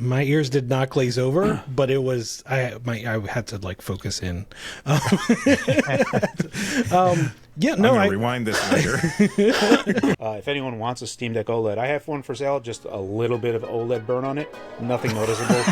My ears did not glaze over, but it was I had to like focus in. Yeah, no, I'm gonna rewind this later. If anyone wants a Steam Deck OLED, I have one for sale. Just a little bit of OLED burn on it. Nothing noticeable.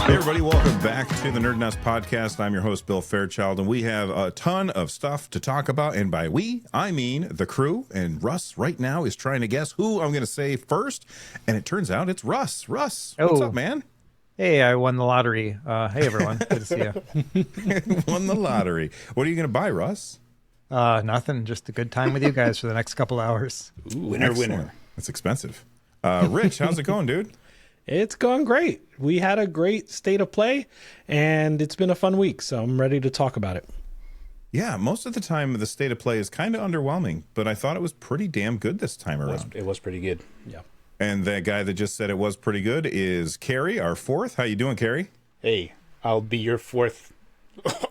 Hey everybody, welcome back to the NerdNest podcast. I'm your host, Bill Fairchild, and we have a ton of stuff to talk about. And by we, I mean the crew. And Russ right now is trying to guess who I'm going to say first. And it turns out it's Russ. Russ, what's up, man? Hey, I won the lottery. Hey, everyone. Good to see you. Won the lottery. What are you going to buy, Russ? Nothing. Just a good time with you guys for the next couple hours. Ooh, Winner, excellent. winner. That's expensive. Rich, how's it going, dude? it's gone great. We had a great state of play, and it's been a fun week, so I'm ready to talk about it. Yeah, most of the time the state of play is kind of underwhelming, but I thought it was pretty damn good this time around. It was pretty good. Yeah. And that guy that just said it was pretty good is Carrie, our fourth. How you doing, Carrie? Hey, I'll be your fourth.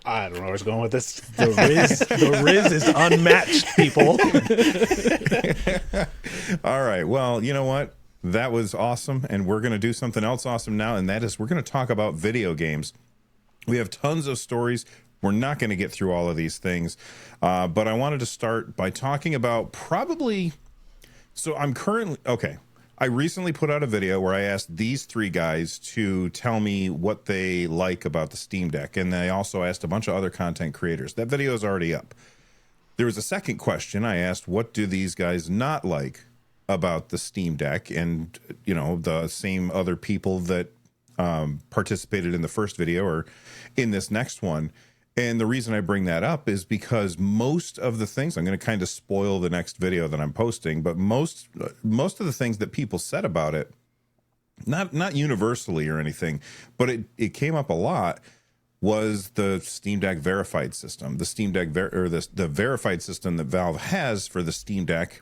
I don't know where I was going with this. The Riz is unmatched, people. All right. Well, you know what? That was awesome. And we're going to do something else awesome now. And that is we're going to talk about video games. We have tons of stories. We're not going to get through all of these things. But I wanted to start by talking about probably. So I'm currently. Okay. I recently put out a video where I asked these three guys to tell me what they like about the Steam Deck. And I also asked a bunch of other content creators. That video is already up. There was a second question. I asked, what do these guys not like about the Steam Deck? And, you know, the same other people that participated in the first video or in this next one. And the reason I bring that up is because most of the things, I'm going to kind of spoil the next video that I'm posting, but most of the things that people said about it, not universally or anything, but it came up a lot, was the Steam Deck verified system. The Steam Deck the verified system that Valve has for the Steam Deck,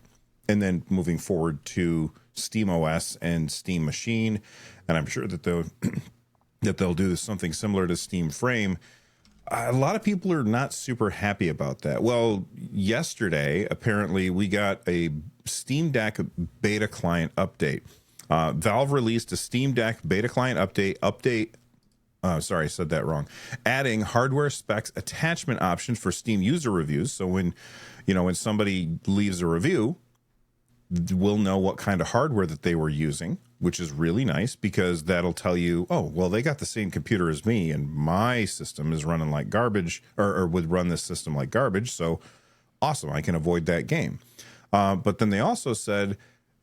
and then moving forward to SteamOS and Steam Machine, and I'm sure that they'll do something similar to Steam Frame. A lot of people are not super happy about that. Well, yesterday, apparently, we got a Steam Deck beta client update. Valve released a Steam Deck beta client update. Sorry, I said that wrong. Adding hardware specs attachment options for Steam user reviews. So when somebody leaves a review, we'll know what kind of hardware that they were using, which is really nice because that'll tell you, oh, well, they got the same computer as me and my system is running like garbage or would run this system like garbage. So awesome. I can avoid that game. But then they also said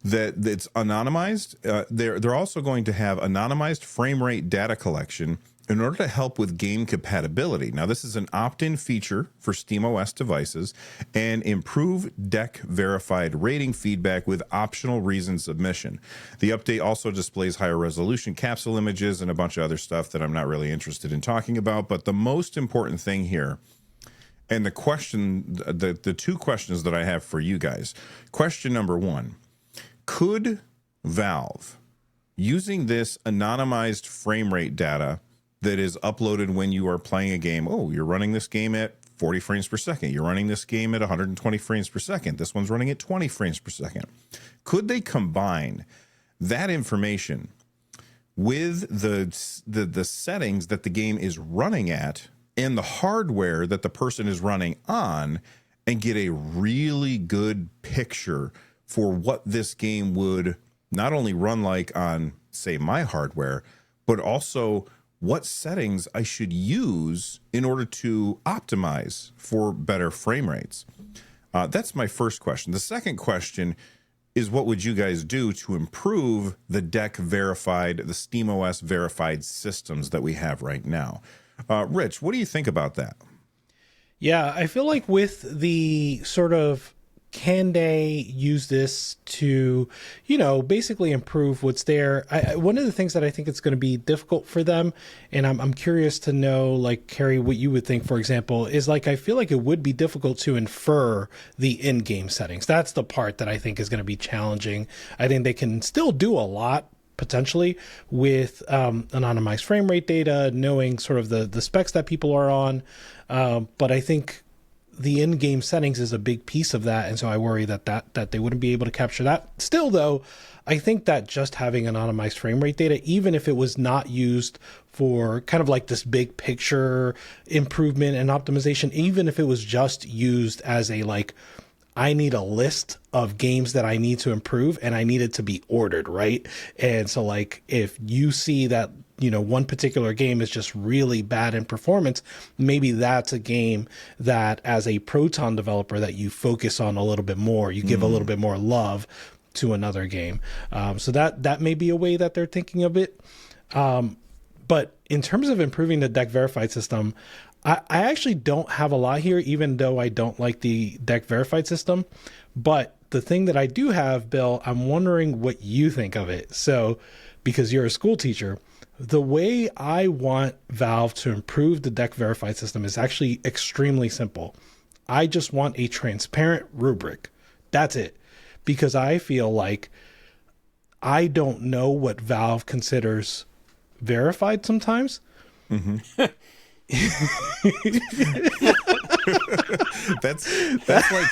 that it's anonymized. They're also going to have anonymized frame rate data collection in order to help with game compatibility. Now, this is an opt-in feature for SteamOS devices and improve deck verified rating feedback with optional reason submission. The update also displays higher resolution capsule images and a bunch of other stuff that I'm not really interested in talking about. But the most important thing here, and the two questions that I have for you guys. Question number one, could Valve, using this anonymized frame rate data that is uploaded when you are playing a game, oh, you're running this game at 40 frames per second. You're running this game at 120 frames per second. This one's running at 20 frames per second. Could they combine that information with the settings that the game is running at and the hardware that the person is running on and get a really good picture for what this game would not only run like on, say, my hardware, but also what settings I should use in order to optimize for better frame rates? That's my first question. The second question is, what would you guys do to improve the deck verified, the SteamOS verified systems that we have right now? Rich, what do you think about that? Yeah, I feel like with the sort of, can they use this to, basically improve what's there? One of the things that I think it's going to be difficult for them, and I'm curious to know, like, Carrie, what you would think, for example, is like, I feel like it would be difficult to infer the in-game settings. That's the part that I think is going to be challenging. I think they can still do a lot potentially with anonymized frame rate data, knowing sort of the specs that people are on. But I think the in-game settings is a big piece of that, and so I worry that they wouldn't be able to capture that. Still, though, I think that just having anonymized frame rate data, even if it was not used for kind of like this big picture improvement and optimization, even if it was just used as a like, I need a list of games that I need to improve and I need it to be ordered, right? And so like if you see that, you know, one particular game is just really bad in performance, maybe that's a game that as a Proton developer that you focus on a little bit more, you give a little bit more love to another game. So that may be a way that they're thinking of it. But in terms of improving the deck verified system, I actually don't have a lot here, even though I don't like the deck verified system. But the thing that I do have, Bill, I'm wondering what you think of it. So, because you're a school teacher, the way I want Valve to improve the deck verified system is actually extremely simple. I just want a transparent rubric. That's it. Because I feel like I don't know what Valve considers verified sometimes. Mm-hmm. that's like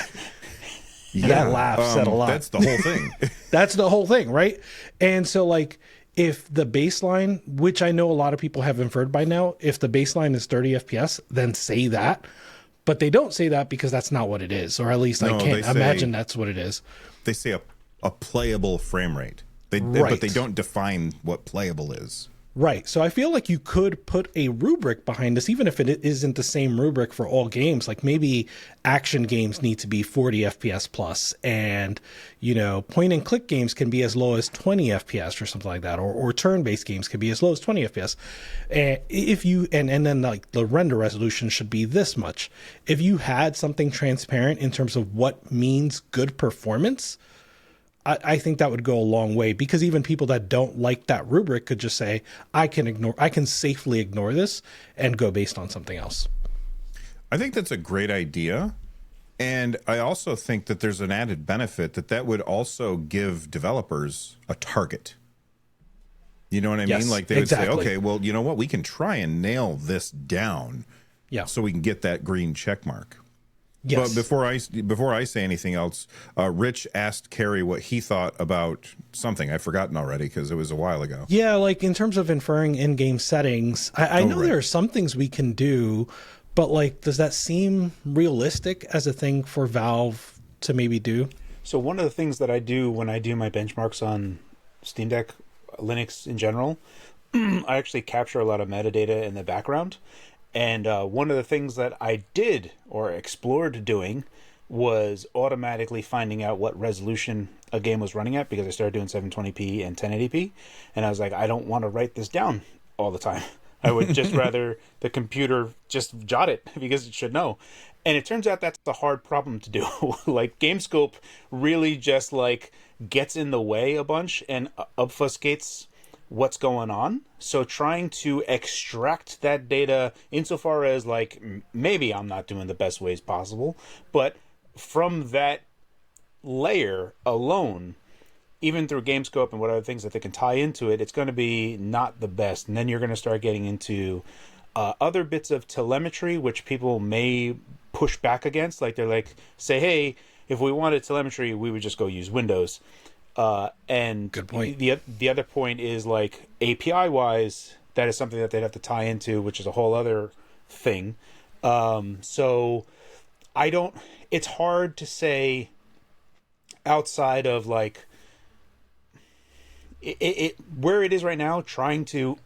that laugh said a lot. That's the whole thing. That's the whole thing, right? And so like if the baseline, which I know a lot of people have inferred by now, if the baseline is 30 FPS, then say that. But they don't say that because that's not what it is, or at least I can't imagine that's what it is. They say a playable frame rate. Right. But they don't define what playable is. Right. So I feel like you could put a rubric behind this, even if it isn't the same rubric for all games. Like maybe action games need to be 40 FPS plus, and, you know, point and click games can be as low as 20 FPS or something like that, or turn-based games can be as low as 20 FPS. And if you, and then like the render resolution should be this much. If you had something transparent in terms of what means good performance, I think that would go a long way, because even people that don't like that rubric could just say, I can safely ignore this and go based on something else. I think that's a great idea. And I also think that there's an added benefit that would also give developers a target. You know what I mean? Like they would say, okay, well, you know what? We can try and nail this down so we can get that green check mark. Yes. But before I say anything else, Rich asked Carrie what he thought about something. I've forgotten already because it was a while ago. Yeah, like in terms of inferring in-game settings, I know there are some things we can do, but like, does that seem realistic as a thing for Valve to maybe do? So one of the things that I do when I do my benchmarks on Steam Deck, Linux in general, I actually capture a lot of metadata in the background. And one of the things that I did or explored doing was automatically finding out what resolution a game was running at, because I started doing 720p and 1080p. And I was like, I don't want to write this down all the time. I would just rather the computer just jot it because it should know. And it turns out that's a hard problem to do. Like GameScope really just like gets in the way a bunch and obfuscates what's going on. So trying to extract that data insofar as like, maybe I'm not doing the best ways possible, but from that layer alone, even through GameScope and what other things that they can tie into it, it's going to be not the best. And then you're going to start getting into other bits of telemetry, which people may push back against. Like they're like, say, hey, if we wanted telemetry, we would just go use Windows. And good point. The other point is like API wise, that is something that they'd have to tie into, which is a whole other thing. So it's hard to say outside of like it where it is right now, trying to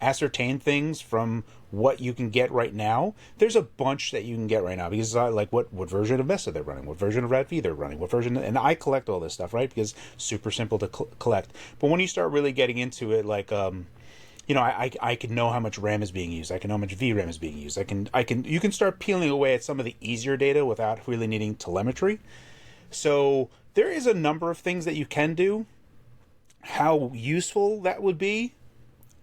ascertain things from what you can get right now. There's a bunch that you can get right now, because like what version of Mesa they're running, what version of RadV they're running, what version, and I collect all this stuff, right? Because it's super simple to collect. But when you start really getting into it, like you know, I can know how much RAM is being used. I can know how much VRAM is being used. You can start peeling away at some of the easier data without really needing telemetry. So there is a number of things that you can do. How useful that would be,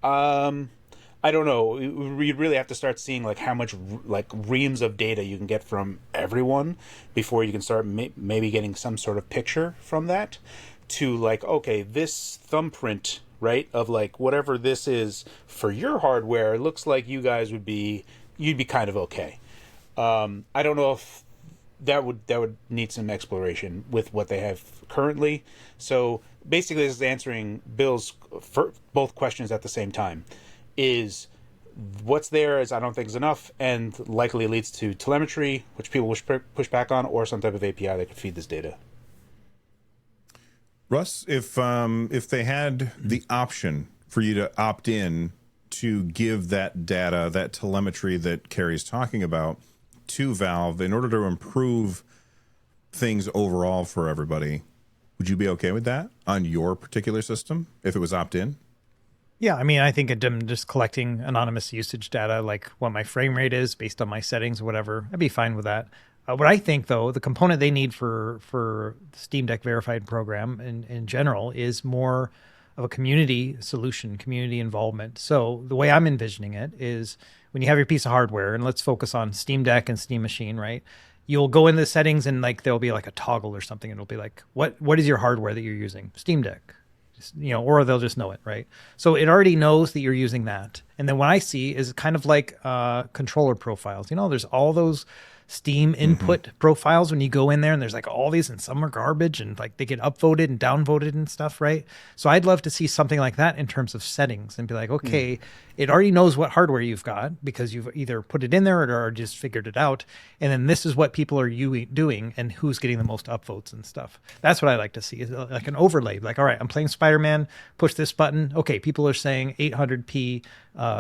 I don't know. We really have to start seeing like how much like reams of data you can get from everyone before you can start maybe getting some sort of picture from that to like, okay, this thumbprint right? Of like, whatever this is for your hardware, it looks like you guys you'd be kind of okay. I don't know if that would need some exploration with what they have currently. So basically, this is answering Bill's for both questions at the same time. Is what's there is I don't think is enough, and likely leads to telemetry, which people will push back on, or some type of API that could feed this data. Russ, if they had the option for you to opt in to give that data, that telemetry that Carrie's talking about, to Valve in order to improve things overall for everybody, would you be okay with that on your particular system if it was opt-in? Yeah, I mean, I think I'm just collecting anonymous usage data, like what my frame rate is based on my settings or whatever. I'd be fine with that. What I think, though, the component they need for the Steam Deck verified program in general is more of a community solution, community involvement. So the way I'm envisioning it is when you have your piece of hardware, and let's focus on Steam Deck and Steam Machine, right? You'll go into the settings and like there'll be like a toggle or something. And it'll be like, what is your hardware that you're using? Steam Deck. Or they'll just know it, right? So it already knows that you're using that. And then what I see is kind of like controller profiles. There's all those Steam input profiles when you go in there, and there's like all these, and some are garbage, and like they get upvoted and downvoted and stuff, right? So I'd love to see something like that in terms of settings and be like, okay, it already knows what hardware you've got because you've either put it in there or just figured it out. And then this is what people are doing and who's getting the most upvotes and stuff. That's what I like to see, is like an overlay. Like, all right, I'm playing Spider-Man, push this button. Okay, people are saying 800p,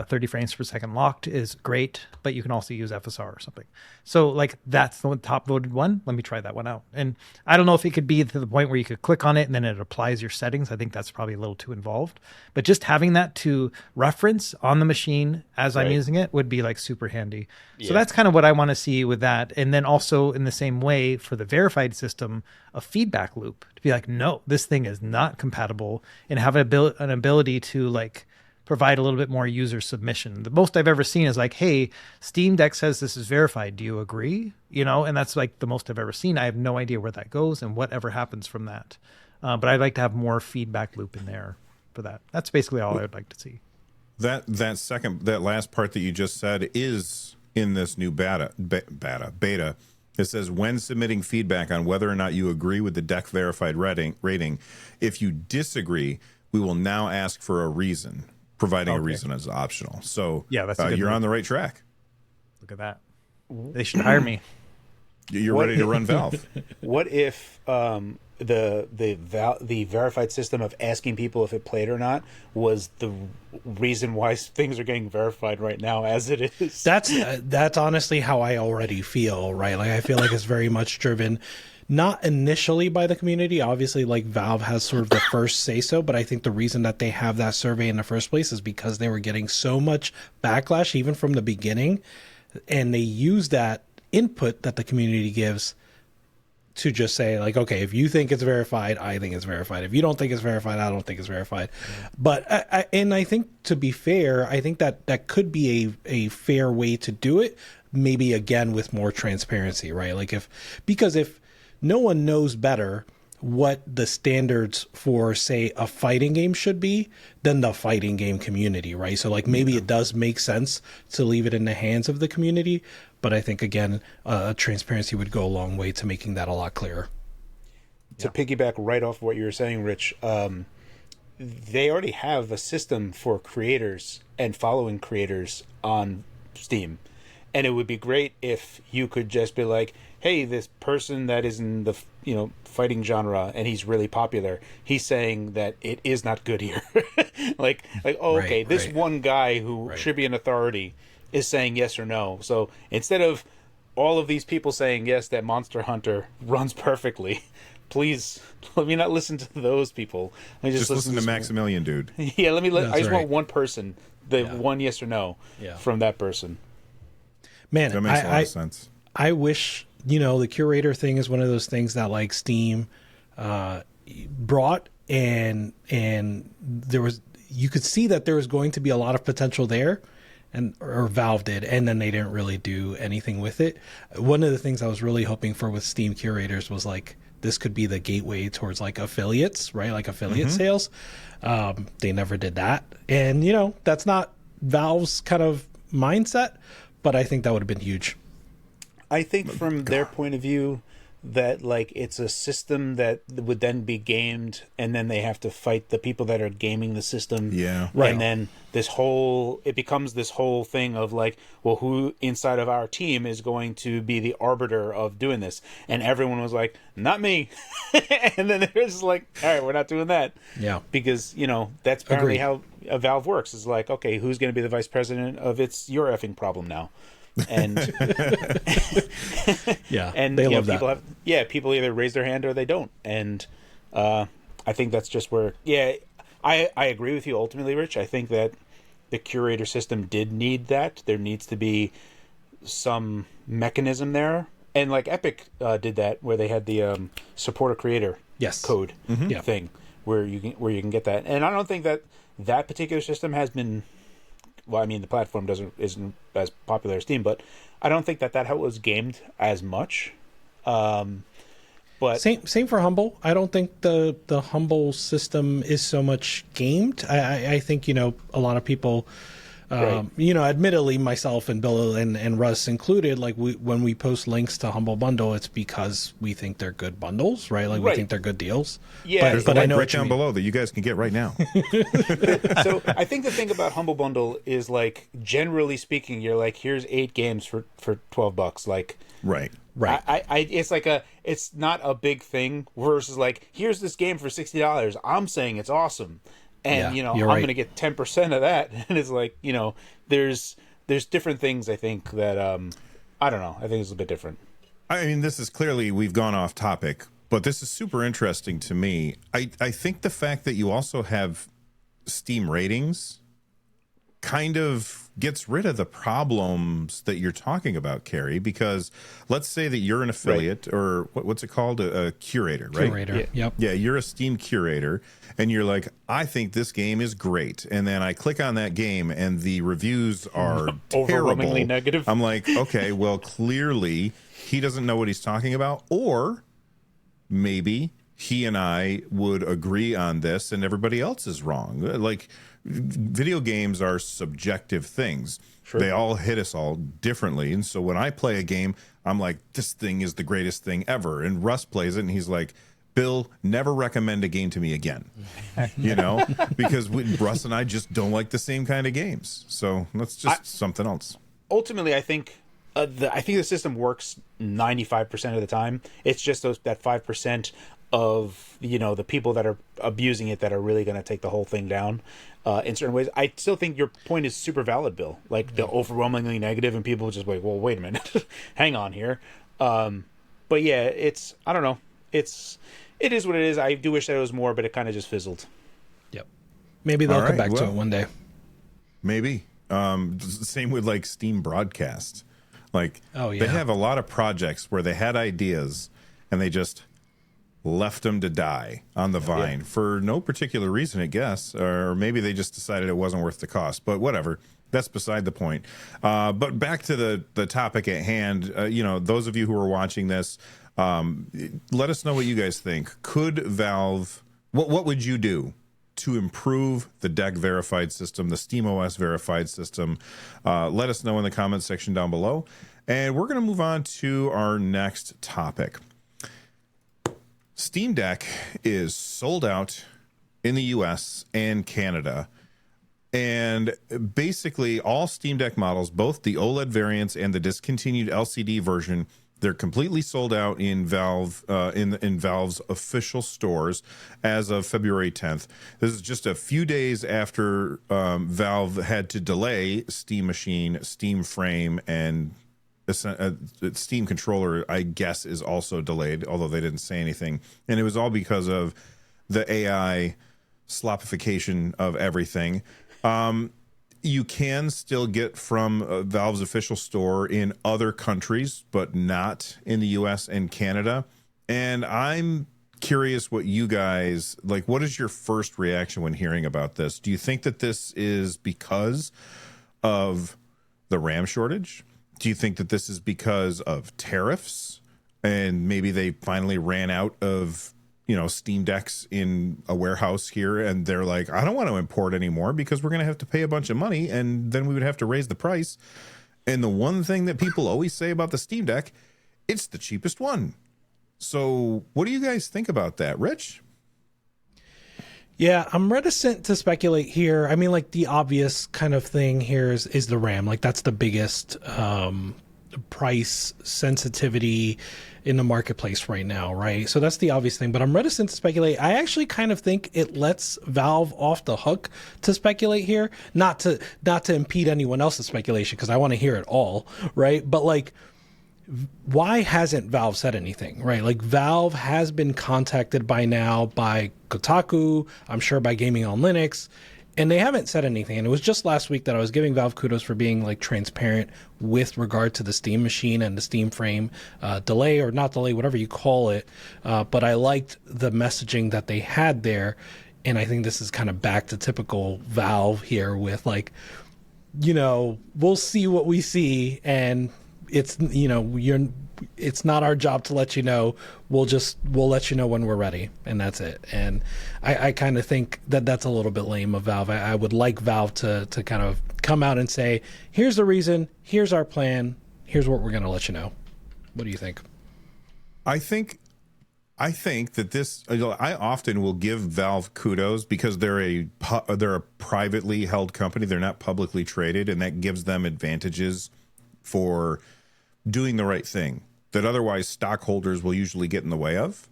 30 frames per second locked is great, but you can also use FSR or something. So like that's the top voted one. Let me try that one out. And I don't know if it could be to the point where you could click on it and then it applies your settings. I think that's probably a little too involved. But just having that to reference on the machine as I'm using it would be like super handy. Yeah. So that's kind of what I want to see with that. And then also in the same way for the verified system, a feedback loop to be like, no, this thing is not compatible, and have an ability to like provide a little bit more user submission. The most I've ever seen is like, hey, Steam Deck says this is verified. Do you agree? And that's like the most I've ever seen. I have no idea where that goes and whatever happens from that. But I'd like to have more feedback loop in there for that. That's basically all I would like to see. That last part that you just said is in this new beta. It says, when submitting feedback on whether or not you agree with the deck verified rating, if you disagree, we will now ask for a reason. Providing a reason is optional. So yeah, that's you're on the right track. Look at that. They should hire me. You're ready to run Valve. What if the verified system of asking people if it played or not was the reason why things are getting verified right now as it is? That's honestly how I already feel, right? Like I feel like it's very much driven not initially by the community. Obviously, like Valve has sort of the first say so, but I think the reason that they have that survey in the first place is because they were getting so much backlash even from the beginning, and they use that input that the community gives to just say like, okay, if you think it's verified, I think it's verified. If you don't think it's verified, I don't think it's verified. But I think, to be fair, I think that could be a fair way to do it. Maybe again with more transparency, right? Like if no one knows better what the standards for, say, a fighting game should be than the fighting game community, right? So like maybe it does make sense to leave it in the hands of the community, but I think again, transparency would go a long way to making that a lot clearer. To piggyback right off what you were saying, Rich, they already have a system for creators and following creators on Steam. And it would be great if you could just be like, hey, this person that is in the fighting genre and he's really popular, he's saying that it is not good here. like okay, this one guy who should be an authority is saying yes or no. So instead of all of these people saying yes, that Monster Hunter runs perfectly, please let me not listen to those people. Let me just listen to Maximilian, dude. Yeah, I just want one person, one yes or no from that person. Man, that makes a lot of sense. I wish, the curator thing is one of those things that like Steam brought, and you could see that there was going to be a lot of potential there, or Valve did, and then they didn't really do anything with it. One of the things I was really hoping for with Steam curators was like this could be the gateway towards like affiliates, right? Like affiliate sales. They never did that. And, you know, that's not Valve's kind of mindset, but I think that would have been huge. I think from their point of view that like it's a system that would then be gamed, and then they have to fight the people that are gaming the system. Yeah. Right. And then it becomes this whole thing of like, well, who inside of our team is going to be the arbiter of doing this? And everyone was like, not me. And then there's like, all right, we're not doing that. Yeah. Because, you know, that's apparently Agreed. how a Valve works. Is like, okay, who's going to be the vice president of it's your effing problem now? And Yeah. and they you know, love people that. people either raise their hand or they don't. And I think that's just where I agree with you ultimately, Rich. I think that the curator system did need that. There needs to be some mechanism there, and like Epic did that, where they had the support a creator Yes. code Yeah. thing where you can get that. And I don't think that particular system has been, well, I mean, the platform isn't as popular as Steam, but I don't think that was gamed as much. But Same for Humble. I don't think the Humble system is so much gamed. I think, you know, a lot of people, Right. you know, admittedly, myself and Bill and Russ included, like when we post links to Humble Bundle, it's because we think they're good bundles, right? Like we Right. think they're good deals. Yeah, There's but the I link know right what you down mean. below that you guys can get right now. so I think the thing about Humble Bundle is like, generally speaking, you're like, here's 8 games for $12. Like, Right. Right. it's not a big thing versus like, here's this game for $60. I'm saying it's awesome. And, Yeah, you know, you're I'm right. going to get 10% of that. And it's like, you know, there's different things I think that, I don't know. I think it's a bit different. I mean, this is clearly, we've gone off topic, but this is super interesting to me. I think the fact that you also have Steam ratings kind of gets rid of the problems that you're talking about, Carrie, because let's say that you're an affiliate or what's it called? A curator, right? Curator. Yeah. Yep. Yeah, you're a Steam curator and you're like, I think this game is great. And then I click on that game and the reviews are Overwhelmingly terrible. negative. I'm like, okay, well, clearly he doesn't know what he's talking about. Or maybe he and I would agree on this and everybody else is wrong. Like, video games are subjective things. Sure. They all hit us all differently. And so when I play a game, I'm like, this thing is the greatest thing ever. And Russ plays it and he's like, Bill, never recommend a game to me again. You know, because Russ and I just don't like the same kind of games. So that's just something else. Ultimately, I think the system works 95% of the time. It's just that 5% of, you know, the people that are abusing it that are really going to take the whole thing down in certain ways. I still think your point is super valid, Bill. Like the overwhelmingly negative, and people just like, well, wait a minute, hang on here. But yeah, I don't know. It is what it is. I do wish that it was more, but it kind of just fizzled. Yep. Maybe they'll All come right, back to well, it one day. Maybe. Same with like Steam Broadcast. Like, Oh, yeah. they have a lot of projects where they had ideas and they just left them to die on the vine for no particular reason, I guess. Or maybe they just decided it wasn't worth the cost. But whatever. That's beside the point. But back to the topic at hand, you know, those of you who are watching this, let us know what you guys think. Could Valve, what would you do to improve the deck verified system, the SteamOS verified system? Let us know in the comments section down below. And we're going to move on to our next topic. Steam Deck is sold out in the US and Canada. And basically all Steam Deck models, both the OLED variants and the discontinued LCD version, they're completely sold out in Valve in Valve's official stores as of February 10th. This is just a few days after Valve had to delay Steam Machine, Steam Frame, and Steam Controller, I guess, is also delayed, although they didn't say anything. And it was all because of the AI slopification of everything. You can still get from Valve's official store in other countries, but not in the US and Canada. And I'm curious what you guys, like, what is your first reaction when hearing about this? Do you think that this is because of the RAM shortage? Do you think that this is because of tariffs? and maybe they finally ran out of, Steam Decks in a warehouse here, and they're like, I don't want to import anymore because we're going to have to pay a bunch of money, and then we would have to raise the price. And the one thing that people always say about the Steam Deck, it's the cheapest one. So what do you guys think about that, Rich? Yeah, I'm reticent to speculate here. I mean, like, the obvious kind of thing here is the RAM. Like, that's the biggest price sensitivity in the marketplace right now, right? So that's the obvious thing, but I'm reticent to speculate. I actually kind of think it lets Valve off the hook to speculate here, not to impede anyone else's speculation, because I want to hear it all, right? But like, why hasn't Valve said anything, right? Like, Valve has been contacted by now by Kotaku, I'm sure by Gaming on Linux, and they haven't said anything. And it was just last week that I was giving Valve kudos for being like transparent with regard to the Steam machine and the Steam frame delay or not delay, whatever you call it. But I liked the messaging that they had there. And I think this is kind of back to typical Valve here with like, we'll see what we see, and it's, it's not our job to let you know. We'll let you know when we're ready, and that's it. And I kind of think that that's a little bit lame of Valve. I would like Valve to kind of come out and say, here's the reason, here's our plan, here's what we're going to let you know. What do you think? I think that this, I often will give Valve kudos because they're a privately held company. They're not publicly traded, and that gives them advantages for doing the right thing that otherwise stockholders will usually get in the way of.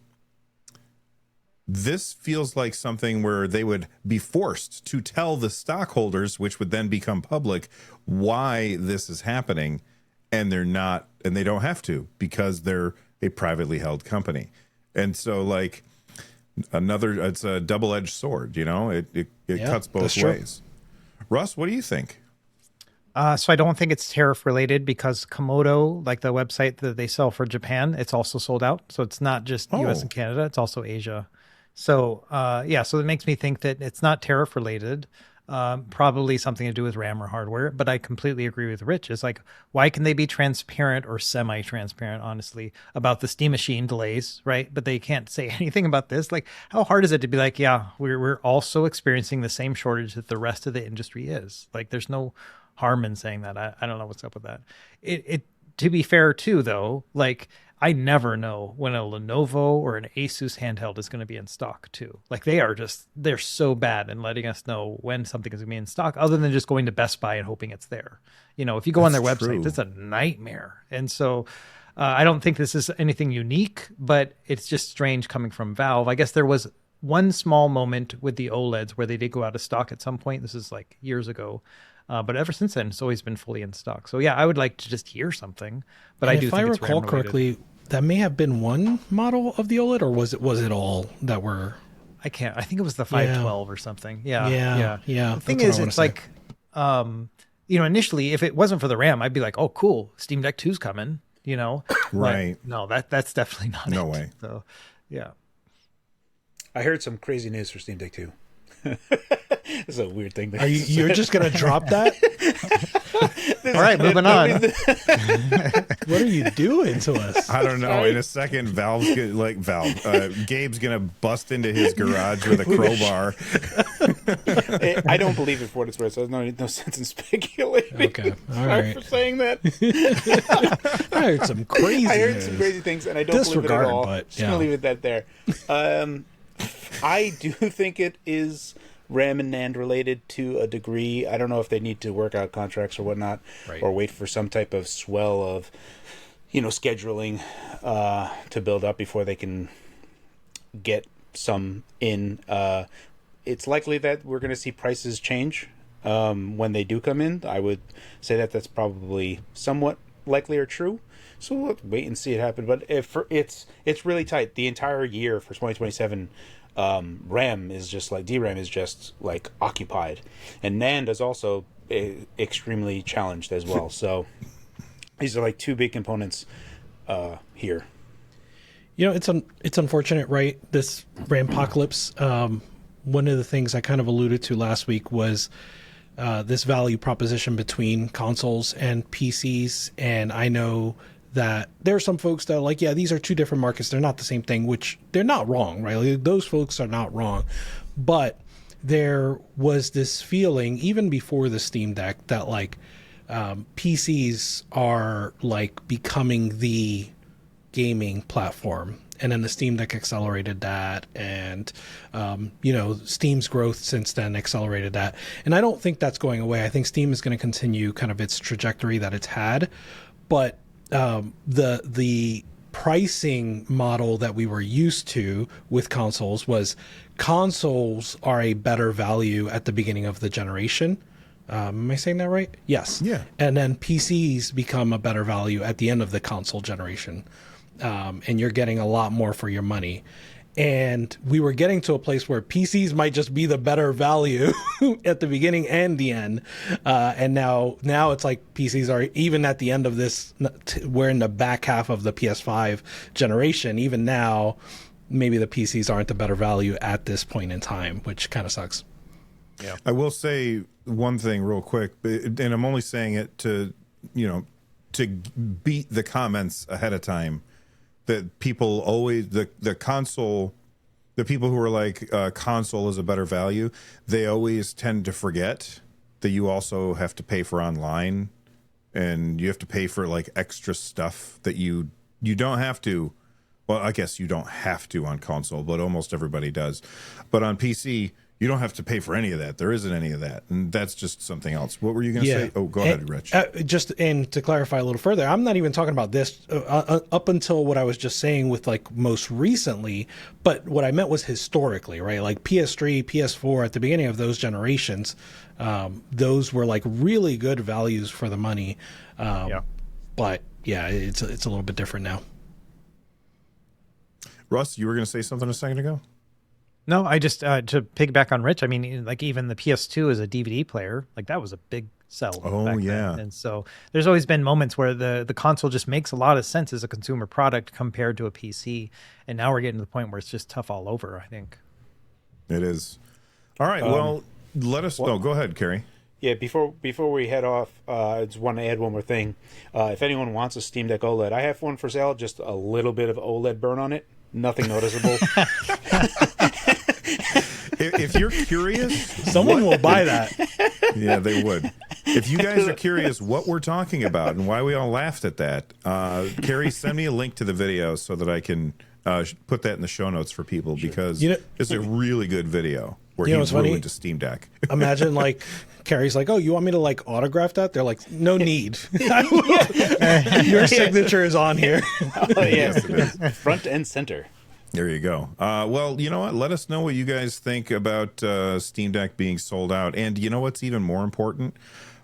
This feels like something where they would be forced to tell the stockholders, which would then become public, why this is happening, and they're not, and they don't have to because they're a privately held company. And so, like, it's a double-edged sword, it cuts both ways. Russ, what do you think? So I don't think it's tariff related because Komodo, like the website that they sell for Japan, it's also sold out. So it's not just US and Canada, it's also Asia. So so it makes me think that it's not tariff related. Probably something to do with RAM or hardware, but I completely agree with Rich. It's like, why can they be transparent or semi-transparent, honestly, about the Steam machine delays, right? But they can't say anything about this. Like, how hard is it to be like, yeah, we're also experiencing the same shortage that the rest of the industry is? Like, there's no harm in saying that. I don't know what's up with that. It to be fair too, though, like, I never know when a Lenovo or an Asus handheld is going to be in stock too. Like, they're so bad in letting us know when something is going to be in stock, other than just going to Best Buy and hoping it's there. If you go on their website, it's a nightmare. And so I don't think this is anything unique, but it's just strange coming from Valve. I guess there was one small moment with the OLEDs where they did go out of stock at some point. This is like years ago. But ever since then, it's always been fully in stock. So yeah, I would like to just hear something. But and I do think it's RAM related. If I recall correctly, that may have been one model of the OLED, or was it all that were? I think it was the 512 or something. Yeah. The thing is, it's like, initially, if it wasn't for the RAM, I'd be like, oh, cool, Steam Deck 2's coming. Right? But no, that's definitely not. No way. So yeah, I heard some crazy news for Steam Deck 2. It's a weird thing. You're just gonna drop that? All right, moving on. What are you doing to us? I don't know. Sorry. In a second, Gabe's gonna bust into his garage with a crowbar. I don't believe it for what it's worth. So there's no sense in speculating. Okay, all Sorry right. for saying that. I heard some crazy. I heard some crazy things, and I don't believe it at all. But, just gonna leave it there. I do think it is RAM and NAND related to a degree. I don't know if they need to work out contracts or whatnot, right, or wait for some type of swell of, scheduling to build up before they can get some in. It's likely that we're going to see prices change when they do come in. I would say that that's probably somewhat likely or true. So we'll wait and see it happen. But it's really tight. The entire year for 2027. RAM is just like DRAM is just like occupied, and NAND is also extremely challenged as well. So these are like two big components here. It's unfortunate, right? This RAM-pocalypse. One of the things I kind of alluded to last week was this value proposition between consoles and PCs, and I know that there are some folks that are like, yeah, these are two different markets. They're not the same thing, which they're not wrong, right? Like, those folks are not wrong. But there was this feeling, even before the Steam Deck, that like PCs are like becoming the gaming platform. And then the Steam Deck accelerated that, and Steam's growth since then accelerated that. And I don't think that's going away. I think Steam is going to continue kind of its trajectory that it's had, but the pricing model that we were used to with consoles was consoles are a better value at the beginning of the generation. Am I saying that right? Yes. Yeah. And then PCs become a better value at the end of the console generation. And you're getting a lot more for your money. And we were getting to a place where PCs might just be the better value at the beginning and the end. And now it's like PCs are, even at the end of this, we're in the back half of the PS5 generation. Even now, maybe the PCs aren't the better value at this point in time, which kind of sucks. Yeah. I will say one thing real quick, and I'm only saying it to beat the comments ahead of time. That people always, the console, the people who are like, console is a better value, they always tend to forget that you also have to pay for online, and you have to pay for like extra stuff that you don't have to. Well, I guess you don't have to on console, but almost everybody does. But on PC, you don't have to pay for any of that. There isn't any of that. And that's just something else. What were you going to say? Oh, go ahead, Rich. And to clarify a little further, I'm not even talking about this up until what I was just saying with like most recently. But what I meant was historically, right? Like PS3, PS4 at the beginning of those generations, those were like really good values for the money. But yeah, it's a little bit different now. Russ, you were going to say something a second ago? No, I just to piggyback on Rich. I mean, like even the PS2 as a DVD player, like that was a big sell. Oh yeah, then. And so there's always been moments where the console just makes a lot of sense as a consumer product compared to a PC, and now we're getting to the point where it's just tough all over. I think it is. All right, well, let us know. Go ahead, Carrie. Yeah, before we head off, I just want to add one more thing. If anyone wants a Steam Deck OLED, I have one for sale. Just a little bit of OLED burn on it. Nothing noticeable. If you're curious, someone will buy that. Yeah, they would. If you guys are curious what we're talking about and why we all laughed at that, Carrie, send me a link to the video so that I can put that in the show notes for people, because it's a really good video where he's ruined a Steam Deck. Imagine like Carrie's like, oh, you want me to like autograph that? They're like, no need. Your signature is on here. Yes, it is. Front and center. There you go. Well, you know what? Let us know what you guys think about Steam Deck being sold out. And you know what's even more important?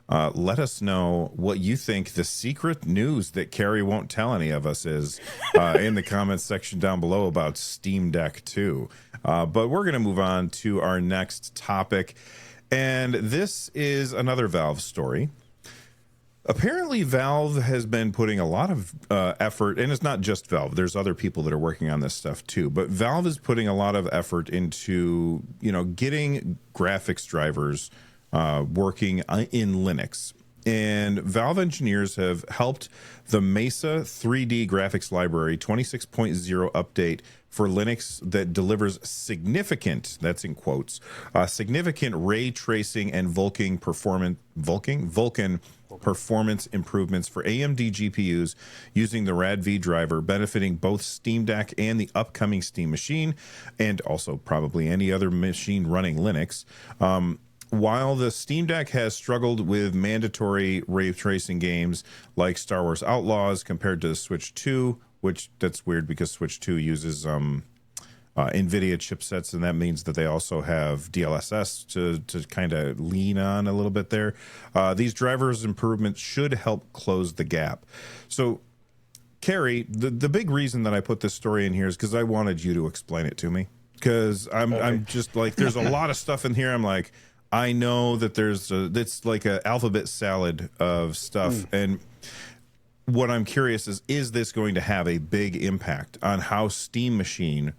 Let us know what you think the secret news that Carrie won't tell any of us is in the comments section down below about Steam Deck 2. But we're going to move on to our next topic. And this is another Valve story. Apparently, Valve has been putting a lot of effort, and it's not just Valve. There's other people that are working on this stuff too. But Valve is putting a lot of effort into, getting graphics drivers working in Linux. And Valve engineers have helped the Mesa 3D graphics library 26.0 update for Linux that delivers significant, that's in quotes, significant ray tracing and Vulkan performance improvements for AMD GPUs using the RADV driver, benefiting both Steam Deck and the upcoming Steam machine, and also probably any other machine running Linux. While the Steam Deck has struggled with mandatory ray tracing games like Star Wars Outlaws compared to the Switch 2, which that's weird because Switch 2 uses NVIDIA chipsets, and that means that they also have DLSS to kind of lean on a little bit there. These drivers improvements should help close the gap. So, Carrie, the big reason that I put this story in here is because I wanted you to explain it to me. Because I'm just like, there's a lot of stuff in here. I'm like, I know that it's like an alphabet salad of stuff. And what I'm curious is this going to have a big impact on how Steam Machine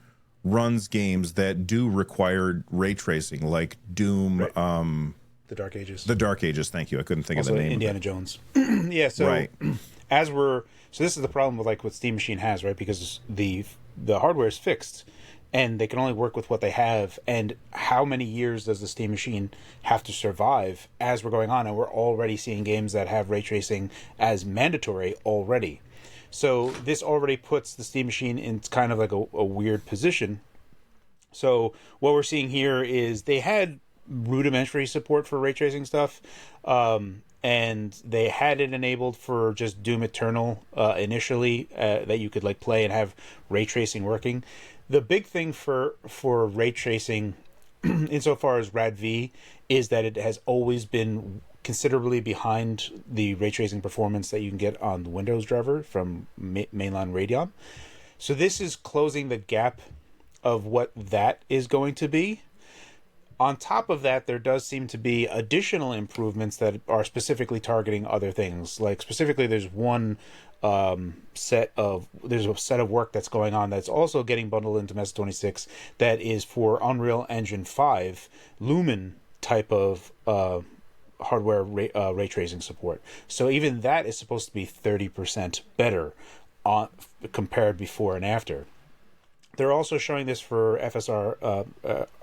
runs games that do require ray tracing, like Doom, right. The Dark Ages. The Dark Ages, thank you. I couldn't think also of the name. Indiana Jones. Yeah, so right. So this is the problem with like what Steam Machine has, right? Because the hardware is fixed, and they can only work with what they have. And how many years does the Steam Machine have to survive as we're going on? And we're already seeing games that have ray tracing as mandatory already. So this already puts the Steam Machine in kind of like a weird position. So what we're seeing here is they had rudimentary support for ray tracing stuff, and they had it enabled for just Doom Eternal initially, that you could like play and have ray tracing working. The big thing for ray tracing, insofar as RADV, is that it has always been considerably behind the ray tracing performance that you can get on the Windows driver from mainline Radeon. So this is closing the gap of what that is going to be. On top of that, there does seem to be additional improvements that are specifically targeting other things. Like specifically, there's a set of work that's going on that's also getting bundled into Mesa 26 that is for Unreal Engine 5 Lumen type of hardware ray tracing support. So even that is supposed to be 30% better compared before and after. They're also showing this for FSR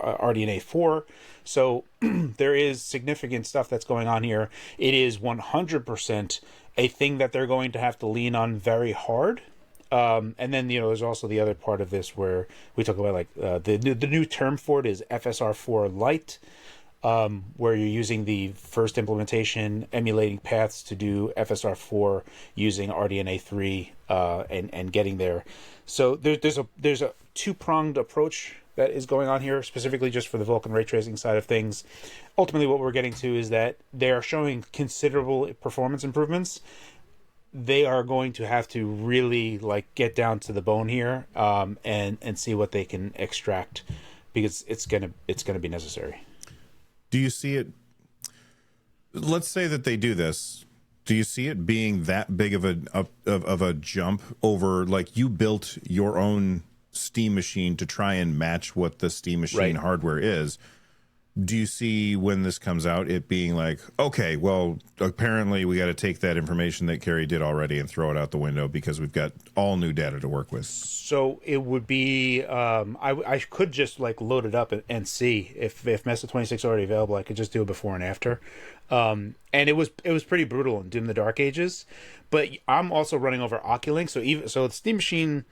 RDNA 4. So there is significant stuff that's going on here. It is 100% a thing that they're going to have to lean on very hard. And then, there's also the other part of this where we talk about like the new term for it is FSR 4 Lite, where you're using the first implementation emulating paths to do FSR 4 using RDNA 3 and getting there. So there's a two-pronged approach that is going on here, specifically just for the Vulkan ray tracing side of things. Ultimately, what we're getting to is that they are showing considerable performance improvements. They are going to have to really like get down to the bone here, and see what they can extract, because it's gonna be necessary. Do you see it? Let's say that they do this. Do you see it being that big of a jump over, like, you built your own Steam machine to try and match what the Steam machine hardware is? Do you see when this comes out it being like, okay, well, apparently we got to take that information that Carrie did already and throw it out the window because we've got all new data to work with? So it would be, I could just like load it up and see if Mesa 26 is already available. I could just do it before and after. And it was pretty brutal in Doom the Dark Ages, but I'm also running over Oculink. So the Steam Machine,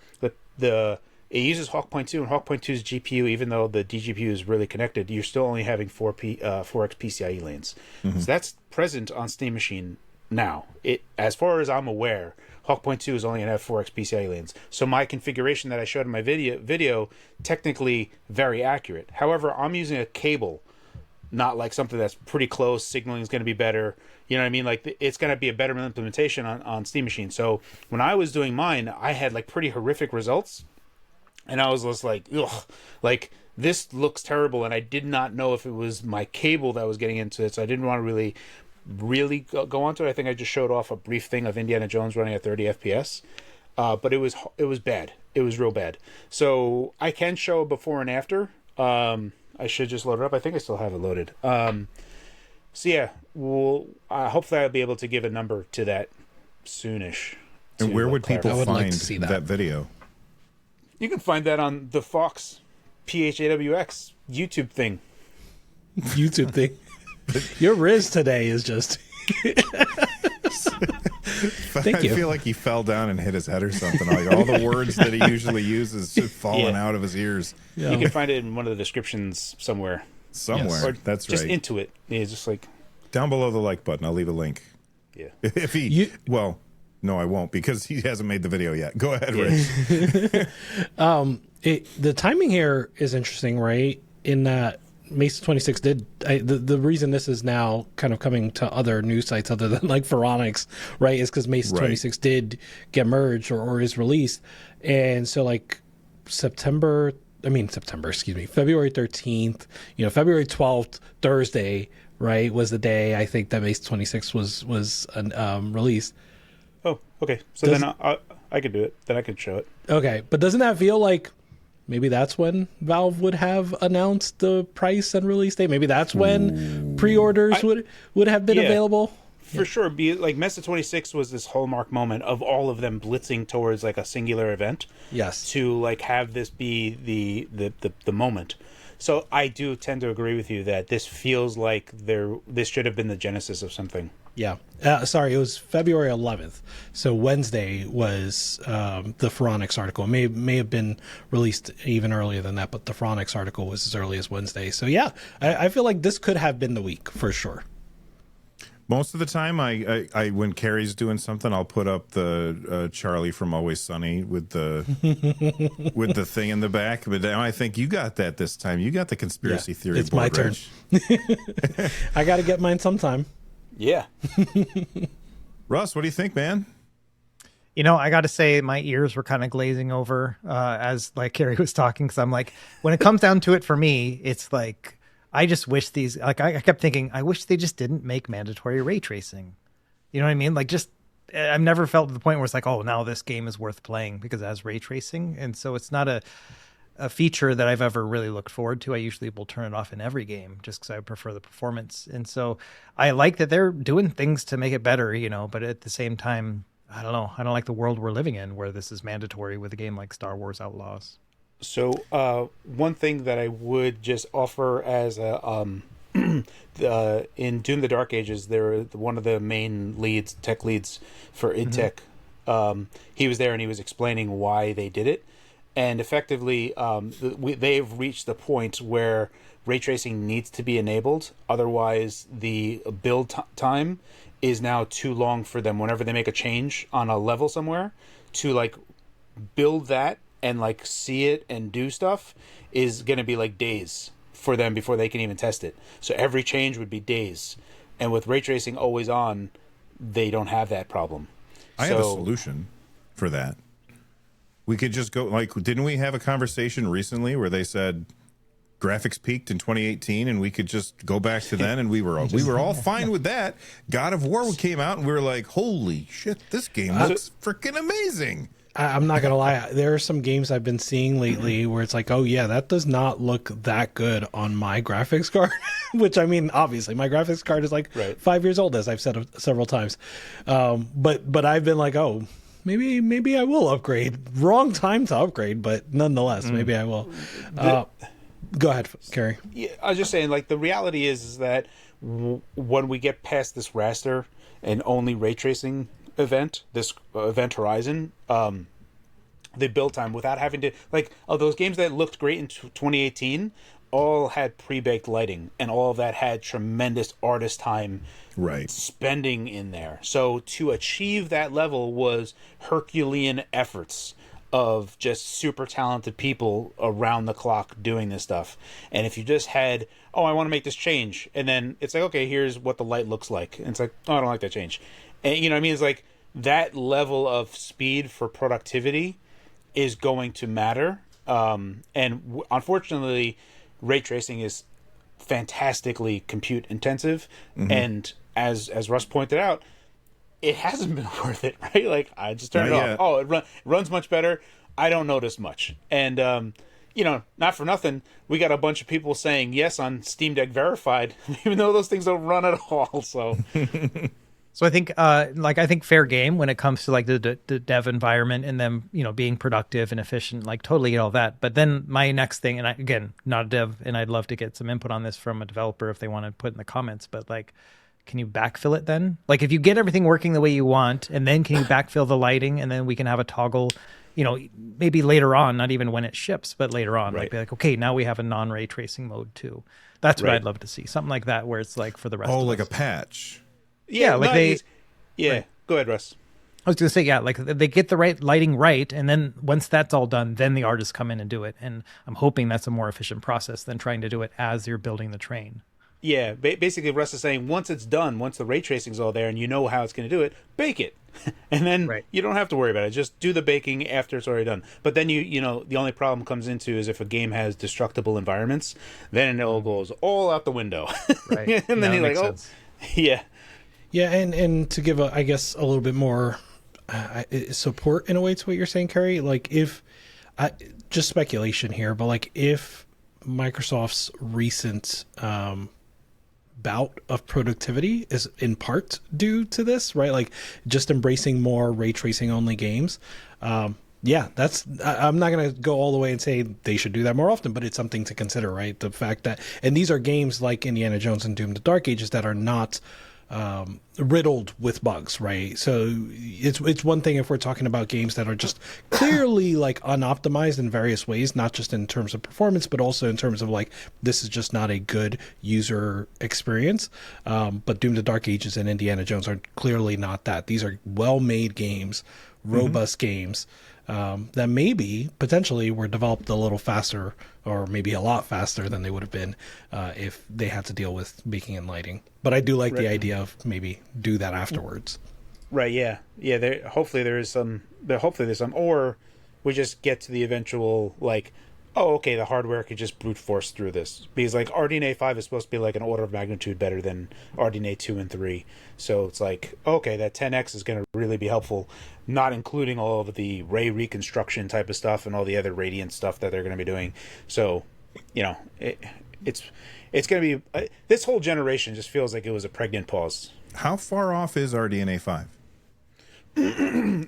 it uses Hawk Point 2 and Hawk Point 2's GPU, even though the DGPU is really connected, you're still only having 4x PCIe lanes. Mm-hmm. So that's present on Steam Machine now. As far as I'm aware, Hawk Point 2 is only going to have 4x PCIe lanes. So my configuration that I showed in my video technically very accurate. However, I'm using a cable, not like something that's pretty close. Signaling is going to be better. You know what I mean? Like, it's going to be a better implementation on Steam Machine. So when I was doing mine, I had like pretty horrific results. And I was just like, ugh, like, this looks terrible. And I did not know if it was my cable that was getting into it. So I didn't want to really go onto it. I think I just showed off a brief thing of Indiana Jones running at 30 FPS. But it was bad. It was real bad. So I can show a before and after. I should just load it up. I think I still have it loaded. So yeah, hopefully I'll be able to give a number to that soonish. And where would people find like to see that video? You can find that on the Fox PHAWX YouTube thing. YouTube thing. Your Riz today is just... Thank you. I feel like he fell down and hit his head or something. Like, all the words that he usually uses just falling out of his ears. Yeah. You can find it in one of the descriptions somewhere. Yes. Or that's just right. into it. Yeah, just like... Down below the like button. I'll leave a link. Yeah. If he... Well... No, I won't, because he hasn't made the video yet. Go ahead, Rich. The timing here is interesting, right? In that Mesa 26 did... the reason this is now kind of coming to other news sites other than like Phoronix, right, is because Mesa 26 did get merged or is released. And so like February 13th, February 12th, Thursday, right, was the day I think that Mesa 26 was released. Oh, okay. So then I could do it. Then I could show it. Okay, but doesn't that feel like maybe that's when Valve would have announced the price and release date? Maybe that's when pre-orders would have been available? for sure. Be like Mesa 26 was this hallmark moment of all of them blitzing towards like a singular event. Yes. To like have this be the moment. So I do tend to agree with you that this feels like this should have been the genesis of something. Yeah. Sorry, it was February 11th. So Wednesday was the Phoronix article. It may have been released even earlier than that, but the Phoronix article was as early as Wednesday. So yeah, I feel like this could have been the week for sure. Most of the time, I when Carrie's doing something, I'll put up the Charlie from Always Sunny with the with the thing in the back. But now I think you got that this time. You got the conspiracy theory. It's board, my turn. Rich. I got to get mine sometime. Yeah. Russ, what do you think, man? You know, I got to say my ears were kind of glazing over as like Carrie was talking, because I'm like, when it comes down to it for me, it's like, I just wish these, like, I kept thinking, I wish they just didn't make mandatory ray tracing. You know what I mean? Like, just, I've never felt to the point where it's like, oh, now this game is worth playing because it has ray tracing. And so it's not a feature that I've ever really looked forward to. I usually will turn it off in every game just because I prefer the performance. And so I like that they're doing things to make it better, you know, but at the same time, I don't know. I don't like the world we're living in where this is mandatory with a game like Star Wars Outlaws. So one thing that I would just offer as a in Doom: The Dark Ages, they're one of the main tech leads for id Tech. He was there and he was explaining why they did it, and effectively they've reached the point where ray tracing needs to be enabled. Otherwise, the build time is now too long for them. Whenever they make a change on a level somewhere, to like build that and like see it and do stuff is going to be like days for them before they can even test it. So every change would be days. And with ray tracing always on, they don't have that problem. I have a solution for that. We could just go, like, didn't we have a conversation recently where they said graphics peaked in 2018 and we could just go back to then, and we were all fine with that. God of War came out and we were like, holy shit, this game looks freaking amazing. I'm not going to lie. There are some games I've been seeing lately where it's like, oh, yeah, that does not look that good on my graphics card. Which, I mean, obviously, my graphics card is like 5 years old, as I've said several times. But I've been like, oh, maybe I will upgrade. Wrong time to upgrade, but nonetheless, maybe I will. Go ahead, Carrie. Yeah, I was just saying, like, the reality is that when we get past this raster and only ray tracing event horizon, the build time without having to, like, those games that looked great in 2018 all had pre-baked lighting, and all of that had tremendous artist time spending in there. So to achieve that level was Herculean efforts of just super talented people around the clock doing this stuff. And if you just had, I want to make this change, and then it's like, okay, here's what the light looks like, and it's like, I don't like that change. And you know what I mean? It's like that level of speed for productivity is going to matter. Unfortunately, ray tracing is fantastically compute intensive. And as Russ pointed out, it hasn't been worth it, right? Like, I just turned it off. It runs much better. I don't notice much. And, not for nothing, we got a bunch of people saying yes on Steam Deck Verified, even though those things don't run at all. So... So I think, I think fair game when it comes to like the dev environment and them, being productive and efficient, like totally get all that. But then my next thing, and again, not a dev, and I'd love to get some input on this from a developer if they want to put in the comments, but like, can you backfill it then? Like if you get everything working the way you want, and then can you backfill the lighting, and then we can have a toggle, maybe later on, not even when it ships, but later on, like be like, okay, now we have a non-ray tracing mode too. That's what I'd love to see. Something like that where it's like for the rest of us. Oh, like a patch. Yeah, like Right. Go ahead, Russ. I was going to say, like they get the right lighting right, and then once that's all done, then the artists come in and do it. And I'm hoping that's a more efficient process than trying to do it as you're building the train. Yeah, basically Russ is saying once it's done, once the ray tracing's all there and you know how it's going to do it, bake it. And then you don't have to worry about it. Just do the baking after it's already done. But then the only problem comes into is if a game has destructible environments, then it all goes all out the window. Right. And then you're like, yeah. Yeah, and to give, I guess, a little bit more support in a way to what you're saying, Carrie, like just speculation here, but like if Microsoft's recent bout of productivity is in part due to this, right? Like just embracing more ray tracing only games. Yeah, I'm not going to go all the way and say they should do that more often, but it's something to consider, right? The fact that, and these are games like Indiana Jones and Doom: The Dark Ages that are not riddled with bugs, right? So it's one thing if we're talking about games that are just clearly like unoptimized in various ways, not just in terms of performance, but also in terms of like, this is just not a good user experience. But Doom: The Dark Ages and Indiana Jones are clearly not that. These are well-made games, robust games, that maybe potentially were developed a little faster, or maybe a lot faster than they would have been if they had to deal with making and lighting. But I do like the idea of maybe do that afterwards. Right. Yeah. Yeah. Hopefully there's some, or we just get to the eventual like, oh, okay, the hardware could just brute force through this, because like RDNA 5 is supposed to be like an order of magnitude better than RDNA 2 and 3. So it's like, okay, that 10x is going to really be helpful, not including all of the ray reconstruction type of stuff and all the other radiant stuff that they're going to be doing. So, you know, it's going to be this whole generation just feels like it was a pregnant pause. How far off is RDNA 5?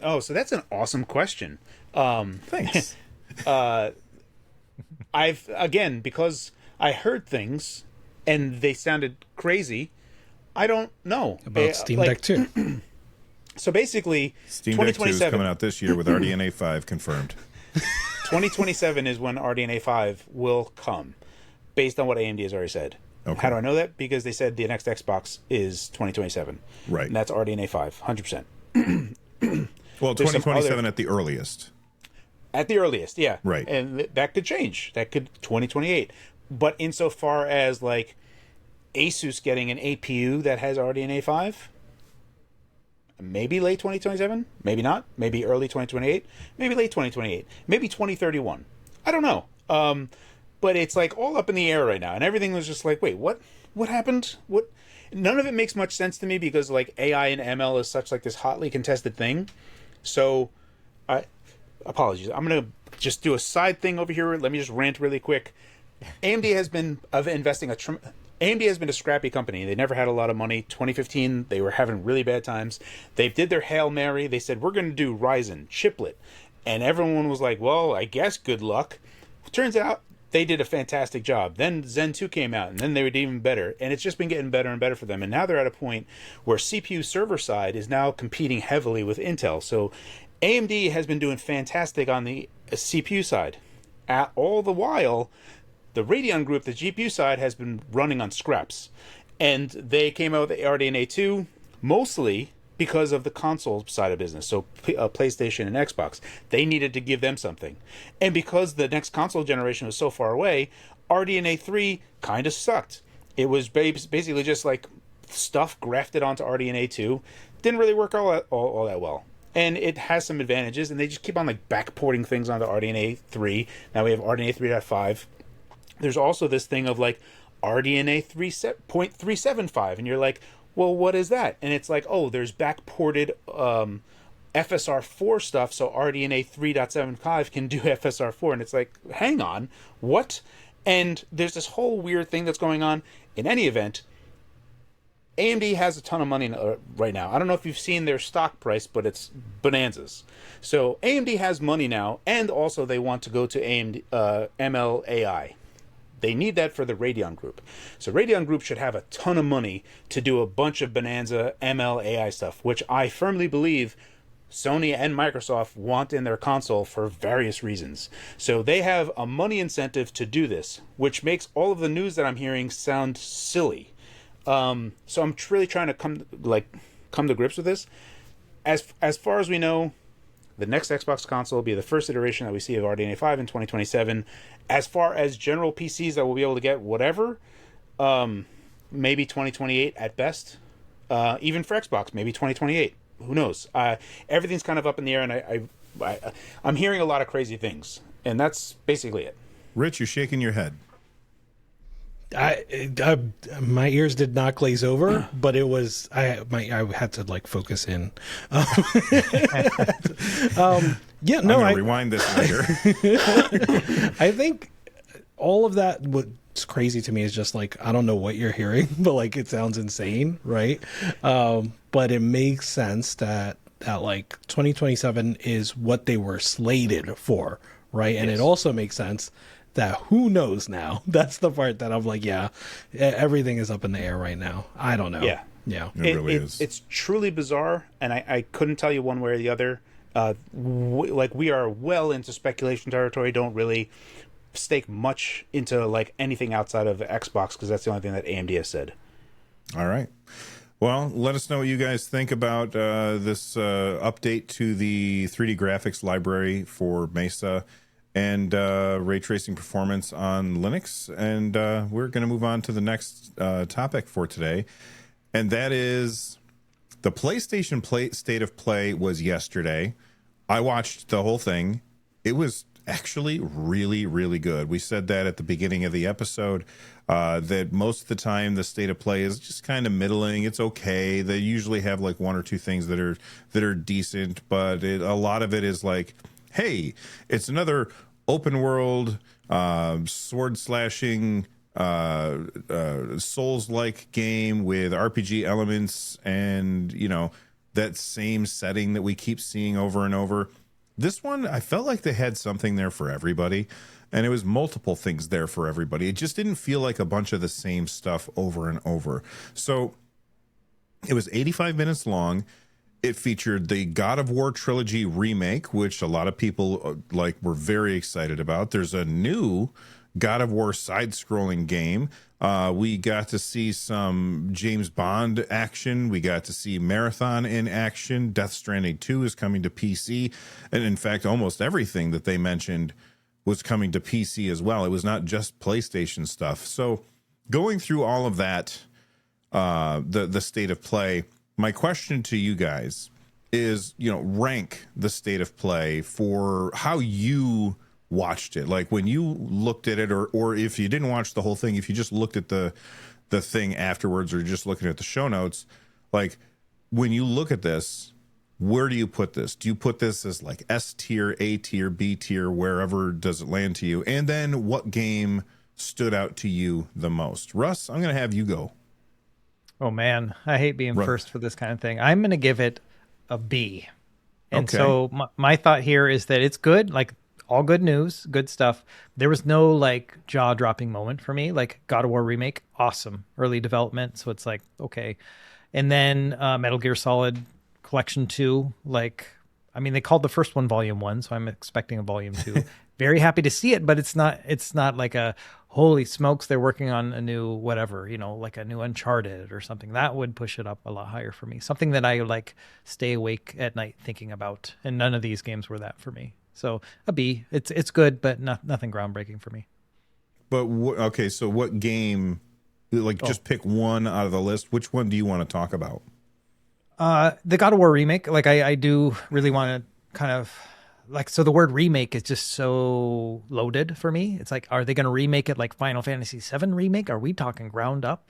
Oh, so that's an awesome question. Thanks. Because I heard things and they sounded crazy, I don't know About Steam Deck 2. So basically, Steam Deck 2 is coming out this year with RDNA 5 confirmed. 2027 is when RDNA 5 will come, based on what AMD has already said. Okay. How do I know that? Because they said the next Xbox is 2027. Right. And that's RDNA 5, 100%. Well, 2027 at the earliest. At the earliest, yeah. Right. And that could change. That could 2028. But insofar as like Asus getting an APU that has RDNA 5, maybe late 2027, maybe not, maybe early 2028, maybe late 2028, maybe 2031. I don't know. But it's like all up in the air right now, and everything was just like, wait, what happened? What? None of it makes much sense to me, because like AI and ML is such like this hotly contested thing. So apologies, I'm gonna just do a side thing over here. Let me just rant really quick. AMD has been AMD has been a scrappy company. They never had a lot of money. 2015, they were having really bad times. They did their Hail Mary. They said, we're going to do Ryzen chiplet. And everyone was like, well, I guess good luck. Turns out they did a fantastic job. Then Zen 2 came out, and then they were even better. And it's just been getting better and better for them. And now they're at a point where CPU server side is now competing heavily with Intel. So AMD has been doing fantastic on the CPU side. All the while, the Radeon group, the GPU side, has been running on scraps. And they came out with the RDNA 2 mostly because of the console side of business. So PlayStation and Xbox, they needed to give them something. And because the next console generation was so far away, RDNA 3 kind of sucked. It was basically just like stuff grafted onto RDNA 2. Didn't really work all that well. And it has some advantages, and they just keep on like backporting things onto RDNA 3. Now we have RDNA 3.5. There's also this thing of like RDNA 3.375, and you're like, well, what is that? And it's like, oh, there's backported FSR4 stuff, so RDNA 3.75 can do FSR4. And it's like, hang on, what? And there's this whole weird thing that's going on. In any event, AMD has a ton of money right now. I don't know if you've seen their stock price, but it's bonanzas. So AMD has money now, and also they want to go to AMD ML AI. They need that for the Radeon Group. So Radeon Group should have a ton of money to do a bunch of bonanza ML AI stuff, which I firmly believe Sony and Microsoft want in their console for various reasons. So they have a money incentive to do this, which makes all of the news that I'm hearing sound silly. So I'm really trying to come to grips with this. As far as we know, the next Xbox console will be the first iteration that we see of RDNA 5 in 2027. As far as general PCs that we'll be able to get, whatever, maybe 2028 at best. Even for Xbox, maybe 2028. Who knows? Everything's kind of up in the air, and I'm hearing a lot of crazy things, and that's basically it. Rich, you're shaking your head. My ears did not glaze over, but it was I had to like focus in. Yeah, no, rewind this later. I think all of that it's crazy to me is just like, I don't know what you're hearing, but like it sounds insane, right? But it makes sense that like 2027 is what they were slated for, right? And it also makes sense that who knows now. That's the part that I'm like, yeah, everything is up in the air right now. I don't know. Yeah. Yeah. It really is. It's truly bizarre, and I couldn't tell you one way or the other. Like, we are well into speculation territory. Don't really stake much into like anything outside of Xbox, because that's the only thing that AMD has said. All right. Well, let us know what you guys think about this update to the 3D graphics library for Mesa and ray tracing performance on Linux. And we're going to move on to the next topic for today. And that is the PlayStation State of Play was yesterday. I watched the whole thing. It was actually really, really good. We said that at the beginning of the episode, that most of the time the State of Play is just kind of middling. It's okay. They usually have like one or two things that are decent, but a lot of it is like, hey, it's another open world sword slashing Souls-like game with RPG elements and, you know, that same setting that we keep seeing over and over. This one, I felt like they had something there for everybody, and it was multiple things there for everybody. It just didn't feel like a bunch of the same stuff over and over. So it was 85 minutes long. It featured the God of War trilogy remake, which a lot of people were very excited about. There's a new God of War side-scrolling game. We got to see some James Bond action. We got to see Marathon in action. Death Stranding 2 is coming to PC. And in fact, almost everything that they mentioned was coming to PC as well. It was not just PlayStation stuff. So going through all of that, the State of Play, my question to you guys is, you know, rank the State of Play for how you watched it. Like when you looked at it, or if you didn't watch the whole thing, if you just looked at the thing afterwards, or just looking at the show notes, like when you look at this, where do you put this? Do you put this as like S tier, A tier, B tier, wherever does it land to you? And then what game stood out to you the most? Russ, I'm going to have you go. Oh man, I hate being first for this kind of thing. I'm going to give it a B. And so my thought here is that it's good, like all good news, good stuff. There was no like jaw-dropping moment for me. Like God of War remake, awesome. Early development, so it's like, okay. And then Metal Gear Solid Collection 2, like, I mean, they called the first one Volume 1, so I'm expecting a Volume 2. Very happy to see it, but it's not like a holy smokes, they're working on a new whatever, you know, like a new Uncharted or something. That would push it up a lot higher for me. Something that I like stay awake at night thinking about, and none of these games were that for me. So a B. It's good, but nothing groundbreaking for me. But okay, so what game? Like, just pick one out of the list. Which one do you want to talk about? The God of War remake. Like, I do really want to kind of like. So the word remake is just so loaded for me. It's like, are they going to remake it like Final Fantasy VII remake? Are we talking ground up?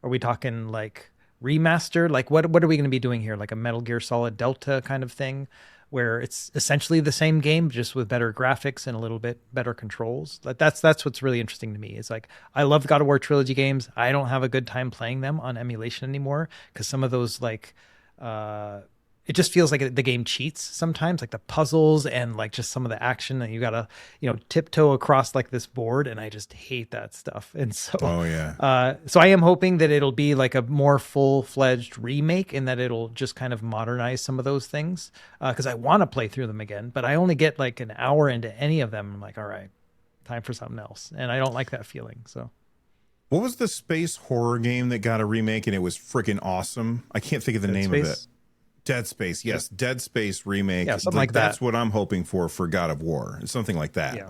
Are we talking like remaster? Like, what are we going to be doing here? Like a Metal Gear Solid Delta kind of thing, where it's essentially the same game, just with better graphics and a little bit better controls. Like that's what's really interesting to me. It's like, I love the God of War trilogy games. I don't have a good time playing them on emulation anymore, because some of those like, it just feels like the game cheats sometimes, like the puzzles and like just some of the action that you gotta, you know, tiptoe across like this board, and I just hate that stuff. And so, so I am hoping that it'll be like a more full-fledged remake, and that it'll just kind of modernize some of those things, because I want to play through them again, but I only get like an hour into any of them. I'm like, all right, time for something else, and I don't like that feeling. So. What was the space horror game that got a remake and it was freaking awesome? I can't think of the name of it. Dead Space, yes, Dead Space remake. Yeah, something like that. That's what I'm hoping for God of War. Something like that. Yeah,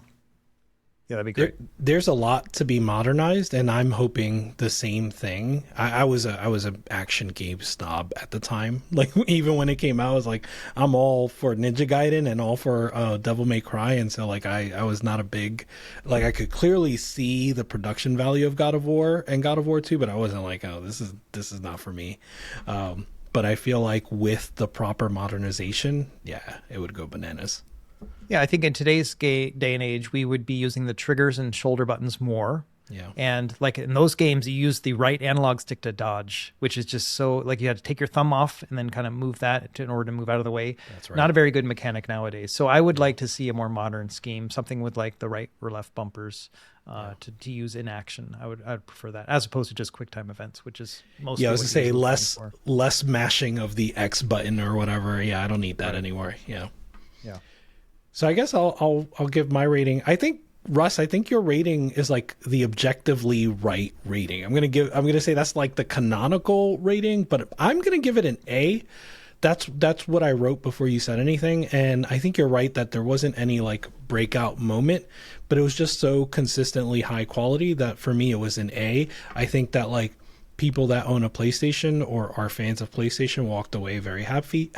that'd be great. There's a lot to be modernized, and I'm hoping the same thing. I was a action game snob at the time. Like, even when it came out, I was like, I'm all for Ninja Gaiden and all for Devil May Cry, and so like I was not a big, like, I could clearly see the production value of God of War and God of War 2, but I wasn't like, oh, this is not for me. But I feel like with the proper modernization, yeah, it would go bananas. Yeah, I think in today's day and age, we would be using the triggers and shoulder buttons more. Yeah. And like in those games, you use the right analog stick to dodge, which is just so like you had to take your thumb off and then kind of move that in order to move out of the way. That's right. Not a very good mechanic nowadays. So I would like to see a more modern scheme, something with like the right or left bumpers to use in action. I'd prefer that as opposed to just quick time events, which is mostly. Yeah, I was what gonna say you're looking less for. less mashing of the X button or whatever. Yeah, I don't need that anymore. Yeah. Yeah. So I guess I'll give my rating. I think Russ, I think your rating is like the objectively right rating. I'm gonna say that's like the canonical rating, but I'm gonna give it an A. That's what I wrote before you said anything, and I think you're right that there wasn't any like breakout moment, but it was just so consistently high quality that for me it was an A. I think that like people that own a PlayStation or are fans of PlayStation walked away very happy.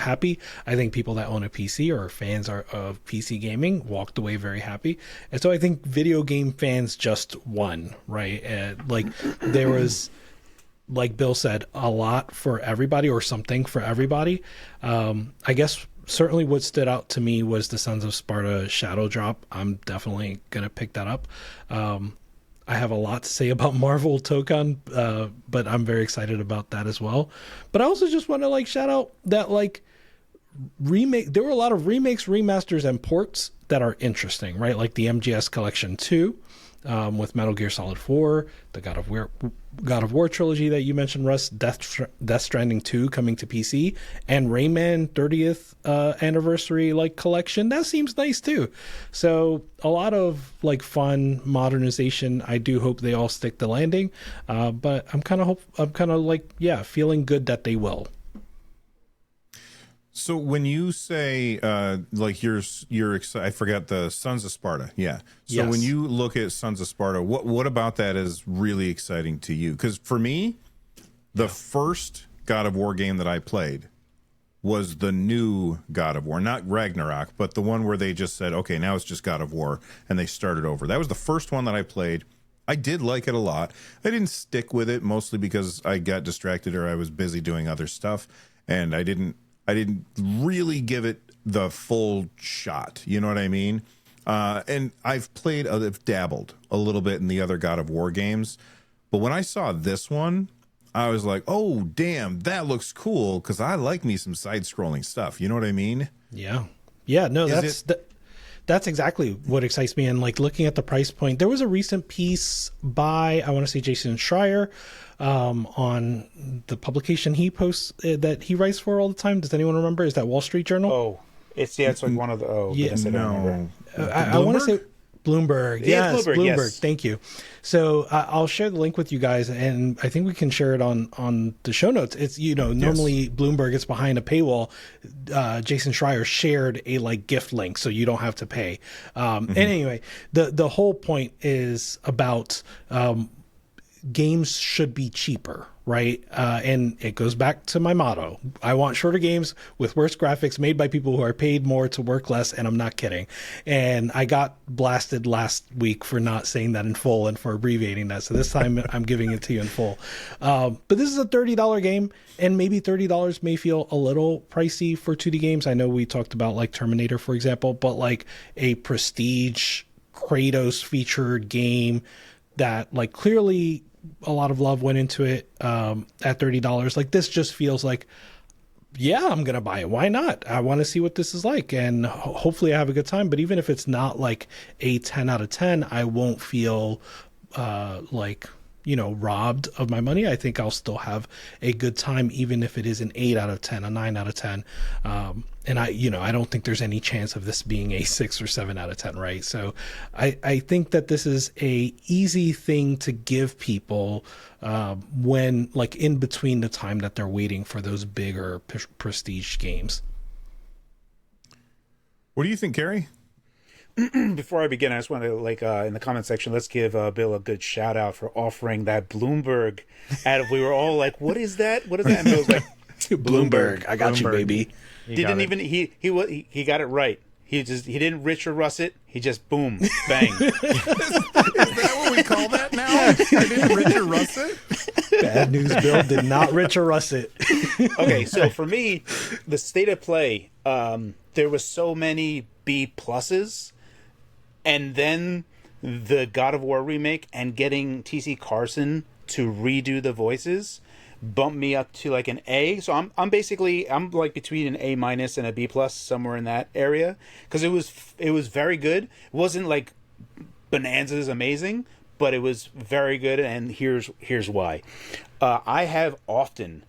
I think people that own a PC or are fans of PC gaming walked away very happy. And so I think video game fans just won, right? Like there was, like Bill said, a lot for everybody or something for everybody. I guess certainly what stood out to me was the Sons of Sparta Shadow Drop. I'm definitely going to pick that up. I have a lot to say about Marvel Tokon, but I'm very excited about that as well. But I also just want to like shout out that like remake. There were a lot of remakes, remasters, and ports that are interesting, right? Like the MGS Collection 2 with Metal Gear Solid 4, the God of War trilogy that you mentioned, Russ, Death Stranding 2 coming to PC, and Rayman 30th anniversary like collection. That seems nice too. So a lot of like fun modernization. I do hope they all stick the landing, but I'm kind of like feeling good that they will. So when you say like you're excited, I forgot the Sons of Sparta. Yeah. So Yes. when you look at Sons of Sparta, what about that is really exciting to you? Because for me, the first God of War game that I played was the new God of War, not Ragnarok, but the one where they just said, okay, now it's just God of War, and they started over. That was the first one that I played. I did like it a lot. I didn't stick with it mostly because I got distracted or I was busy doing other stuff, and I didn't really give it the full shot. You know what I mean? And I've dabbled a little bit in the other God of War games. But when I saw this one, I was like, oh, damn, that looks cool. Because I like me some side-scrolling stuff. You know what I mean? Yeah. Yeah, no, that's exactly what excites me. And like looking at the price point, there was a recent piece by, I want to say Jason Schreier, on the publication he posts that he writes for all the time. Does anyone remember? Is that Wall Street Journal? Oh, it's like one of the goodness, I don't remember. I want to say Bloomberg. Yeah, Yes, Bloomberg, Bloomberg. yes. Thank you. So I'll share the link with you guys, and I think we can share it on the show notes. It's normally Bloomberg is behind a paywall. Jason Schreier shared a like gift link, so you don't have to pay. And anyway, the whole point is about games should be cheaper, right? And it goes back to my motto. I want shorter games with worse graphics made by people who are paid more to work less, and I'm not kidding. And I got blasted last week for not saying that in full and for abbreviating that. So this time I'm giving it to you in full. But this is a $30 game, and maybe $30 may feel a little pricey for 2D games. I know we talked about like Terminator, for example, but like a prestige Kratos featured game that like clearly a lot of love went into it at $30. Like this just feels like, yeah, I'm going to buy it. Why not? I want to see what this is like. And hopefully I have a good time. But even if it's not like a 10 out of 10, I won't feel robbed of my money. I think I'll still have a good time, even if it is an 8 out of 10, a 9 out of 10. And I don't think there's any chance of this being a 6 or 7 out of 10, right? So I think that this is a easy thing to give people when like in between the time that they're waiting for those bigger prestige games. What do you think, Gary? Before I begin, I just want to in the comment section, let's give Bill a good shout out for offering that Bloomberg ad. We were all like, "What is that? What is that?" And Bill's like, Bloomberg, I got you, baby. He got it right. He didn't Rich or Russ it. He just boom, bang. Is that what we call that now? I didn't Rich or Russ it? Bad news, Bill did not Rich or Russ it. Okay, so for me, the state of play, there was so many B pluses, and then the God of War remake and getting TC Carson to redo the voices bumped me up to like an A. So I'm basically I'm like between an A minus and a B plus, somewhere in that area, because it was very good. It wasn't like bonanzas amazing, but it was very good, and here's why. I have often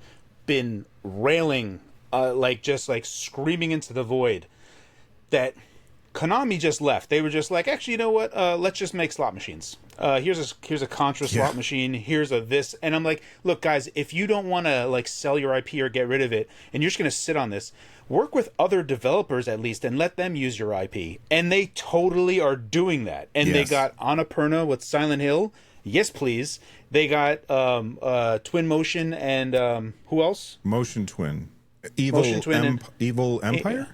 been railing, like just like screaming into the void, that Konami just left. They were just like, actually, you know what? Let's just make slot machines. Here's a Contra slot machine. Here's a this, and I'm like, look, guys, if you don't want to like sell your IP or get rid of it, and you're just gonna sit on this, work with other developers at least and let them use your IP. And they totally are doing that. And they got Annapurna with Silent Hill. Yes, please. They got Twin Motion and who else? Motion Twin. Evil Empire?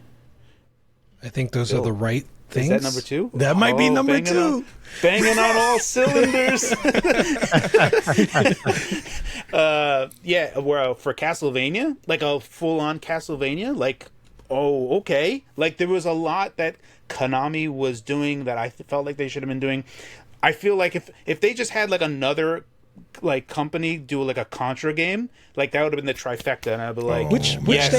I think those are the right things. Is that number 2? That might be number 2. Banging on all cylinders. Where for Castlevania, like a full-on Castlevania, like, oh, okay. Like, there was a lot that Konami was doing that I felt like they should have been doing. I feel like if they just had like another like company do like a Contra game, like that would have been the trifecta, and I'd be like, which yes.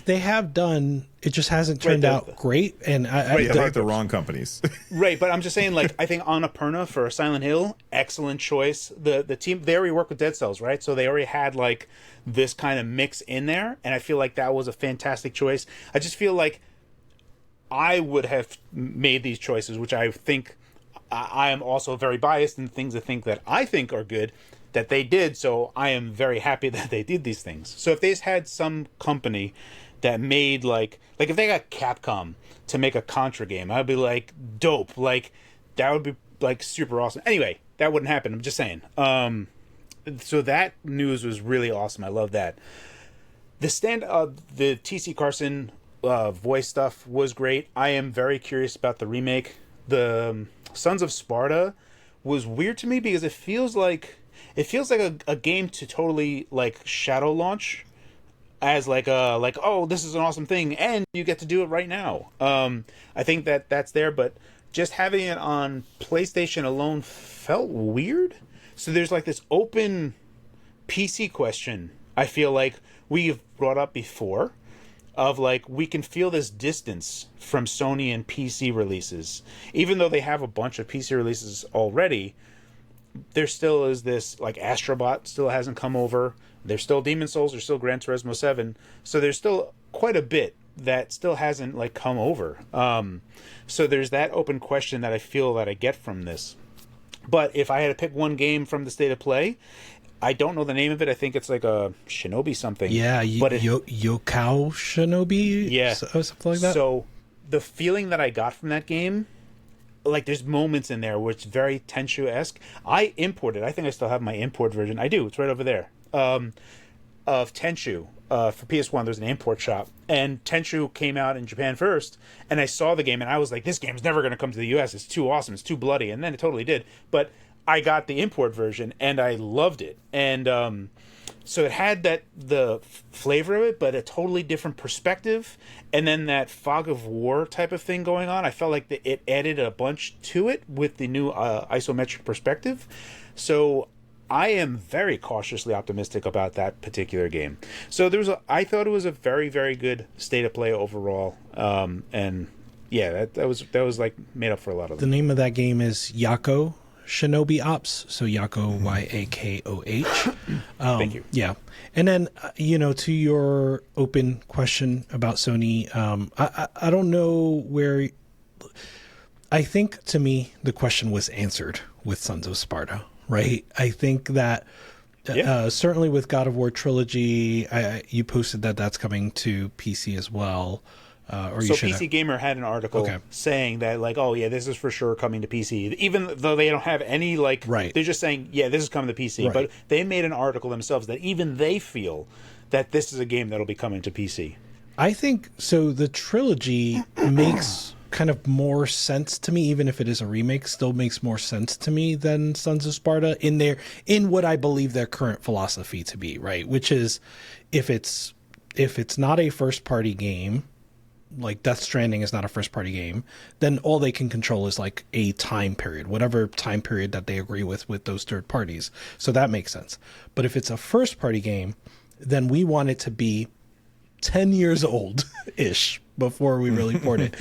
they have done. It just hasn't turned out great, and they like the wrong companies, right? But I'm just saying, like, I think Annapurna for Silent Hill, excellent choice. The team, they already work with Dead Cells, right? So they already had like this kind of mix in there, and I feel like that was a fantastic choice. I just feel like I would have made these choices, which I think. I am also very biased in things that I think are good that they did, so I am very happy that they did these things. So if they had some company that made like if they got Capcom to make a Contra game, I'd be like, dope. Like that would be like super awesome. Anyway, that wouldn't happen. I'm just saying. So that news was really awesome. I love that. The TC Carson voice stuff was great. I am very curious about the remake. The Sons of Sparta was weird to me because it feels like a game to totally like shadow launch as like oh, this is an awesome thing and you get to do it right now. I think that's there, but just having it on PlayStation alone felt weird. So there's like this open PC question I feel like we've brought up before, of like, we can feel this distance from Sony and PC releases. Even though they have a bunch of PC releases already, there still is this, like, Astrobot still hasn't come over. There's still Demon's Souls, there's still Gran Turismo 7. So there's still quite a bit that still hasn't, like, come over. So there's that open question that I feel that I get from this. But if I had to pick one game from the State of Play, I don't know the name of it. I think it's like a Shinobi something. Yeah, Yokao Shinobi? Yeah. Something like that. So the feeling that I got from that game, like there's moments in there where it's very Tenchu-esque. I imported, I think I still have my import version. I do, it's right over there. Of Tenchu. For PS1, there's an import shop. And Tenchu came out in Japan first. And I saw the game and I was like, this game's never going to come to the US. It's too awesome. It's too bloody. And then it totally did. But I got the import version and I loved it. And so it had the flavor of it, but a totally different perspective. And then that fog of war type of thing going on. I felt like it added a bunch to it with the new isometric perspective. So I am very cautiously optimistic about that particular game. So I thought it was a very, very good state of play overall. And yeah, that was like made up for a lot of them. The name of that game is Yako Shinobi Ops, so Yako, Yakoh. Thank you. Yeah, and then to your open question about Sony, I don't know where. I think to me the question was answered with Sons of Sparta, right? I think that certainly with God of War Trilogy, you posted that that's coming to PC as well. PC Gamer had an article saying that, like, oh yeah, this is for sure coming to PC, even though they don't have any they're just saying, yeah, this is coming to PC. Right. But they made an article themselves that even they feel that this is a game that'll be coming to PC. I think so. The trilogy makes kind of more sense to me, even if it is a remake, still makes more sense to me than Sons of Sparta in what I believe their current philosophy to be, right? Which is if it's not a first party game, like Death Stranding is not a first party game, then all they can control is like a time period, whatever time period that they agree with those third parties. So that makes sense. But if it's a first party game, then we want it to be 10 years old ish before we really port it,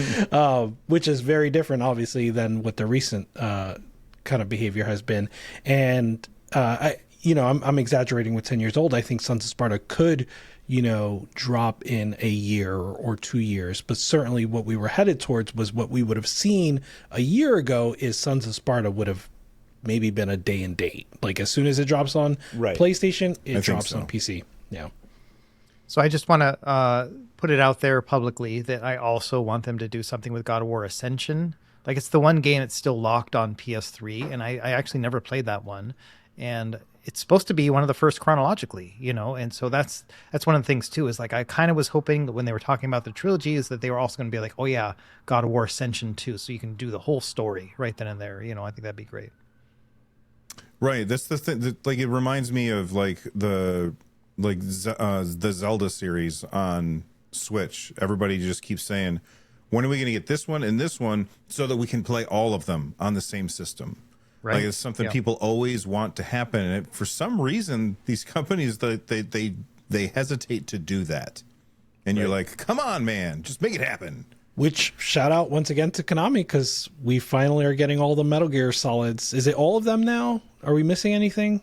which is very different, obviously, than what the recent kind of behavior has been. And I'm exaggerating with 10 years old. I think Sons of Sparta could, drop in a year or 2 years, but certainly what we were headed towards was what we would have seen a year ago is Sons of Sparta would have maybe been a day and date. Like as soon as it drops on PlayStation, it drops on PC. Yeah. So I just want to put it out there publicly that I also want them to do something with God of War Ascension. Like it's the one game that's still locked on PS3, and I actually never played that one. And it's supposed to be one of the first chronologically, and so that's one of the things too, is like I kind of was hoping that when they were talking about the trilogy is that they were also going to be like, oh yeah, God of War Ascension 2, so you can do the whole story right then and there. I think that'd be great. Right, that's the thing. Like it reminds me of the Zelda series on Switch. Everybody just keeps saying, when are we going to get this one and this one so that we can play all of them on the same system? Right. Like it's something people always want to happen, and for some reason, these companies they hesitate to do that. And you're like, come on, man, just make it happen. Which shout out once again to Konami, because we finally are getting all the Metal Gear Solids. Is it all of them now? Are we missing anything?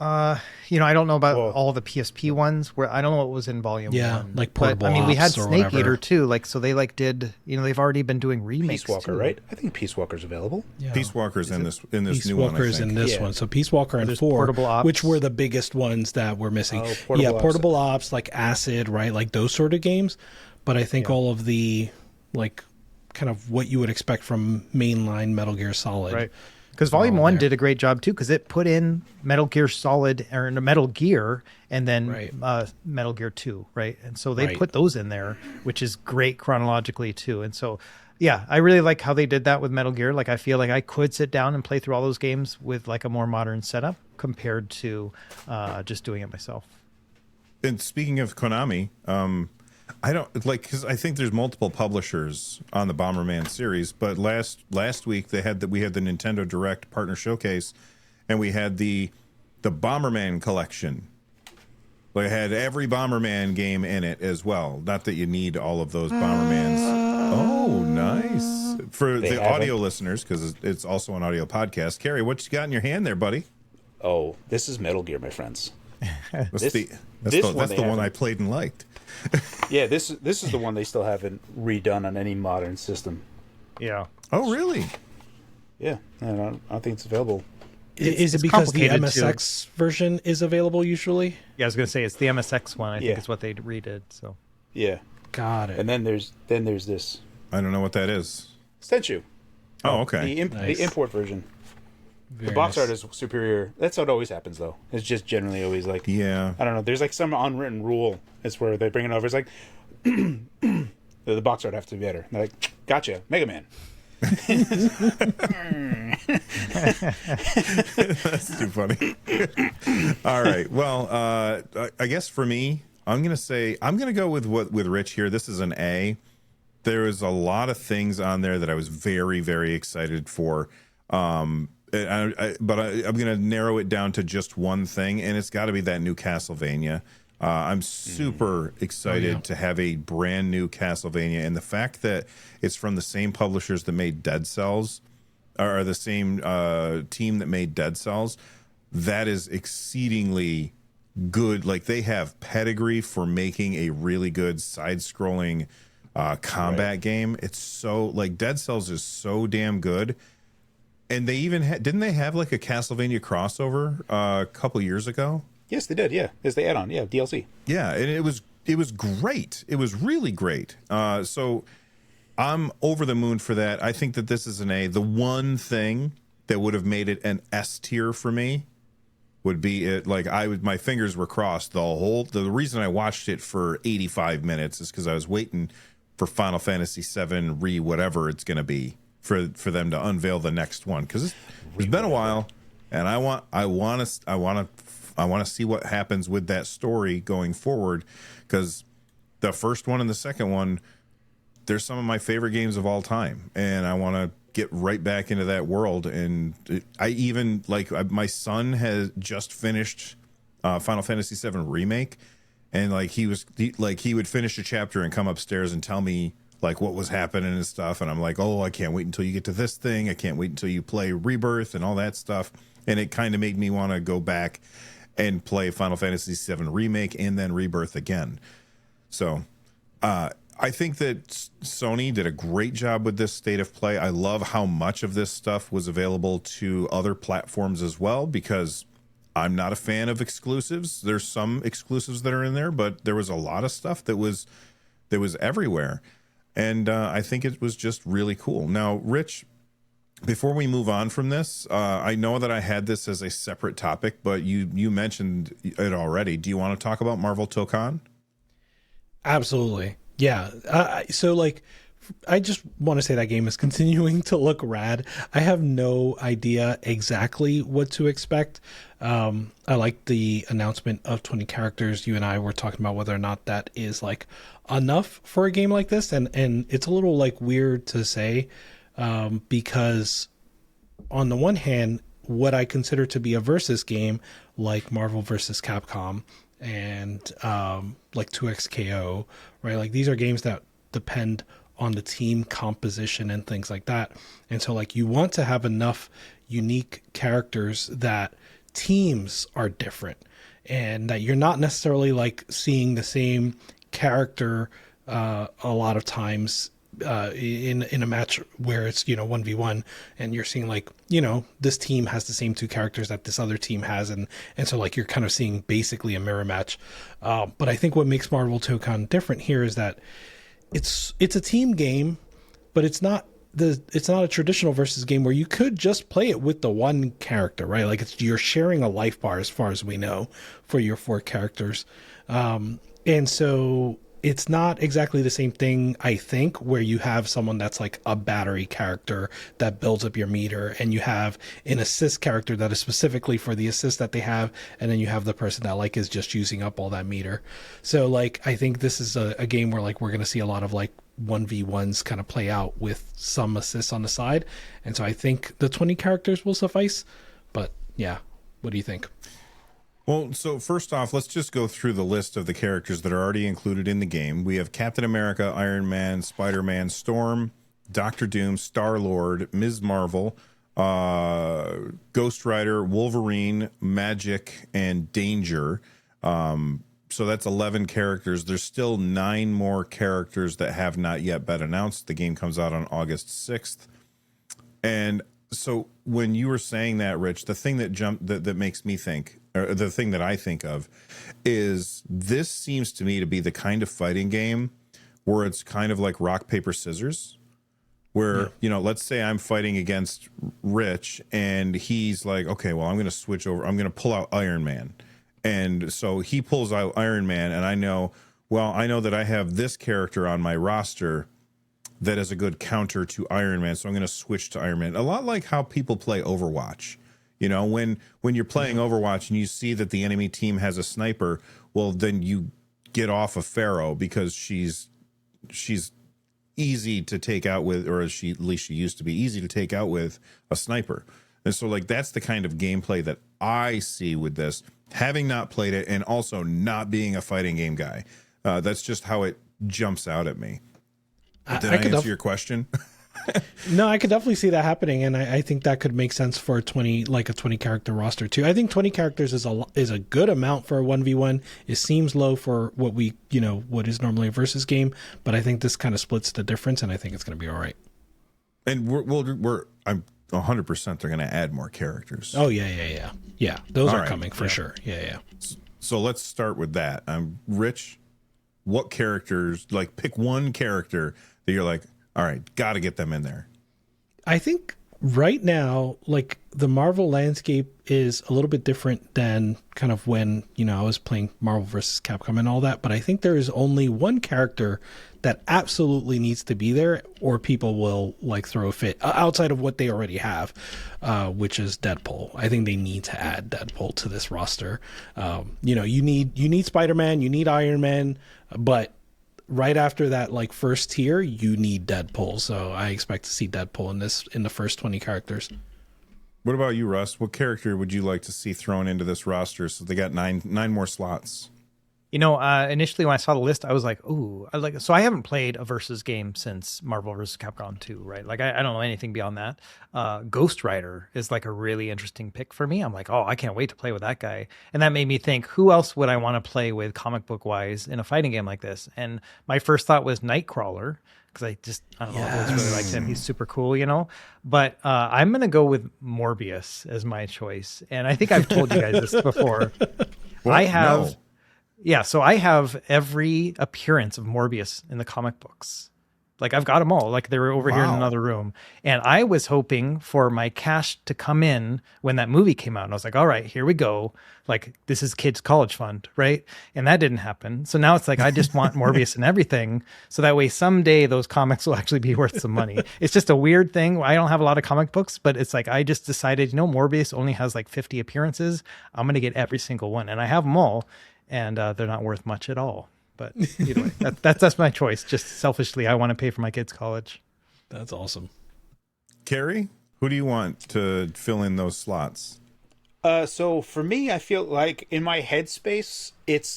I don't know about all the PSP ones. Where I don't know what was in Volume 1. Like Portable Ops. We had Snake Eater too. Like so, they did. They've already been doing remakes. Peace Walker, right? I think Peace Walker's available. Yeah. Peace Walker's in this new one. Peace Walker's in this one. So Peace Walker and 4, Portable Ops, which were the biggest ones that were missing. Portable Ops, like Acid, right? Like those sort of games. But I think all of the like kind of what you would expect from mainline Metal Gear Solid. Right. Because Volume 1 did a great job too, because it put in Metal Gear Solid or Metal Gear and then Metal Gear 2, right? And so they put those in there, which is great chronologically too. And so, yeah, I really like how they did that with Metal Gear. Like I feel like I could sit down and play through all those games with like a more modern setup compared to just doing it myself. And speaking of Konami, I don't because I think there's multiple publishers on the Bomberman series, but last week we had the Nintendo Direct Partner Showcase, and we had the Bomberman collection. Like it had every Bomberman game in it as well. Not that you need all of those Bombermans. Oh, nice for the audio listeners, because it's also an audio podcast. Carrie, what you got in your hand there, buddy? Oh, this is Metal Gear, my friends. That's the one I played and liked. Yeah, this is the one they still haven't redone on any modern system. Yeah. Oh, really? Yeah, I don't think it's available. Is it because the MSX version is available usually? Yeah, I was going to say it's the MSX one. I think it's what they redid. So. Yeah. Got it. And then there's this. I don't know what that is. Stenchu. Oh, okay. The import version. The box art is superior. That's how it always happens, though. It's just generally always like, I don't know. There's like some unwritten rule. It's where they bring it over. It's like, the box art has to be better. And they're like, gotcha, Mega Man. That's too funny. All right. Well, I guess for me, I'm gonna go with Rich here. This is an A. There is a lot of things on there that I was very, very excited for. But I'm going to narrow it down to just one thing, and it's got to be that new Castlevania. I'm super excited to have a brand new Castlevania, and the fact that it's from the same publishers that made Dead Cells, or the same team that made Dead Cells, that is exceedingly good. Like they have pedigree for making a really good side-scrolling combat game. It's so like Dead Cells is so damn good. And they even didn't they have like a Castlevania crossover a couple years ago? Yes, they did. Yeah, as the add-on. Yeah, DLC. Yeah, and it was great. It was really great. So I'm over the moon for that. I think that this is an A. The one thing that would have made it an S tier for me would be it. Like my fingers were crossed the reason I watched it for 85 minutes is because I was waiting for Final Fantasy VII whatever it's going to be. For them to unveil the next one, because it's been a while, and I want to see what happens with that story going forward, because the first one and the second one they're some of my favorite games of all time, and I want to get right back into that world. And I even like my son has just finished Final Fantasy VII Remake, and like he would finish a chapter and come upstairs and tell me like what was happening and stuff, and I'm like, oh, I can't wait until you get to this thing. I can't wait until you play Rebirth and all that stuff. And it kind of made me want to go back and play Final Fantasy VII Remake and then Rebirth again. So I think that Sony did a great job with this state of play. I love how much of this stuff was available to other platforms as well, because I'm not a fan of exclusives. There's some exclusives that are in there, but there was a lot of stuff that was everywhere. And I think it was just really cool. Now, Rich, before we move on from this, I know that I had this as a separate topic, but you mentioned it already. Do you want to talk about Marvel Tokon? Absolutely. Yeah. So like, I just want to say that game is continuing to look rad. I have no idea exactly what to expect. I like the announcement of 20 characters. You and I were talking about whether or not that is like enough for a game like this. And it's a little like weird to say, because on the one hand, what I consider to be a versus game like Marvel versus Capcom and like 2XKO, right? Like these are games that depend on the team composition and things like that. And so like you want to have enough unique characters that teams are different and that you're not necessarily like seeing the same character a lot of times in a match where it's 1v1 and you're seeing like this team has the same two characters that this other team has, and so like you're kind of seeing basically a mirror match. But I think what makes Marvel Tokon different here is that it's a team game, but it's not a traditional versus game where you could just play it with the one character, right? Like you're sharing a life bar as far as we know for your four characters, and so it's not exactly the same thing, I think, where you have someone that's like a battery character that builds up your meter, and you have an assist character that is specifically for the assist that they have, and then you have the person that like is just using up all that meter. So like I think this is a game where like we're going to see a lot of like 1v1s kind of play out with some assists on the side. And so I think the 20 characters will suffice. But yeah, what do you think? Well, so first off, let's just go through the list of the characters that are already included in the game. We have Captain America, Iron Man, Spider-Man, Storm, Doctor Doom, Star-Lord, Ms. Marvel, Ghost Rider, Wolverine, Magic, and Danger. So that's 11 characters. There's still 9 more characters that have not yet been announced. The game comes out on August 6th. And so when you were saying that, Rich, the thing that makes me think, or the thing that I think of, is this seems to me to be the kind of fighting game where it's kind of like rock, paper, scissors, where, let's say I'm fighting against Rich and he's like, okay, well, I'm going to switch over. I'm going to pull out Iron Man. And so he pulls out Iron Man, and I know that I have this character on my roster that is a good counter to Iron Man, so I'm going to switch to Iron Man. A lot like how people play Overwatch. When you're playing Overwatch and you see that the enemy team has a sniper, well, then you get off of Pharaoh because she's easy to take out with, or at least she used to be easy to take out with a sniper. And so like that's the kind of gameplay that I see with this, having not played it and also not being a fighting game guy. That's just how it jumps out at me. Did I answer your question? No, I could definitely see that happening, and I think that could make sense for a 20 character roster too. I think 20 characters is a good amount for a 1v1. It seems low for what what is normally a versus game, but I think this kind of splits the difference, and I think it's going to be all right. And I'm 100% they're going to add more characters. Oh yeah. Those are coming for sure. Yeah. So let's start with that. Rich, what characters? Like, pick one character that you're like, all right, got to get them in there. I think right now, like the Marvel landscape is a little bit different than kind of when, I was playing Marvel versus Capcom and all that. But I think there is only one character that absolutely needs to be there, or people will like throw a fit outside of what they already have, which is Deadpool. I think they need to add Deadpool to this roster. You need Spider-Man, you need Iron Man, but right after that, like first tier, you need Deadpool. So I expect to see Deadpool in the first 20 characters. What about you, Russ? What character would you like to see thrown into this roster? So they got nine more slots. You know, initially when I saw the list, I was like, "Ooh, so I haven't played a versus game since Marvel vs. Capcom 2, right? Like, I don't know anything beyond that. Ghost Rider is like a really interesting pick for me. I'm like, oh, I can't wait to play with that guy. And that made me think, who else would I want to play with comic book wise in a fighting game like this? And my first thought was Nightcrawler, because I don't know, I've always really liked him. He's super cool, you know. But I'm gonna go with Morbius as my choice, and I think I've told you guys this before. What? I have. No. Yeah, so I have every appearance of Morbius in the comic books. Like, I've got them all. Like, they were over here in another room. And I was hoping for my cash to come in when that movie came out. And I was like, all right, here we go. Like, this is kids' college fund, right? And that didn't happen. So now it's like, I just want Morbius and everything. So that way someday those comics will actually be worth some money. It's just a weird thing. I don't have a lot of comic books, but it's like, I just decided, Morbius only has like 50 appearances. I'm going to get every single one. And I have them all. And they're not worth much at all. But either way, that's my choice. Just selfishly, I want to pay for my kids' college. That's awesome. Carrie, who do you want to fill in those slots? So for me, I feel like in my headspace,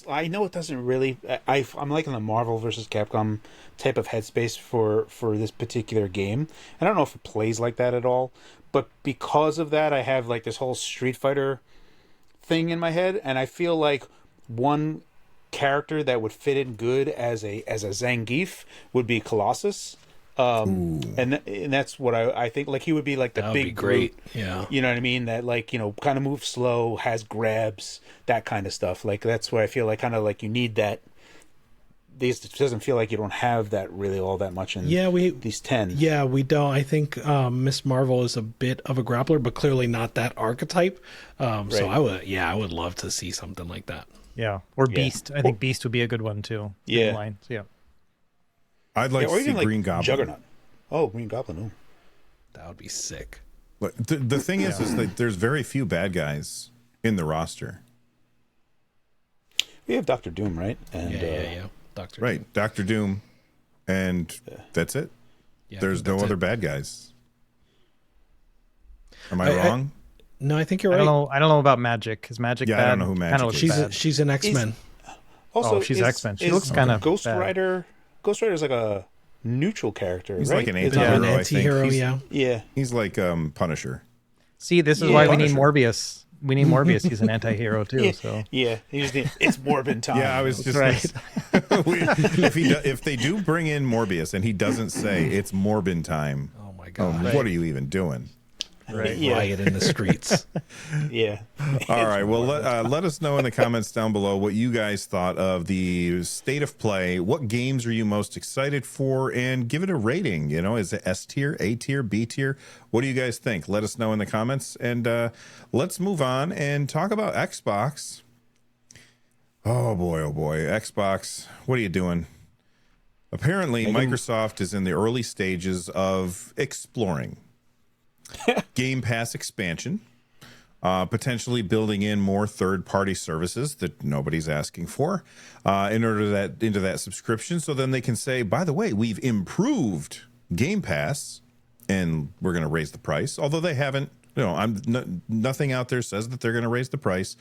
I know it doesn't really. I'm like in the Marvel versus Capcom type of headspace for this particular game. I don't know if it plays like that at all, but because of that, I have like this whole Street Fighter thing in my head, and I feel like one character that would fit in good as a Zangief would be Colossus. And that's what I think. Like, he would be like the That would big be great. brute, Yeah. you know what I mean? That, like, kind of moves slow, has grabs, that kind of stuff. Like, that's where I feel like kind of like you need that. It doesn't feel like you don't have that really all that much in these 10. Yeah, we don't. I think Miss Marvel is a bit of a grappler, but clearly not that archetype. So I would love to see something like that. Yeah, or Beast. I think Beast would be a good one too. Yeah. Lines. Yeah. I'd like to see even, like, Green Goblin. Juggernaut. Oh, Green Goblin. Oh. That would be sick. But the thing is that there's very few bad guys in the roster. We have Doctor Doom, right? And Yeah. Doctor. Right, Doctor Doom, and that's it. Yeah, There's no that's other it. bad guys. Am I wrong? No, I think you're I right. don't know about Magic. Is Magic Yeah, bad? I don't know who Magic Kinda looks is. bad. She's an X-Men. Also, She's X-Men. She looks kind of Ghost bad. Rider. Ghost Rider is like a neutral character. He's right? like an It's anti-hero, not- an I think. anti-hero, He's- yeah. Yeah. He's like Punisher. See, this is Yeah. why we need Punisher. Morbius. We need Morbius. He's an anti-hero too. Yeah. So Yeah. It's Morbin time. Yeah, I was just right. if they do bring in Morbius and he doesn't say it's Morbin time, Oh my god. what are you even doing? right. Yeah. Riot in the streets. Yeah. All right. Well, let us know in the comments down below what you guys thought of the state of play. What games are you most excited for? And give it a rating. Is it S tier, A tier, B tier? What do you guys think? Let us know in the comments. And let's move on and talk about Xbox. Oh boy, Xbox. What are you doing? Apparently, Microsoft is in the early stages of exploring Game Pass expansion, potentially building in more third-party services that nobody's asking for into that subscription. So then they can say, by the way, we've improved Game Pass, and we're going to raise the price. Although they haven't, nothing out there says that they're going to raise the price.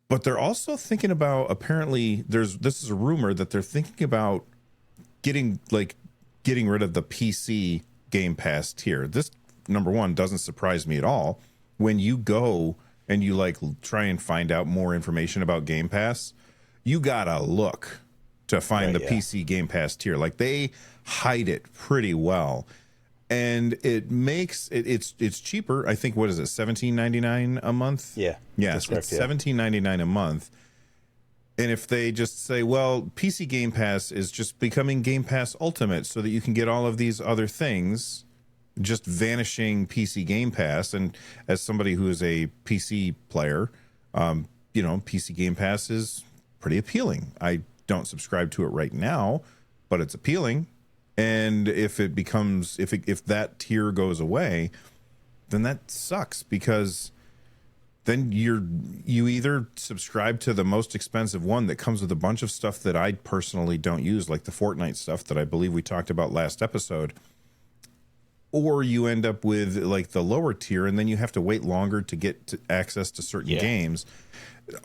But they're also thinking about, apparently, this is a rumor that they're thinking about getting rid of the PC Game Pass tier. This, number one, doesn't surprise me at all. When you go and you try and find out more information about Game Pass, you gotta look to find the PC Game Pass tier. Like, they hide it pretty well, and it makes it's cheaper. I think, what is it, $17.99 a month? Yeah. Yes, That's it's correct, $17.99 a month. And if they just say, well, PC Game Pass is just becoming Game Pass Ultimate so that you can get all of these other things, just vanishing PC Game Pass. And as somebody who is a PC player, PC Game Pass is pretty appealing. I don't subscribe to it right now, but it's appealing. And if that tier goes away, then that sucks, because then you either subscribe to the most expensive one that comes with a bunch of stuff that I personally don't use, like the Fortnite stuff that I believe we talked about last episode, or you end up with like the lower tier, and then you have to wait longer to get access to certain games.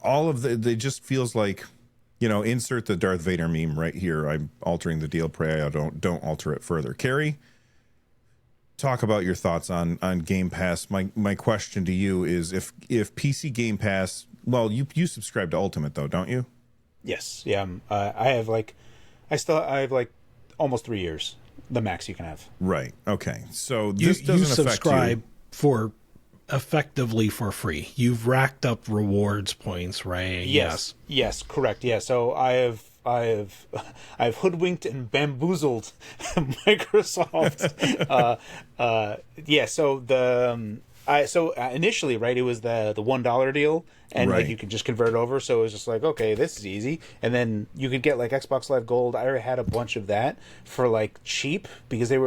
All of it just feels like, insert the Darth Vader meme right here. I'm altering the deal. Pray I don't alter it further. Carrie, talk about your thoughts on Game Pass. My question to you is if PC Game Pass, well, you subscribe to Ultimate though, don't you? Yes. Yeah. I have almost 3 years, the max you can have. Right. Okay. So You this doesn't affect subscribe you. for effectively for free. You've racked up rewards points, right? Yes, correct. Yeah. So I've hoodwinked and bamboozled Microsoft. So initially, right, it was the $1 deal, and Right. like you could just convert over. So it was just like, okay, this is easy. And then you could get like Xbox Live Gold. I already had a bunch of that for like cheap because it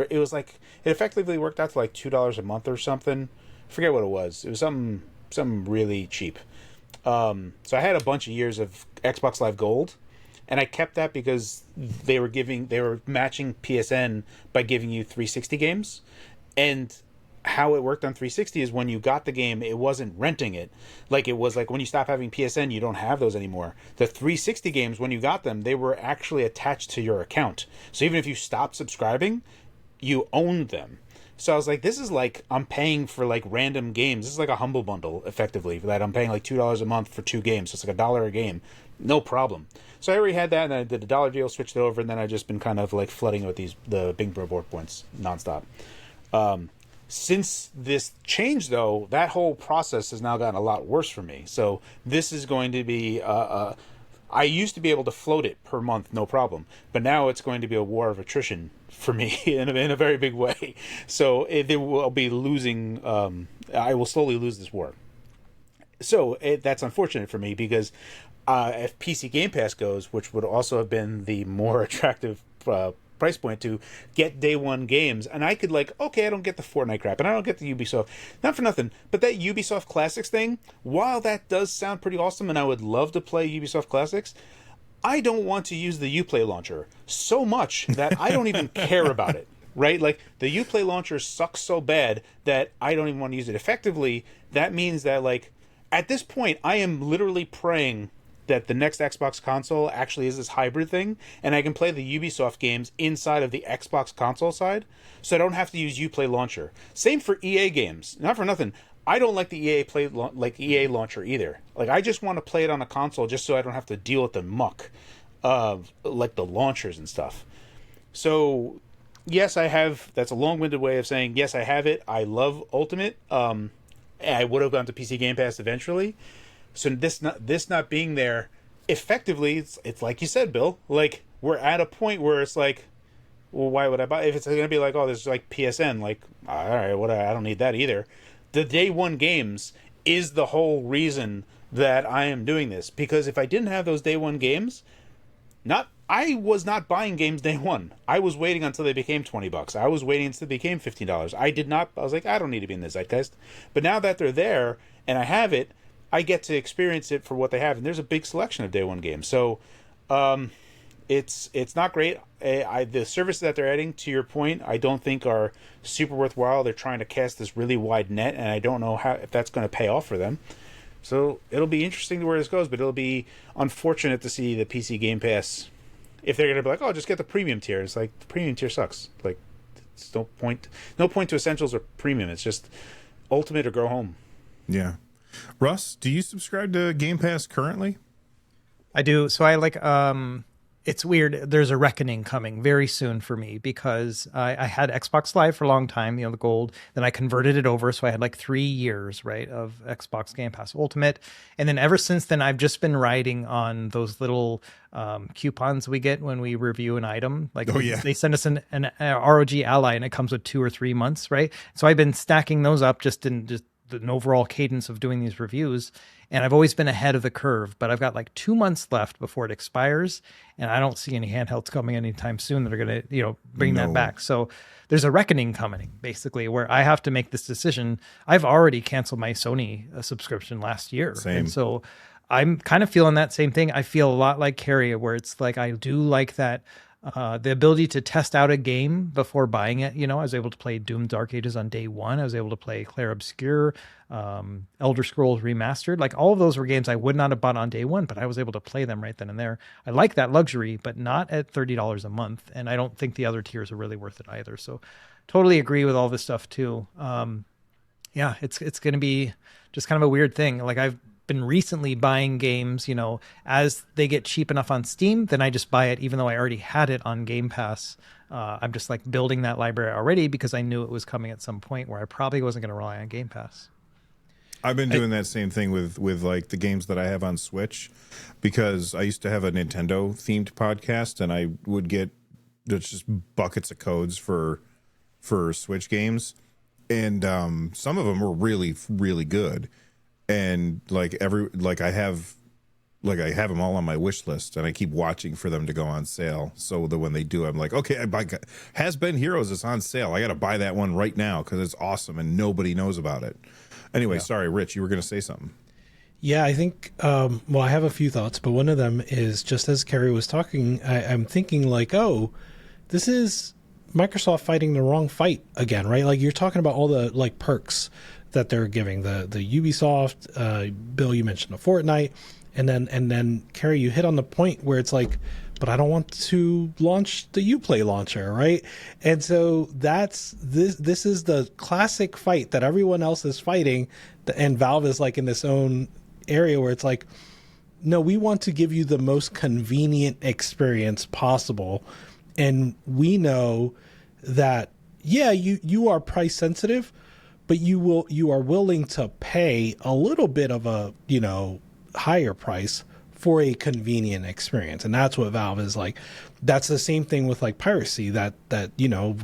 effectively worked out to like $2 a month or something. I forget what it was. It was something really cheap. So I had a bunch of years of Xbox Live Gold, and I kept that because they were matching PSN by giving you 360 games. And how it worked on 360 is when you got the game, it wasn't renting it. Like it was like when you stop having PSN, you don't have those anymore. The 360 games, when you got them, they were actually attached to your account. So even if you stopped subscribing, you owned them. So I was like, this is like I'm paying for like random games. This is like a humble bundle, effectively, for that. I'm paying like $2 a month for 2 games. So it's like $1 a game. No problem. So I already had that, and I did a $1 deal, switched it over, and then I've just been kind of like flooding with the Bing reward points nonstop. Since this change, though, that whole process has now gotten a lot worse for me. So this is going to be I used to be able to float it per month, no problem. But now it's going to be a war of attrition for me in a very big way. So they will be losing. I will slowly lose this war. So that's unfortunate for me because if PC Game Pass goes, which would also have been the more attractive price point to get day one games, and I could like, okay, I don't get the Fortnite crap, and I don't get the Ubisoft, not for nothing, but that Ubisoft Classics thing, while that does sound pretty awesome, and I would love to play Ubisoft Classics, I don't want to use the Uplay launcher so much that I don't even care about it. Right? Like the Uplay launcher sucks so bad that I don't even want to use it. Effectively, that means that like at this point, I am literally praying that the next Xbox console actually is this hybrid thing, and I can play the Ubisoft games inside of the Xbox console side, so I don't have to use Uplay launcher. Same for EA games. Not for nothing. I don't like the EA launcher either. Like I just want to play it on a console just so I don't have to deal with the muck of like the launchers and stuff. So yes, I have. That's a long-winded way of saying yes, I have it. I love Ultimate. I would have gone to PC Game Pass eventually. So this not being there, effectively, it's like you said, Bill. Like we're at a point where it's like, well, why would I buy? If it's going to be like, oh, this is like PSN, like, all right, I don't need that either. The day one games is the whole reason that I am doing this, because if I didn't have those day one games, I was not buying games day one. I was waiting until they became $20. I was waiting until they became $15. I was like, I don't need to be in the zeitgeist. But now that they're there and I have it, I get to experience it for what they have, and there's a big selection of day one games. So, it's not great. The services that they're adding, to your point, I don't think are super worthwhile. They're trying to cast this really wide net, and I don't know if that's going to pay off for them. So it'll be interesting to where this goes, but it'll be unfortunate to see the PC Game Pass if they're going to be like, oh, just get the premium tier. It's like the premium tier sucks. Like, it's no point to Essentials or Premium. It's just Ultimate or go home. Yeah. Russ, do you subscribe to Game Pass currently? I do. So I like, it's weird. There's a reckoning coming very soon for me because I had Xbox Live for a long time, the gold. Then I converted it over. So I had like 3 years, right, of Xbox Game Pass Ultimate. And then ever since then, I've just been riding on those little coupons we get when we review an item. Like they send us an ROG Ally and it comes with 2 or 3 months, right? So I've been stacking those up just an overall cadence of doing these reviews, and I've always been ahead of the curve, but I've got like 2 months left before it expires, and I don't see any handhelds coming anytime soon that are going to, bring that back. So there's a reckoning coming, basically, where I have to make this decision. I've already canceled my Sony subscription last year. Same. And so I'm kind of feeling that same thing. I feel a lot like Carrie, where it's like, I do like that, the ability to test out a game before buying it. I was able to play Doom Dark Ages on day one. I was able to play Clair Obscur, Elder Scrolls Remastered. Like, all of those were games I would not have bought on day one, but I was able to play them right then and there. I like that luxury, but not at $30 a month. And I don't think the other tiers are really worth it either. So totally agree with all this stuff too. Yeah, it's going to be just kind of a weird thing. Like, I've been recently buying games, as they get cheap enough on Steam, then I just buy it, even though I already had it on Game Pass. I'm just like building that library already because I knew it was coming at some point where I probably wasn't going to rely on Game Pass. I've been doing that same thing with like the games that I have on Switch, because I used to have a Nintendo themed podcast, and I would get just buckets of codes for Switch games, and some of them were really, really good. And I have them all on my wish list, and I keep watching for them to go on sale, so that when they do, I'm like, okay, Has Been Heroes is on sale. I got to buy that one right now because it's awesome and nobody knows about it. Anyway, Sorry, Rich, you were going to say something. Yeah, I think, I have a few thoughts, but one of them is, just as Carrie was talking, I'm thinking like, oh, this is Microsoft fighting the wrong fight again, right? Like, you're talking about all the like perks that they're giving, the Ubisoft, Bill, you mentioned the Fortnite, and then Carrie, you hit on the point where it's like, but I don't want to launch the Uplay launcher, right? And so this is the classic fight that everyone else is fighting, and Valve is like in this own area where it's like, no, we want to give you the most convenient experience possible, and we know that, yeah, you are price sensitive, but you are willing to pay a little bit of a higher price for a convenient experience. And that's what Valve is like. That's the same thing with like piracy that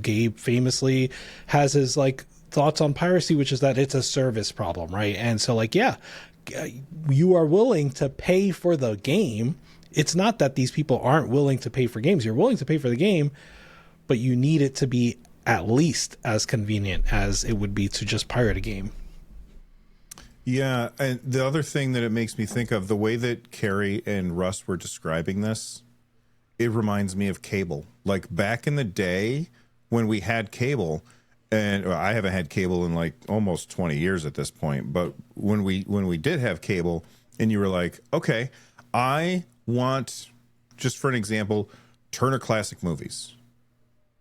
Gabe famously has his like thoughts on piracy, which is that it's a service problem, right? And so like, yeah, you are willing to pay for the game. It's not that these people aren't willing to pay for games. You're willing to pay for the game, but you need it to be at least as convenient as it would be to just pirate a game. Yeah, and the other thing that it makes me think of, the way that Carrie and Russ were describing this, it reminds me of cable. Like back in the day when we had cable, and I haven't had cable in like almost 20 years at this point, but when we did have cable, and you were like, okay, I want, just for an example, Turner Classic Movies.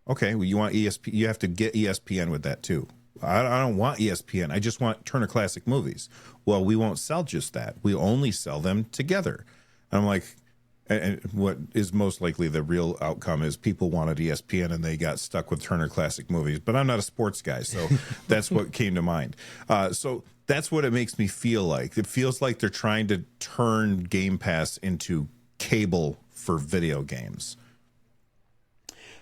Okay, well, you want ESP, you have to get ESPN with that too. I don't want ESPN. I just want Turner Classic Movies. Well, we won't sell just that. We only sell them together. And I'm like, and what is most likely the real outcome is people wanted ESPN and they got stuck with Turner Classic Movies. But I'm not a sports guy, so that's what came to mind. So that's what it makes me feel like. It feels like they're trying to turn Game Pass into cable for video games.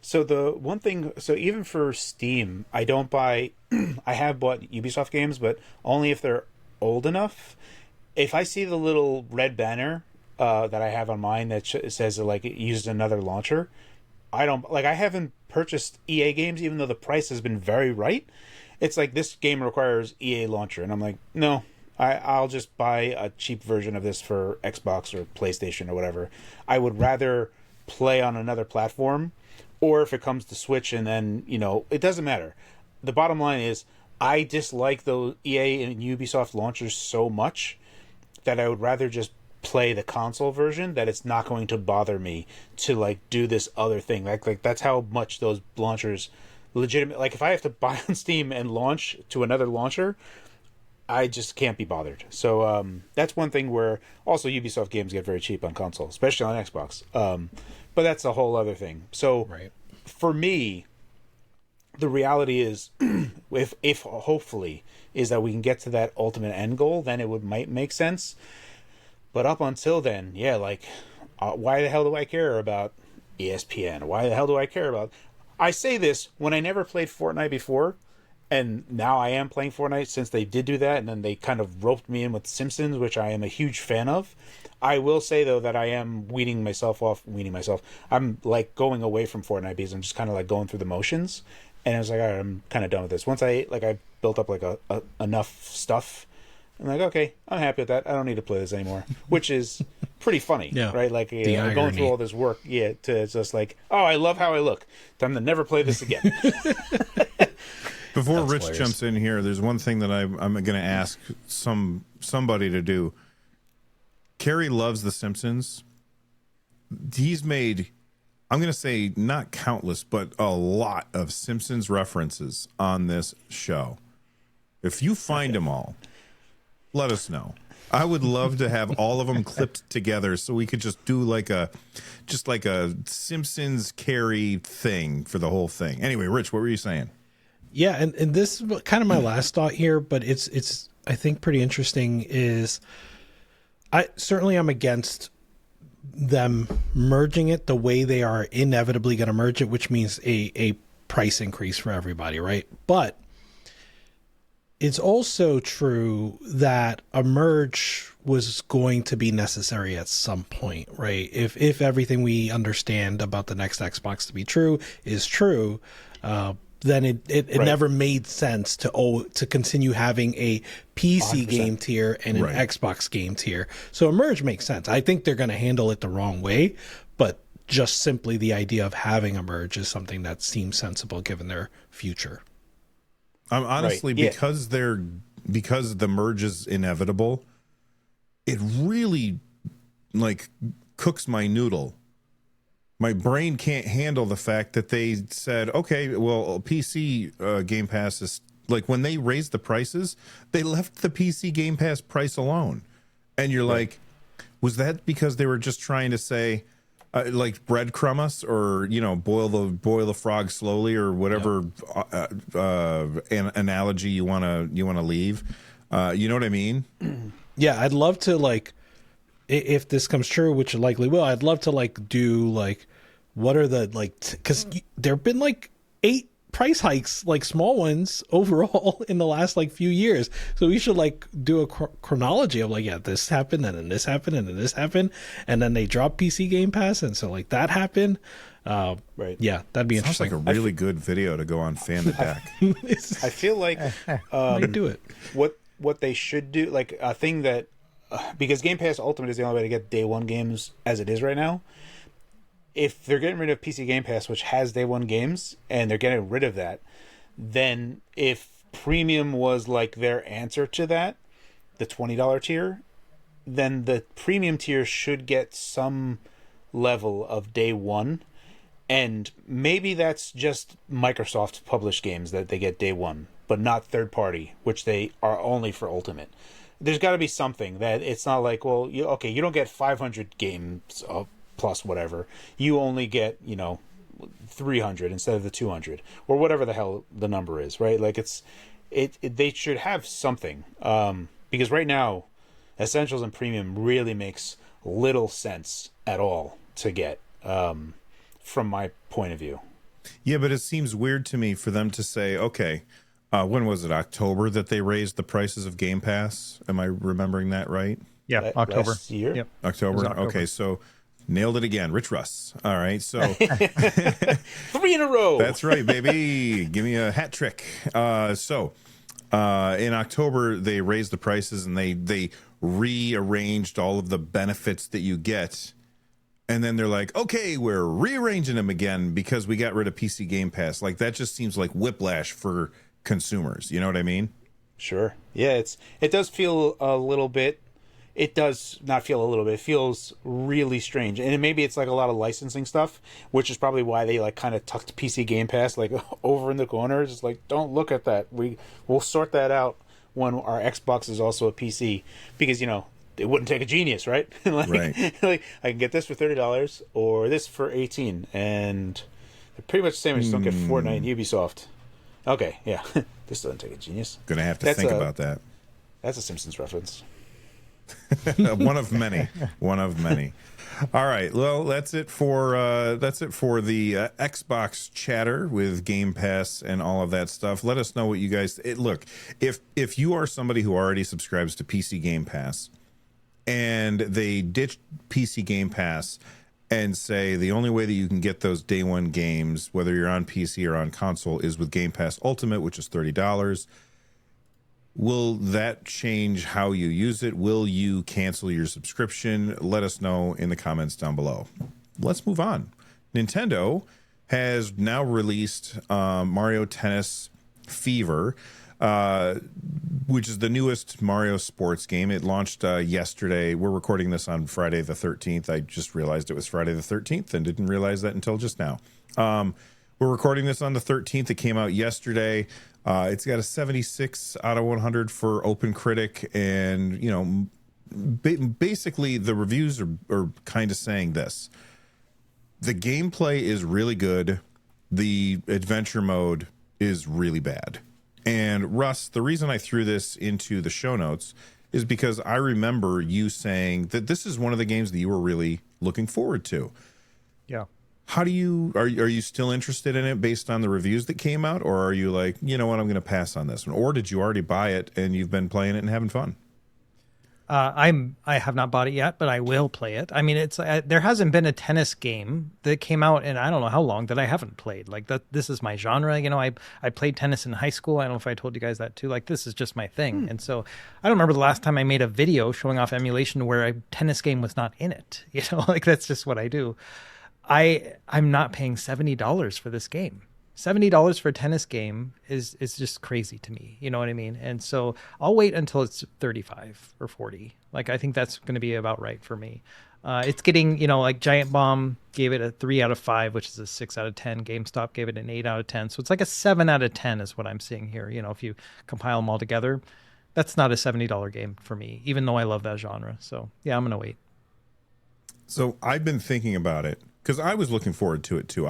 So the one thing, so even for Steam, I don't buy, I have bought Ubisoft games, but only if they're old enough. If I see the little red banner that I have on mine that says like it used another launcher, I don't, like, I haven't purchased EA games, even though the price has been very right. It's like, this game requires EA launcher, and I'm like, no, I'll just buy a cheap version of this for Xbox or PlayStation or whatever. I would rather play on another platform. Or if it comes to Switch, and then, it doesn't matter. The bottom line is, I dislike those EA and Ubisoft launchers so much that I would rather just play the console version, that it's not going to bother me to like do this other thing. Like that's how much those launchers legitimate. Like if I have to buy on Steam and launch to another launcher, I just can't be bothered. So that's one thing where also Ubisoft games get very cheap on console, especially on Xbox. But that's a whole other thing. So right. For me, the reality is, if hopefully is that we can get to that ultimate end goal, then it might make sense. But up until then, yeah, like, why the hell do I care about ESPN? Why the hell do I care about? I say this when I never played Fortnite before, And now I am playing Fortnite since they did do that, and then they kind of roped me in with Simpsons, which I am a huge fan of. I will say though that I am weaning myself. I'm like going away from Fortnite because I'm just kind of like going through the motions, and I was like, all right, I'm kind of done with this. Once I built up like a enough stuff, I'm like, okay, I'm happy with that. I don't need to play this anymore, which is pretty funny, right? Like going through all this work, to just like, oh, I love how I look. Time to never play this again. Before Rich jumps in here, there's one thing that I'm going to ask somebody to do. Carrie loves The Simpsons. He's made, I'm going to say not countless, but a lot of Simpsons references on this show. If you find them all, let us know. I would love to have all of them clipped together so we could just do like a Simpsons Carrie thing for the whole thing. Anyway, Rich, what were you saying? Yeah, and this is kind of my last thought here, but it's I think pretty interesting is I'm against them merging it the way they are inevitably going to merge it, which means a price increase for everybody, right? But it's also true that a merge was going to be necessary at some point, right? If everything we understand about the next Xbox to be true is true, then it never made sense to continue having a PC 100%. game tier and an Xbox game tier. So a merge makes sense. I think they're going to handle it the wrong way, but just simply the idea of having a merge is something that seems sensible given their future. Honestly, because the merge is inevitable, it really like cooks my noodle. My brain can't handle the fact that they said, okay, well, PC Game Pass is like when they raised the prices, they left the PC Game Pass price alone. And you're like, was that because they were just trying to say, like breadcrumb us, or boil the frog slowly, or whatever analogy you wanna leave? You know what I mean? Yeah, I'd love to if this comes true, which it likely will. I'd love to do what are the because there have been 8 price hikes, small ones overall in the last few years. So we should do a chronology of this happened, and then this happened, and then this happened, and then they dropped PC Game Pass, and so that happened. Right. Yeah, that'd be Sounds interesting. like a really good video to go on Fan the Deck. I feel like might do it. What they should do, a thing that because Game Pass Ultimate is the only way to get day one games as it is right now. If they're getting rid of PC Game Pass, which has day one games, and they're getting rid of that, then if Premium was their answer to that, the $20 tier, then the Premium tier should get some level of day one. And maybe that's just Microsoft published games that they get day one, but not third party, which they are only for Ultimate. There's got to be something that it's not you don't get 500 games plus whatever. You only get 300 instead of the 200 or whatever the hell the number is, right? They should have something, because right now Essentials and Premium really makes little sense at all to get. From my point of view. Yeah, but it seems weird to me for them to say, okay, when was it, October, that they raised the prices of Game Pass? Am I remembering that right? Yeah, October. Last year? Yep. October? Okay, so nailed it again. Rich Russ. All right, so 3 in a row. That's right, baby. Give me a hat trick. So in October, they raised the prices, and they rearranged all of the benefits that you get. And then they're like, okay, we're rearranging them again because we got rid of PC Game Pass. That just seems like whiplash for consumers. You know what I mean? Sure. Yeah, it does feel a little bit. It does not feel a little bit. It feels really strange. And maybe it's a lot of licensing stuff, which is probably why they kind of tucked PC Game Pass over in the corner. Just don't look at that. We'll sort that out when our Xbox is also a PC, because it wouldn't take a genius, right? Right. I can get this for $30 or this for $18, and they're pretty much the same. I just don't get Fortnite and Ubisoft. Okay, yeah, this doesn't take a genius. Gonna have to think about that. That's a Simpsons reference. One of many. One of many. All right. Well, that's it for the Xbox chatter with Game Pass and all of that stuff. Let us know what you guys look. If you are somebody who already subscribes to PC Game Pass and they ditch PC Game Pass and say the only way that you can get those day one games, whether you're on PC or on console, is with Game Pass Ultimate, which is $30. Will that change how you use it? Will you cancel your subscription? Let us know in the comments down below. Let's move on. Nintendo has now released Mario Tennis Fever, which is the newest Mario sports game. It launched yesterday. We're recording this on Friday the 13th. I just realized it was Friday the 13th and didn't realize that until just now. We're recording this on the 13th. It came out yesterday. It's got a 76 out of 100 for OpenCritic, and you know, basically the reviews are kind of saying this: the gameplay is really good, the adventure mode is really bad. And Russ, the reason I threw this into the show notes is because I remember you saying that this is one of the games that you were really looking forward to. Yeah. How do you are you still interested in it based on the reviews that came out, or are you like, you know what, I'm going to pass on this one? Or did you already buy it and you've been playing it and having fun? I have not bought it yet, but I will play it. I mean, it's there hasn't been a tennis game that came out in I don't know how long that I haven't played. Like that, this is my genre. You know, I played tennis in high school. I don't know if I told you guys that too. Like this is just my thing. And so I don't remember the last time I made a video showing off emulation where a tennis game was not in it. You know, like that's just what I do. I'm not paying $70 for this game. $70 for a tennis game is just crazy to me. You know what I mean? And so I'll wait until it's 35 or 40. Like, I think that's going to be about right for me. It's getting, you know, like Giant Bomb gave it a 3 out of 5, which is a 6 out of 10. GameStop gave it an 8 out of 10. So it's like a 7 out of 10 is what I'm seeing here. You know, if you compile them all together, that's not a $70 game for me, even though I love that genre. So yeah, I'm going to wait. So I've been thinking about it because I was looking forward to it too.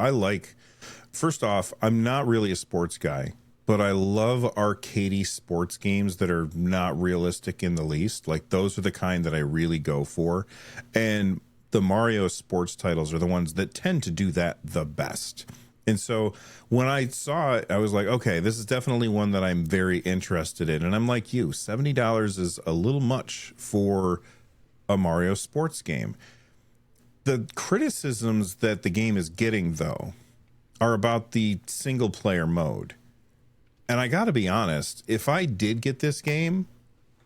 First off, I'm not really a sports guy, but I love arcadey sports games that are not realistic in the least. Like those are the kind that I really go for. And the Mario sports titles are the ones that tend to do that the best. And so when I saw it, I was like, okay, this is definitely one that I'm very interested in. And I'm like you, $70 is a little much for a Mario sports game. The criticisms that the game is getting, though, are about the single player mode. And I got to be honest, if I did get this game,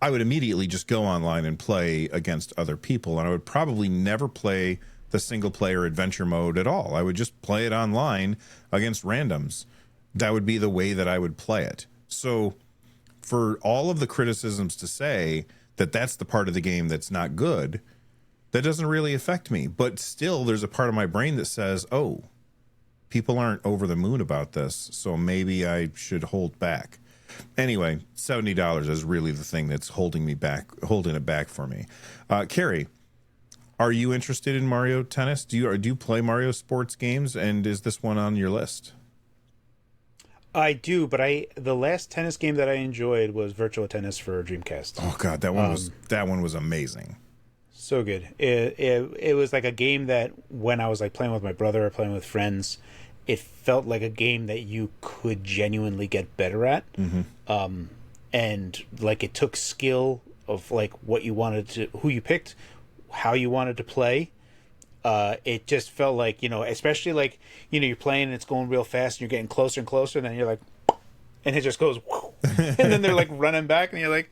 I would immediately just go online and play against other people. And I would probably never play the single player adventure mode at all. I would just play it online against randoms. That would be the way that I would play it. So for all of the criticisms to say that that's the part of the game that's not good, that doesn't really affect me. But still, there's a part of my brain that says, oh, people aren't over the moon about this, so maybe I should hold back. Anyway, $70 is really the thing that's holding it back for me. Carrie, are you interested in Mario Tennis? Do you play Mario sports games, and is this one on your list? I do, but the last tennis game that I enjoyed was Virtual Tennis for Dreamcast. Oh God, that one was amazing. So good. It was like a game that when I was like playing with my brother or playing with friends, it felt like a game that you could genuinely get better at. Mm-hmm. And like it took skill of like what you wanted to, who you picked, how you wanted to play. It just felt like, you know, especially like, you know, you're playing and it's going real fast and you're getting closer and closer, and then you're like, and it just goes, and then they're like running back and you're like,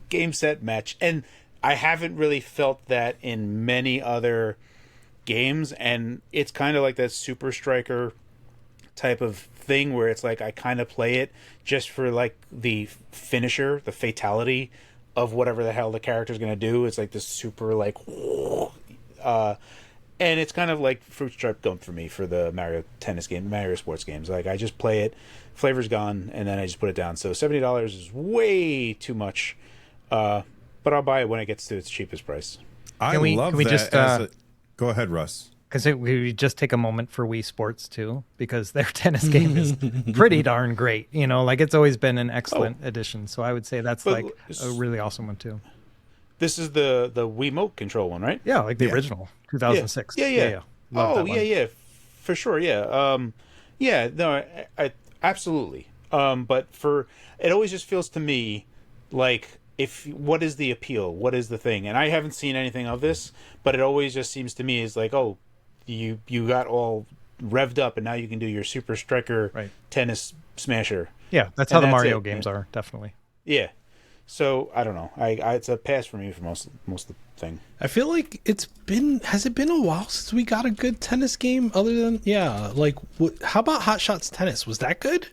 game, set, match. And I haven't really felt that in many other games, and it's kind of like that Super Striker type of thing where it's like I kind of play it just for like the finisher, the fatality of whatever the hell the character's going to do. It's like this super like and it's kind of like Fruit Stripe Gump for me for the Mario tennis game, Mario sports games. Like I just play it, flavor's gone, and then I just put it down. So $70 is way too much. But I'll buy it when it gets to its cheapest price. Can we just go ahead, Russ? Because we just take a moment for Wii Sports too, because their tennis game is pretty darn great. You know, like it's always been an excellent addition. So I would say that's like a really awesome one too. This is the Wiimote control one, right? Yeah, like the Yeah. original Yeah. 2006. Yeah. Love Oh, that one. yeah, for sure. Yeah. Yeah. No, I absolutely. But for it always just feels to me like if what is the appeal? What is the thing? And I haven't seen anything of this, but it always just seems to me is like, oh, you got all revved up, and now you can do your Super Striker Right. tennis smasher. Yeah, that's how And the that's Mario it. games are, definitely. Yeah. So I don't know. I it's a pass for me for most of the thing. I feel like has it been a while since we got a good tennis game other than, like, how about Hot Shots Tennis? Was that good?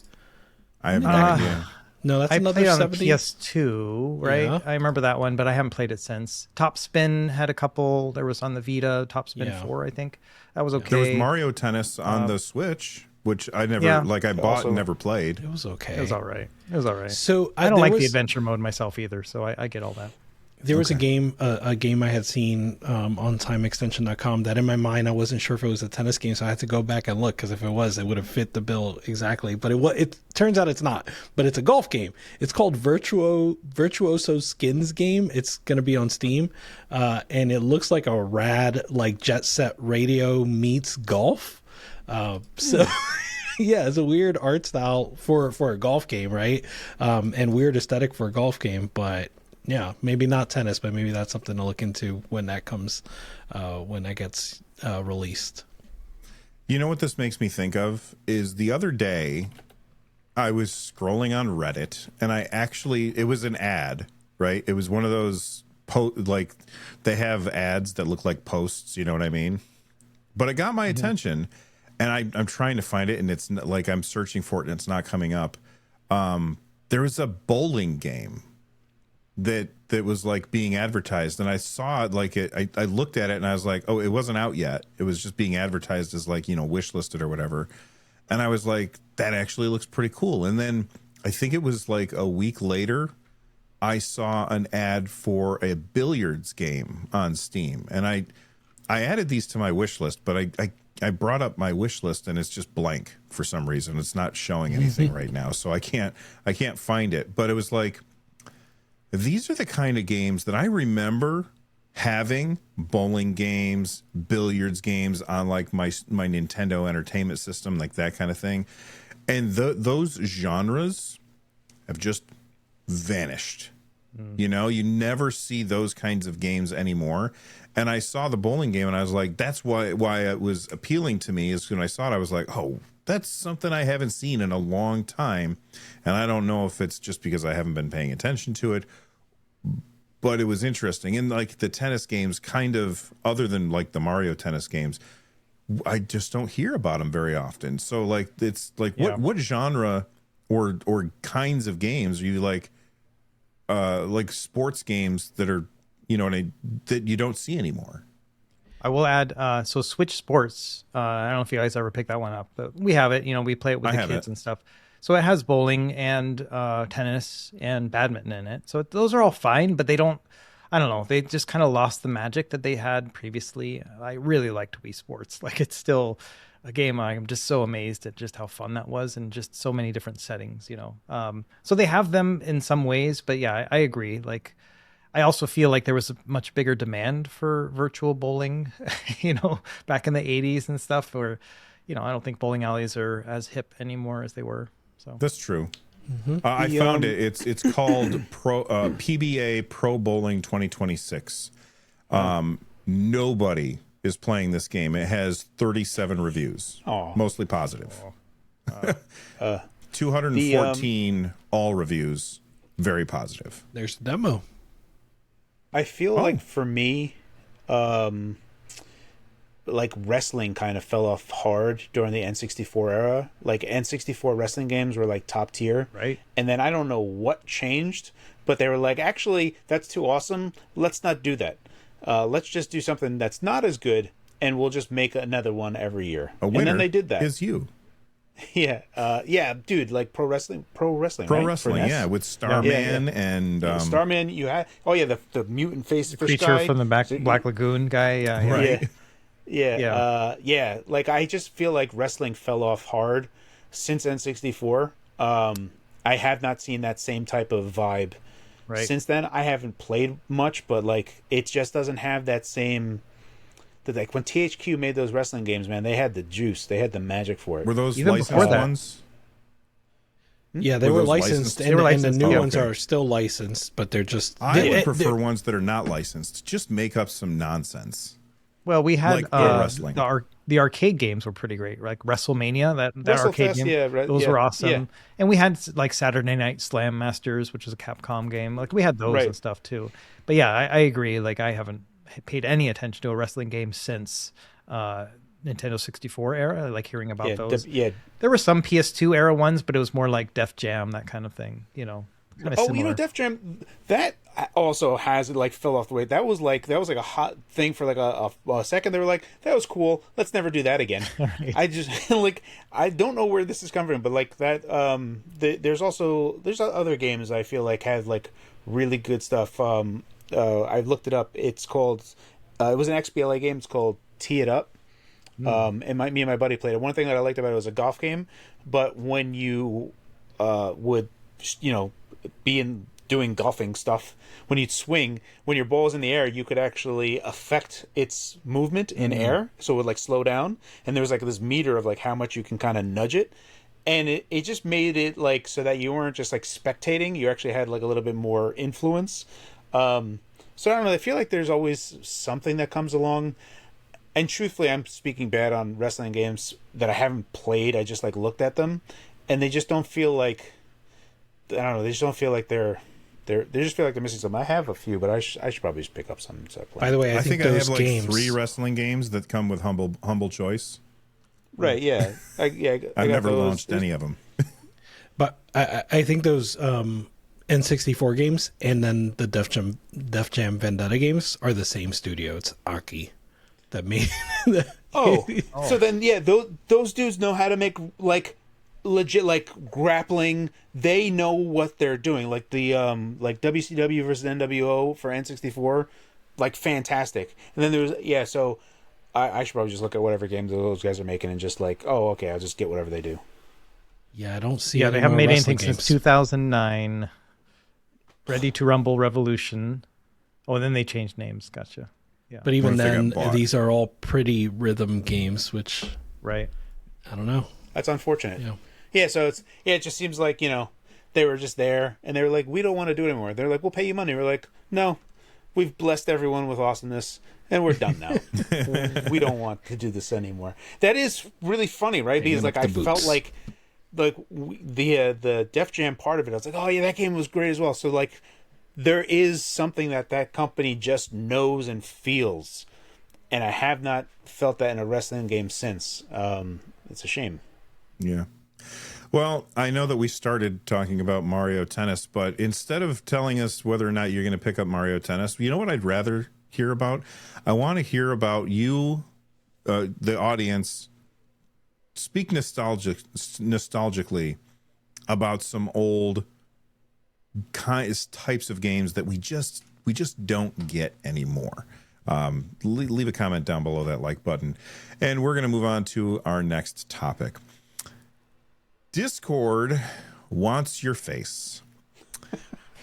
I have no idea. No, that's I another played on 70. PS2, right? Yeah. I remember that one, but I haven't played it since. Top Spin had a couple. There was on the Vita, Top Spin Yeah. 4, I think. That was okay. There was Mario Tennis on the Switch, which I never Yeah. I bought Also- and never played. It was okay. It was all right. It was all right. So I don't there like the was- adventure mode myself either, so I get all that. There was a game I had seen on timeextension.com that in my mind I wasn't sure if it was a tennis game, so I had to go back and look because if it was, it would have fit the bill exactly. But it turns out it's not. But it's a golf game. It's called Virtuoso Skins game. It's going to be on Steam, and it looks like a rad like Jet Set Radio meets golf. So. Yeah, it's a weird art style for a golf game, right? And weird aesthetic for a golf game, but yeah, maybe not tennis, but maybe that's something to look into when that comes, when that gets released. You know what this makes me think of is the other day I was scrolling on Reddit and it was an ad, right? It was one of those like they have ads that look like posts, you know what I mean? But it got my attention. And I'm trying to find it, and it's like I'm searching for it, and it's not coming up. There was a bowling game that was like being advertised, and I saw it like I looked at it, and I was like, oh, it wasn't out yet. It was just being advertised as like, wish listed or whatever. And I was like, that actually looks pretty cool. And then I think it was like a week later, I saw an ad for a billiards game on Steam, and I added these to my wish list, but I brought up my wish list and it's just blank for some reason. It's not showing anything right now, so I can't find it. But it was like, these are the kind of games that I remember having: bowling games, billiards games on like my Nintendo Entertainment System, like that kind of thing. And those genres have just vanished. You never see those kinds of games anymore. And I saw the bowling game and I was like, that's why it was appealing to me, is when I saw it, I was like, oh, that's something I haven't seen in a long time. And I don't know if it's just because I haven't been paying attention to it, but it was interesting. And like the tennis games, kind of, other than like the Mario tennis games, I just don't hear about them very often. So like, it's like, what genre or kinds of games are you like sports games that are, that you don't see anymore? I will add, so Switch Sports, I don't know if you guys ever picked that one up, but we have it, we play it with the kids and stuff. So it has bowling and tennis and badminton in it. So those are all fine, but they don't, I don't know, they just kind of lost the magic that they had previously. I really liked Wii Sports. Like, it's still a game I'm just so amazed at just how fun that was, and just so many different settings, So they have them in some ways, but yeah, I agree. Like, I also feel like there was a much bigger demand for virtual bowling, back in the 80s and stuff, where, I don't think bowling alleys are as hip anymore as they were. So that's true. I found it. It's called PBA Pro Bowling 2026. Nobody is playing this game. It has 37 reviews, mostly positive. 214 all reviews, very positive. There's the demo. I feel like for me, like wrestling kind of fell off hard during the N64 era. Like N64 wrestling games were like top tier. Right. And then I don't know what changed, but they were like, actually, that's too awesome. Let's not do that. Let's just do something that's not as good, and we'll just make another one every year. And then they did that. Is you. Yeah. Yeah, dude, like pro wrestling, right? Wrestling, yeah, with Starman and Starman. You had the mutant face the fish creature guy from the Black Lagoon guy. Yeah. Right. Yeah. Like, I just feel like wrestling fell off hard since N64. I have not seen that same type of vibe Right. since then. I haven't played much, but like it just doesn't have that same. Like when THQ made those wrestling games, man, they had the juice, they had the magic for it. Were those Even licensed before that. ones? Yeah, they Were were those licensed, licensed? and, They were and the licensed, new oh, ones okay. are still licensed, but they're just. I would prefer ones that are not licensed. Just make up some nonsense. Well, we had Like pro wrestling. the arcade games were pretty great, like WrestleMania. That arcade WrestleFest, game, yeah, those yeah, were awesome. yeah. And we had like Saturday Night Slam Masters, which is a Capcom game. Like we had those Right. and stuff too. But yeah, I agree. Like I haven't paid any attention to a wrestling game since Nintendo 64 era. I like hearing about Yeah, those. yeah. There were some PS2 era ones, but it was more like Def Jam, that kind of thing. You know, kind of Oh, similar. you know, Def Jam, that also has like fell off the way. That was like a hot thing for like a second. They were like, that was cool. Let's never do that again. I just like I don't know where this is coming from, but like that. There's other games I feel like have like really good stuff. I've looked it up. It's called. It was an XBLA game. It's called Tee It Up. And me and my buddy played it. One thing that I liked about it was a golf game, but when you would, you know, be doing golfing stuff, when you'd swing, when your ball's in the air, you could actually affect its movement in air, so it would like slow down, and there was like this meter of like how much you can kind of nudge it, and it just made it like so that you weren't just like spectating, you actually had like a little bit more influence. So I don't know, I feel like there's always something that comes along. And truthfully, I'm speaking bad on wrestling games that I haven't played. I just like looked at them, and they just don't feel like, I don't know. They just don't feel like they just feel like they're missing something. I have a few, but I should probably just pick up some and start playing. By the way, I think I those have like games. 3 wrestling games that come with humble choice. Right? Yeah. I've never launched any of them. But I think those N64 games and then the Def Jam Vendetta games are the same studio. It's Aki that made. So then yeah, those dudes know how to make like legit like grappling. They know what they're doing. Like the like WCW versus NWO for N64, like fantastic. And then there's so I should probably just look at whatever games those guys are making and just like, oh okay, I'll just get whatever they do. Yeah, I don't see. Yeah, any they haven't more made anything wrestling since games. 2009. Ready to Rumble Revolution. Oh, and then they changed names. Gotcha. Yeah. But even What if they then, got bought? these are all pretty rhythm games, which Right. I don't know. That's unfortunate. Yeah. Yeah, so it just seems like, you know, they were just there and they were like, we don't want to do it anymore. They're like, we'll pay you money. We're like, no, we've blessed everyone with awesomeness and we're done now. We don't want to do this anymore. That is really funny, right? Hanging Because like up I the boots. felt like the Def Jam part of it, I was like, oh yeah, that game was great as well. So like there is something that company just knows and feels, and I have not felt that in a wrestling game since. It's a shame. Yeah. Well, I know that we started talking about Mario Tennis, but instead of telling us whether or not you're going to pick up Mario Tennis, you know what I'd rather hear about? I want to hear about you, the audience, speak nostalgically about some old types of games that we just don't get anymore. Leave a comment down below that like button, and we're going to move on to our next topic. Discord wants your face,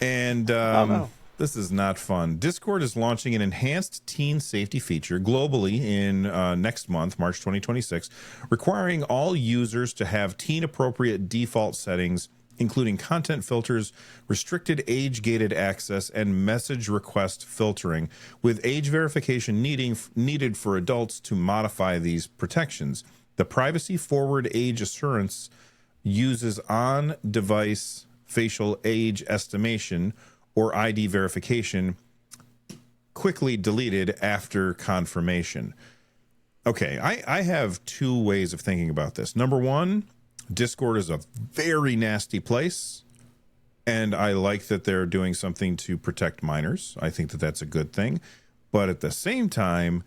and this is not fun. Discord is launching an enhanced teen safety feature globally in next month, March 2026, requiring all users to have teen-appropriate default settings, including content filters, restricted age-gated access, and message request filtering, with age verification needed for adults to modify these protections. The privacy-forward age assurance uses on-device facial age estimation or ID verification, quickly deleted after confirmation. Okay, I have 2 ways of thinking about this. Number one, Discord is a very nasty place, and I like that they're doing something to protect minors. I think that that's a good thing. But at the same time,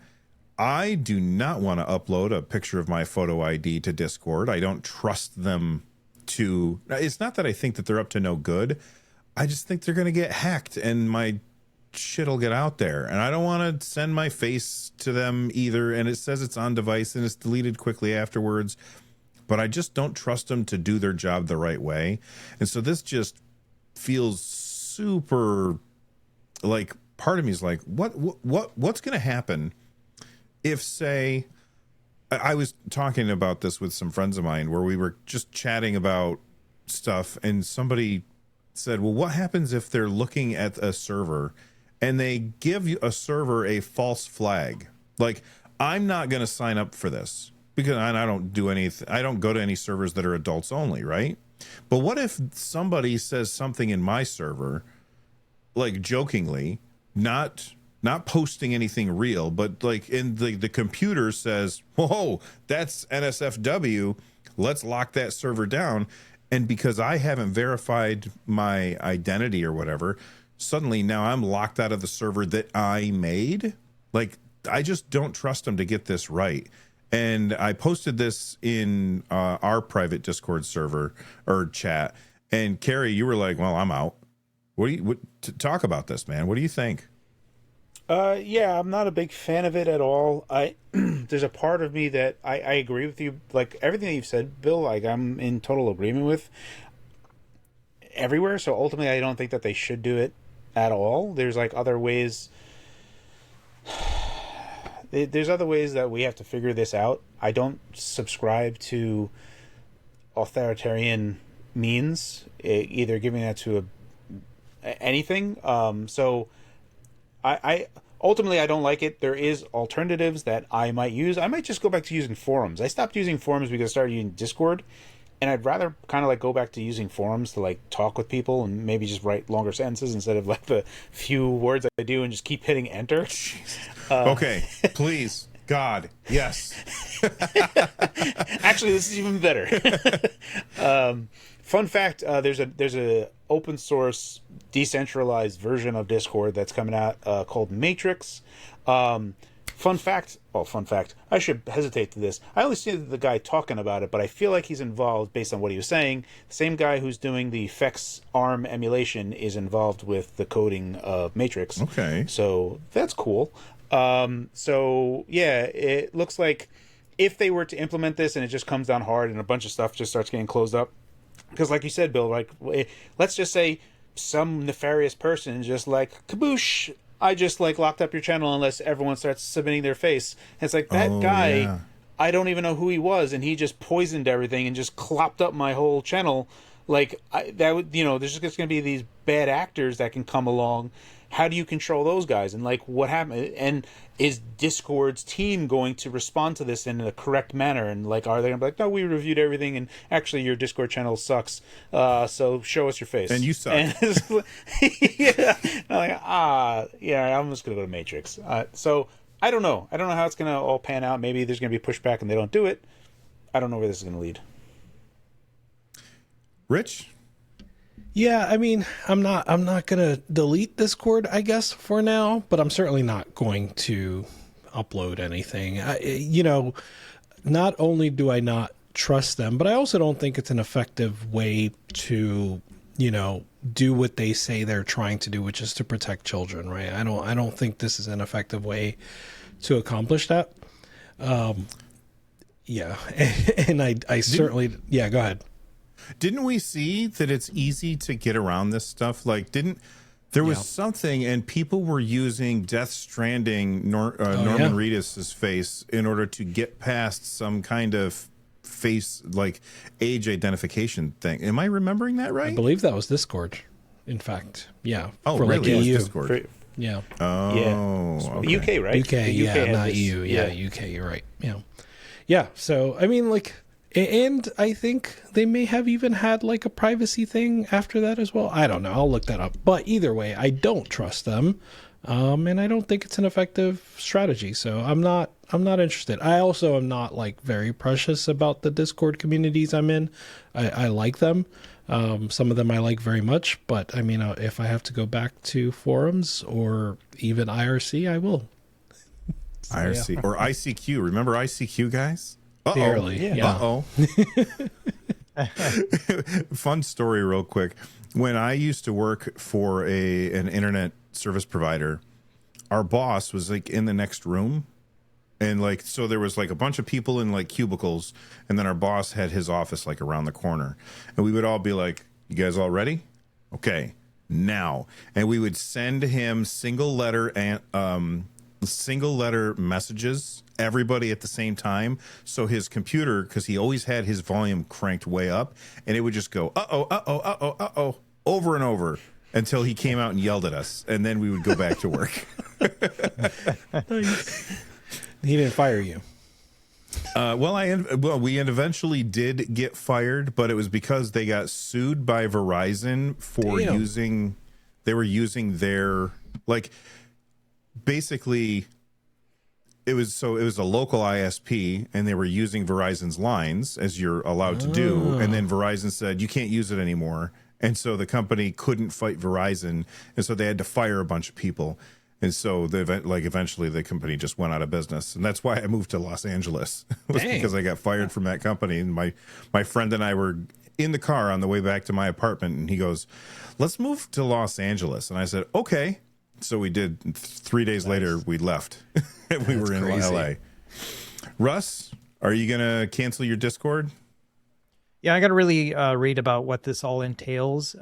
I do not want to upload a picture of my photo ID to Discord. I don't trust them to... It's not that I think that they're up to no good. I just think they're going to get hacked and my shit will get out there. And I don't want to send my face to them either. And it says it's on device and it's deleted quickly afterwards. But I just don't trust them to do their job the right way. And so this just feels super, like, part of me is like, what's going to happen if, say, I was talking about this with some friends of mine where we were just chatting about stuff, and somebody said, well, what happens if they're looking at a server and they give a server a false flag? Like, I'm not going to sign up for this because I don't do anything. I don't go to any servers that are adults only, right? But what if somebody says something in my server, like jokingly, not posting anything real, but like in the computer says, whoa, that's NSFW, let's lock that server down. And because I haven't verified my identity or whatever, suddenly now I'm locked out of the server that I made. Like, I just don't trust them to get this right. And I posted this in our private Discord server or chat. And Carrie, you were like, well, I'm out. Talk about this, man. What do you think? Yeah, I'm not a big fan of it at all. There's a part of me that I agree with you, like everything that you've said, Bill. Like, I'm in total agreement with everywhere. So ultimately, I don't think that they should do it at all. There's like other ways. There's other ways that we have to figure this out. I don't subscribe to authoritarian means, either giving that to anything. So I ultimately, I don't like it. There is alternatives that I might use. I might just go back to using forums. I stopped using forums because I started using Discord, and I'd rather kind of like go back to using forums to like talk with people and maybe just write longer sentences instead of like the few words I do and just keep hitting enter. Okay, please, God, yes. Actually, this is even better. Fun fact: there's a open source decentralized version of Discord that's coming out called Matrix. Fun fact. I should hesitate to this. I only see the guy talking about it, but I feel like he's involved based on what he was saying. The same guy who's doing the FEX ARM emulation is involved with the coding of Matrix. Okay. So that's cool. So yeah, it looks like if they were to implement this and it just comes down hard and a bunch of stuff just starts getting closed up, because like you said, Bill, like let's just say some nefarious person just like kaboosh, I just like locked up your channel unless everyone starts submitting their face. And it's like that guy, yeah. I don't even know who he was, and he just poisoned everything and just clopped up my whole channel. Like that would, there's just going to be these bad actors that can come along. How do you control those guys? And like, what happened? And is Discord's team going to respond to this in a correct manner? And like, are they going to be like, no, we reviewed everything, and actually your Discord channel sucks. So show us your face. And you suck. And yeah, I'm like, yeah, I'm just going to go to Matrix. So I don't know. I don't know how it's going to all pan out. Maybe there's going to be pushback and they don't do it. I don't know where this is going to lead. Rich? Yeah, I mean, I'm not gonna delete Discord, I guess, for now, but I'm certainly not going to upload anything. Not only do I not trust them, but I also don't think it's an effective way to, do what they say they're trying to do, which is to protect children, right? I don't think this is an effective way to accomplish that. Yeah, and I certainly, yeah, go ahead. Didn't we see that it's easy to get around this stuff? Like, there was something, and people were using Death Stranding Norman Reedus's face in order to get past some kind of face, like age identification thing. Am I remembering that right? I believe that was Discord, in fact. Yeah. Oh, for really? Like EU. Discord. Yeah. Oh, yeah. Okay. UK, right? UK, yeah, not EU. Yeah, UK, you're right. Yeah. Yeah, so, I mean, like... And I think they may have even had like a privacy thing after that as well. I don't know. I'll look that up. But either way, I don't trust them. And I don't think it's an effective strategy. So I'm not interested. I also am not like very precious about the Discord communities I'm in. I like them. Some of them I like very much. But I mean, if I have to go back to forums or even IRC, I will. So, IRC or ICQ. Remember ICQ, guys? Barely. Yeah. Fun story real quick. When I used to work for an internet service provider, our boss was like in the next room. And like, so there was like a bunch of people in like cubicles, and then our boss had his office like around the corner. And we would all be like, you guys all ready? Okay. now. And we would send him single letter messages, everybody at the same time. So his computer, because he always had his volume cranked way up, and it would just go, uh-oh, over and over until he came out and yelled at us. And then we would go back to work. He didn't fire you. We eventually did get fired, but it was because they got sued by Verizon for they were using their, like, basically it was a local ISP, and they were using Verizon's lines, as you're allowed to do. And then Verizon said, you can't use it anymore. And so the company couldn't fight Verizon. And so they had to fire a bunch of people. And so eventually the company just went out of business. And that's why I moved to Los Angeles, was because I got fired from that company. And my friend and I were in the car on the way back to my apartment, and he goes, let's move to Los Angeles. And I said, okay. So we did. 3 days later, we left. We were in LA. Russ, are you going to cancel your Discord? Yeah, I got to really read about what this all entails.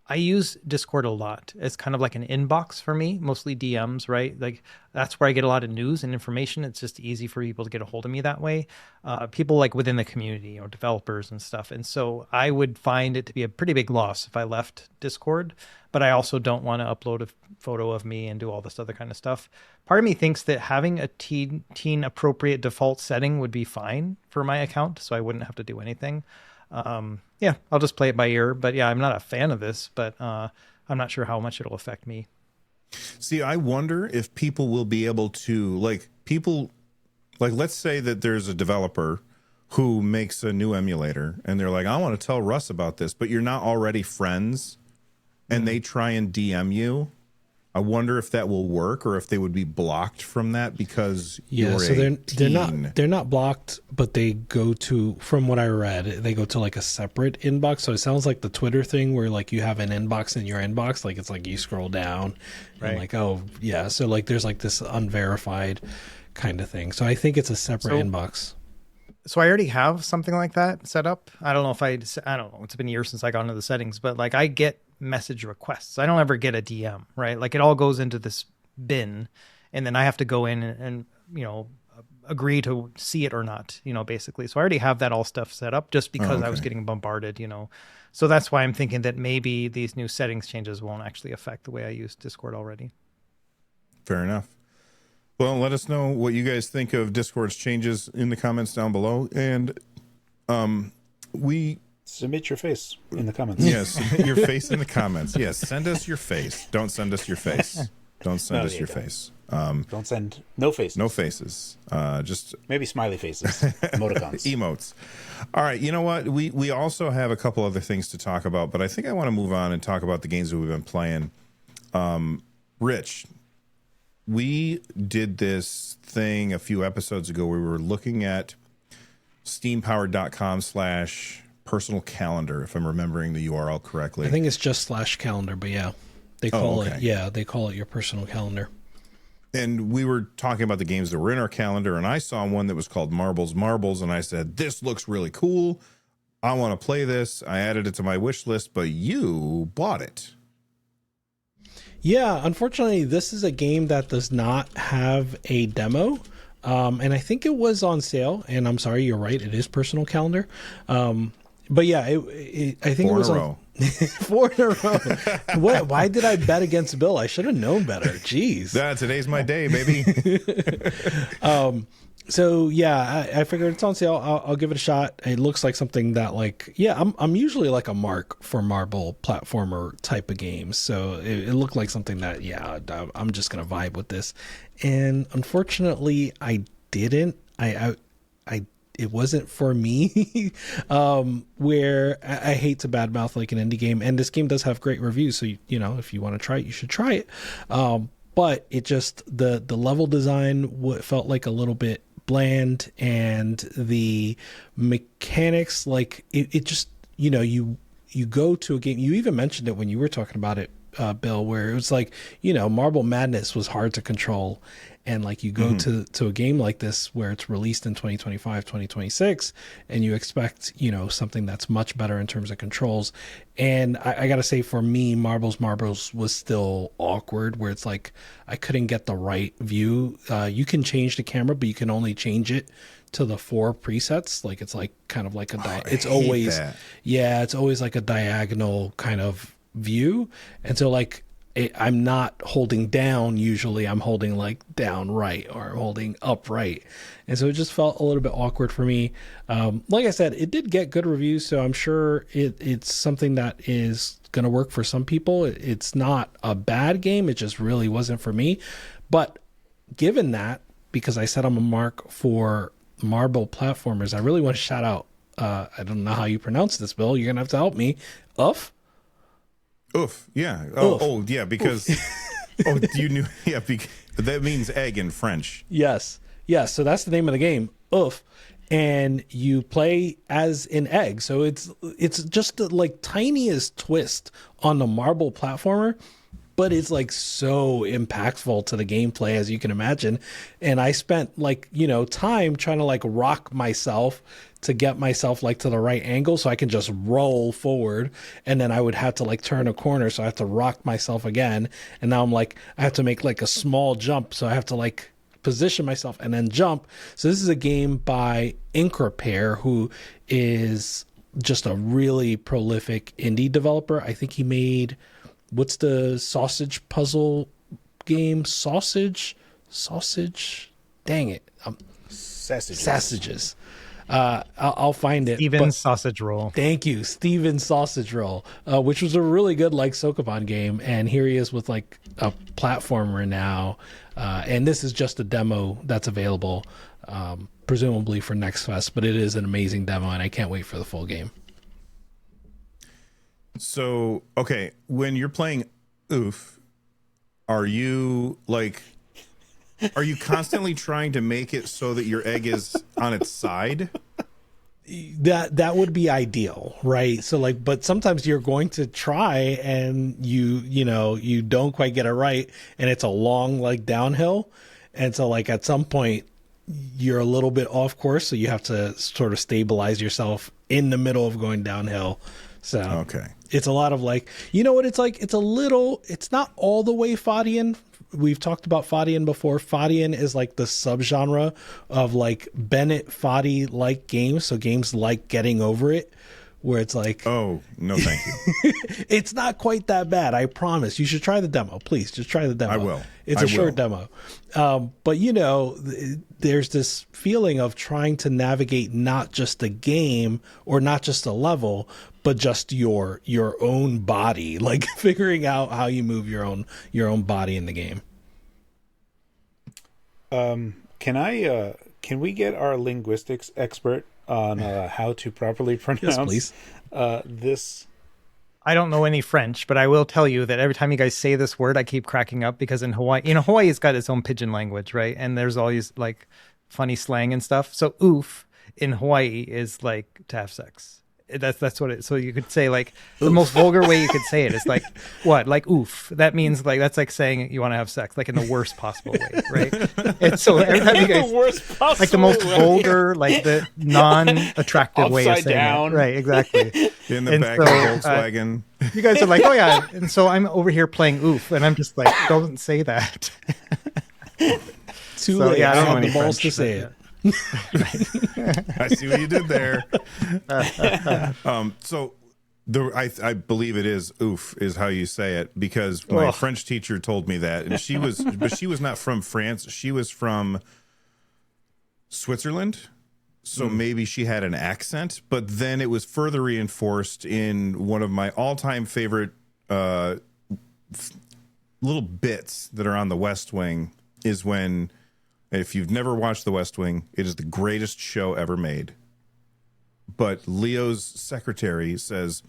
I use Discord a lot. It's kind of like an inbox for me, mostly DMs, right? Like that's where I get a lot of news and information. It's just easy for people to get a hold of me that way. People like within the community or developers and stuff. And so I would find it to be a pretty big loss if I left Discord, but I also don't want to upload a photo of me and do all this other kind of stuff. Part of me thinks that having a teen appropriate default setting would be fine for my account, so I wouldn't have to do anything. Yeah, I'll just play it by ear, but yeah, I'm not a fan of this, but I'm not sure how much it'll affect me. See, I wonder if people will be able to, let's say that there's a developer who makes a new emulator and they're like, I want to tell Russ about this, but you're not already friends, and they try and DM you. I wonder if that will work, or if they would be blocked from that because you're they're not blocked, but they go to, from what I read, they go to like a separate inbox. So it sounds like the Twitter thing where like you have an inbox in your inbox, like it's like you scroll down, right? And like, oh yeah, so like there's like this unverified kind of thing. So I think it's a separate inbox. So I already have something like that set up. I don't know. It's been years since I got into the settings, but like I get message requests. I don't ever get a DM, right? Like it all goes into this bin, and then I have to go in and agree to see it or not, basically. So I already have that all stuff set up just because I was getting bombarded, So that's why I'm thinking that maybe these new settings changes won't actually affect the way I use Discord already. Fair enough. Well, let us know what you guys think of Discord's changes in the comments down below. And submit your face in the comments. Yes, submit your face in the comments. Yes, send us your face. Don't send us your face. Don't send us your face. Don't send no faces. No faces. Just maybe smiley faces, emoticons, emotes. All right. You know what? We also have a couple other things to talk about, but I think I want to move on and talk about the games that we've been playing. Rich, we did this thing a few episodes ago where we were looking at steampowered.com/personal calendar, if I'm remembering the URL correctly. I think it's just /calendar, but yeah, they call it your personal calendar. And we were talking about the games that were in our calendar, and I saw one that was called Marbles, and I said, this looks really cool. I want to play this. I added it to my wish list, but you bought it. Yeah, unfortunately, this is a game that does not have a demo. And I think it was on sale, and I'm sorry, you're right, it is personal calendar. But yeah, I think it was 4 in a row. Why did I bet against Bill? I should have known better. Jeez. Today's my day, baby. So yeah, I figured it's on sale. I'll give it a shot. It looks like something that I'm usually like a mark for marble platformer type of games. So it looked like something that, I'm just going to vibe with this. And unfortunately I didn't, it wasn't for me, where I hate to badmouth like an indie game, and this game does have great reviews. So, if you want to try it, you should try it. But it just, the level design felt like a little bit bland, and the mechanics, like it just, you go to a game, you even mentioned it when you were talking about it Bill, where it was like, Marble Madness was hard to control. And like you go to a game like this where it's released in 2025, 2026, and you expect, something that's much better in terms of controls. And I got to say, for me, Marbles was still awkward, where it's like I couldn't get the right view. You can change the camera, but you can only change it to the 4 presets. Like it's like kind of like it's always like a diagonal kind of view. And so like I'm not holding down, usually I'm holding like down right or holding up right. And so it just felt a little bit awkward for me. Like I said, it did get good reviews, so I'm sure it's something that is going to work for some people. It's not a bad game, it just really wasn't for me. But given that, because I said I'm a mark for marble platformers, I really want to shout out, I don't know how you pronounce this, Bill, you're going to have to help me, Oof, yeah. Oh, yeah, because you knew, yeah, that means egg in French. Yes. So that's the name of the game, Oof, and you play as an egg. So it's just the like tiniest twist on the marble platformer, but it's like so impactful to the gameplay, as you can imagine. And I spent like, time trying to like rock myself to get myself like to the right angle so I can just roll forward, and then I would have to like turn a corner, so I have to rock myself again, and now I'm like I have to make like a small jump, so I have to like position myself and then jump. So this is a game by Ink Repair, who is just a really prolific indie developer. I think he made, what's the sausage puzzle game? Sausage, dang it, sausages. I'll find it. Steven's Sausage Roll. Thank you, Steven's Sausage Roll, which was a really good like Sokoban game. And here he is with like a platformer now, and this is just a demo that's available, presumably for Next Fest. But it is an amazing demo, and I can't wait for the full game. So, okay, when you're playing Oof, are you constantly trying to make it so that your egg is on its side? That would be ideal, right? So like, but sometimes you're going to try and you don't quite get it right, and it's a long like downhill, and so like at some point you're a little bit off course, so you have to sort of stabilize yourself in the middle of going downhill. So okay, it's a lot of like, what it's like. It's not all the way Fadian. We've talked about Fadian before. Fadian is like the subgenre of like Bennett Foddy like games. So games like Getting Over It, where it's like, oh, no, thank you. It's not quite that bad. I promise. You should try the demo. Please just try the demo. I will. It's a short demo. But there's this feeling of trying to navigate not just a game or not just a level, but just your own body, like figuring out how you move your own body in the game. Can we get our linguistics expert on how to properly pronounce please. This? I don't know any French, but I will tell you that every time you guys say this word, I keep cracking up, because in Hawaii, Hawaii's got its own pidgin language, right? And there's always like funny slang and stuff. So oof in Hawaii is like to have sex. That's what it. So you could say like the most vulgar way you could say it is like what, like oof. That means like that's like saying you want to have sex, like in the worst possible way, right? And so every time you guys, the worst possible like the most way. vulgar, like the non-attractive way of Upside saying down. it, right? Exactly. In the back of Volkswagen. You guys are like, oh yeah, and so I'm over here playing oof, and I'm just like, don't say that. Too late. Yeah, I don't I know have any the balls French, to say but, it. I see what you did there. So I believe it is oof is how you say it, because my French teacher told me that, and she was not from France. She was from Switzerland. So maybe she had an accent, but then it was further reinforced in one of my all-time favorite little bits that are on the West Wing is when, if you've never watched The West Wing, it is the greatest show ever made. But Leo's secretary says,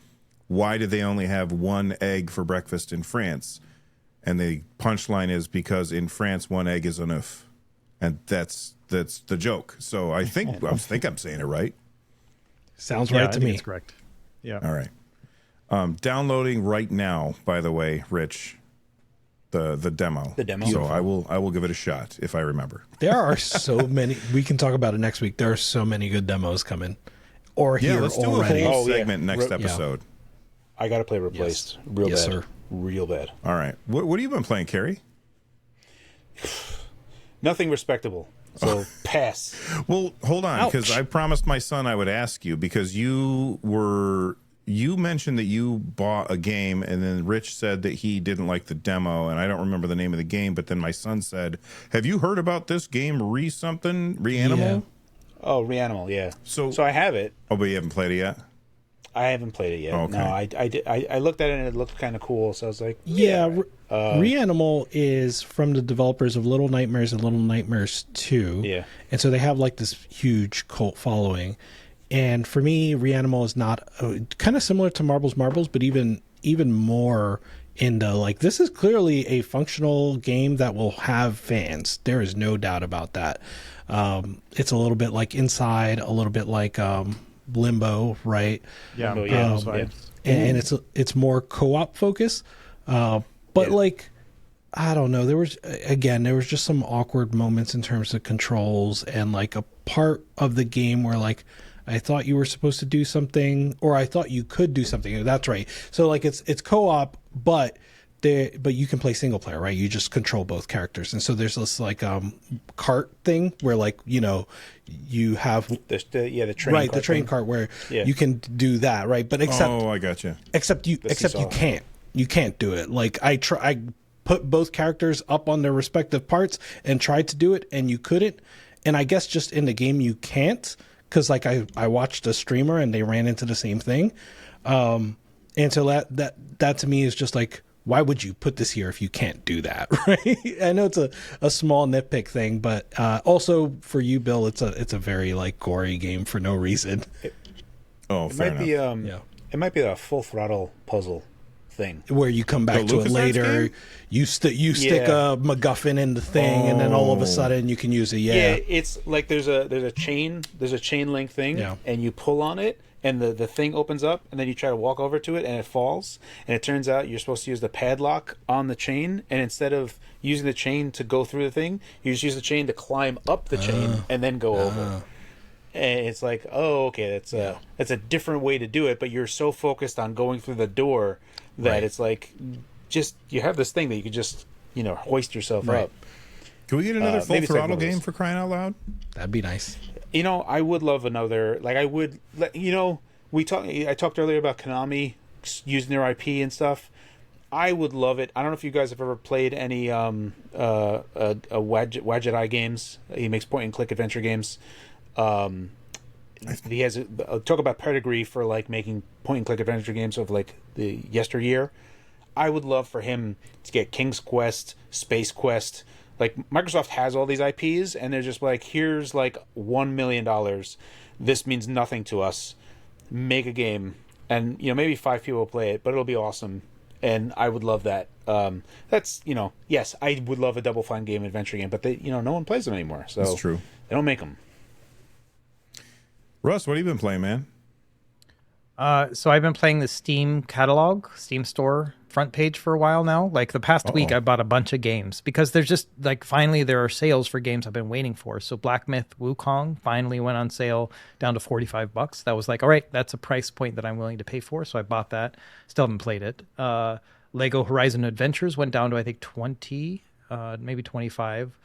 why do they only have one egg for breakfast in France? And the punchline is because in France, one egg is enough. And that's the joke. So I think I'm saying it right. Sounds right to me. It's correct. Yeah. All right. Downloading right now, by the way, Rich. The demo. The demo. So I will give it a shot if I remember. There are so many. We can talk about it next week. There are so many good demos coming. Or here let's do already. a whole segment next Yeah. episode. I got to play Replaced. Real Yes, bad. sir. Real bad. All right. What have you been playing, Carrie? Nothing respectable. So pass. Well, hold on, because Ouch. I promised my son I would ask you, because you mentioned that you bought a game, and then Rich said that he didn't like the demo, and I don't remember the name of the game, but then my son said, have you heard about this game, Reanimal? Yeah. Oh, Reanimal, yeah. So I have it. Oh, but you haven't played it yet? I haven't played it yet. Okay. No, I looked at it and it looked kind of cool, so I was like, Yeah, Reanimal is from the developers of Little Nightmares and Little Nightmares 2. Yeah. And so they have like this huge cult following. And for me, Reanimal is not kind of similar to Marbles, but even more into like, this is clearly a functional game that will have fans. There is no doubt about that. It's a little bit like Inside, a little bit like Limbo, right? Yeah, Limbo, yeah, those yeah. vibes. And it's more co-op focus. But Yeah. like, I don't know, there was just some awkward moments in terms of controls, and like a part of the game where like I thought you were supposed to do something, or I thought you could do something. That's right. So like it's co-op, but you can play single player, right? You just control both characters. And so there's this like cart thing where like, you know, you have the train right, cart the train thing. cart where Yeah. you can do that, right? But except Oh, I got you. except you seesaw. can't. You can't do it. Like I put both characters up on their respective parts and tried to do it, and you couldn't. And I guess just in the game you can't, because like I watched a streamer and they ran into the same thing. And so that to me is just like, why would you put this here if you can't do that, right? I know it's a small nitpick thing, but also for you, Bill, it's a very like gory game for no reason. Oh, It fair might enough. be Yeah. it might be a full throttle puzzle thing. Where you come back The to it LucasArts later, game? you stick Yeah. a MacGuffin in the thing, and then all of Oh. a sudden you can use it. Yeah, Yeah, it's like there's a chain link thing, Yeah. and you pull on it, and the thing opens up, and then you try to walk over to it, and it falls, and it turns out you're supposed to use the padlock on the chain, and instead of using the chain to go through the thing, you just use the chain to climb up the chain and then go over. And it's like, oh, okay, that's a different way to do it, but you're so focused on going through the door that Right. it's like, just you have this thing that you could just hoist yourself Right. up. Can we get another full maybe it's like throttle one of those. game for crying out loud? that'd be nice. I would love another. Like, I would. I talked earlier about Konami using their IP and stuff. I would love it. I don't know if you guys have ever played any Wadjet Eye games. He makes point and click adventure games. He has talk about pedigree for like making point and click adventure games of like the yesteryear. I would love for him to get King's Quest, Space Quest. Like, Microsoft has all these IPs, and they're just like, here's like $1 million. This means nothing to us. Make a game, and maybe 5 people will play it, but it'll be awesome. And I would love that. That's yes, I would love a Double Fine game adventure game, but they no one plays them anymore, so That's true. they don't make them. Russ, what have you been playing, man? So I've been playing the Steam catalog, Steam store front page for a while now. Like the past week, I bought a bunch of games because there's just like finally there are sales for games I've been waiting for. So Black Myth Wukong finally went on sale down to $45. That was like, all right, that's a price point that I'm willing to pay for. So I bought that. Still haven't played it. Lego Horizon Adventures went down to I think 20, maybe 25.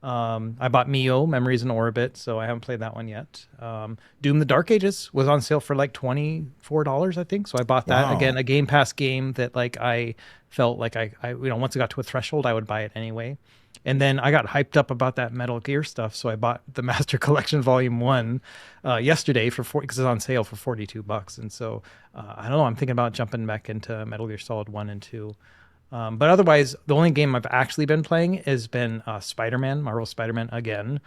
I bought Mio, Memories in Orbit, so I haven't played that one yet. Doom the Dark Ages was on sale for like $24, I think. So I bought that. Wow. Again, a Game Pass game that like I felt like I once it got to a threshold, I would buy it anyway. And then I got hyped up about that Metal Gear stuff, so I bought the Master Collection Volume 1 yesterday because it's on sale for $42. And so I don't know, I'm thinking about jumping back into Metal Gear Solid 1 and 2. But otherwise, the only game I've actually been playing has been Spider-Man, Marvel Spider-Man again.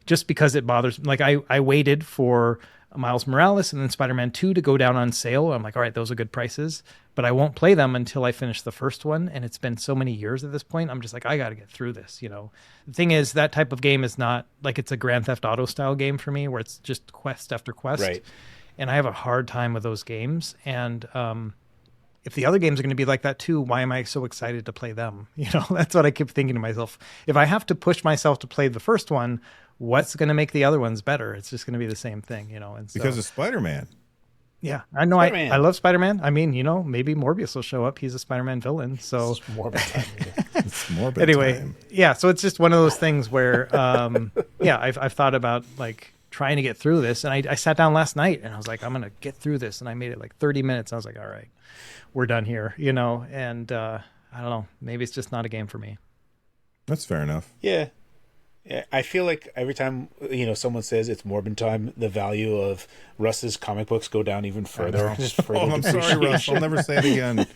Just because it bothers me. Like, I waited for Miles Morales and then Spider-Man 2 to go down on sale. I'm like, all right, those are good prices. But I won't play them until I finish the first one. And it's been so many years at this point. I'm just like, I got to get through this, The thing is, that type of game is not like it's a Grand Theft Auto style game for me where it's just quest after quest. Right. and I have a hard time with those games. And if the other games are going to be like that too, why am I so excited to play them? That's what I keep thinking to myself. If I have to push myself to play the first one, what's going to make the other ones better? It's just going to be the same thing, And so, Because of Spider-Man. yeah, I know. Spider-Man. I love Spider-Man. I mean, maybe Morbius will show up. He's a Spider-Man villain. So It's more about time. It's morbid anyway, time. yeah. So it's just one of those things where, I've thought about like trying to get through this, and I sat down last night and I was like, I'm gonna get through this, and I made it like 30 minutes. I was like, all right, we're done here, And I don't know, maybe it's just not a game for me. That's fair enough. Yeah. I feel like every time someone says it's Morbin time, the value of Russ's comic books go down even further. Just further Oh, I'm sorry, Russ. I'll never say it again.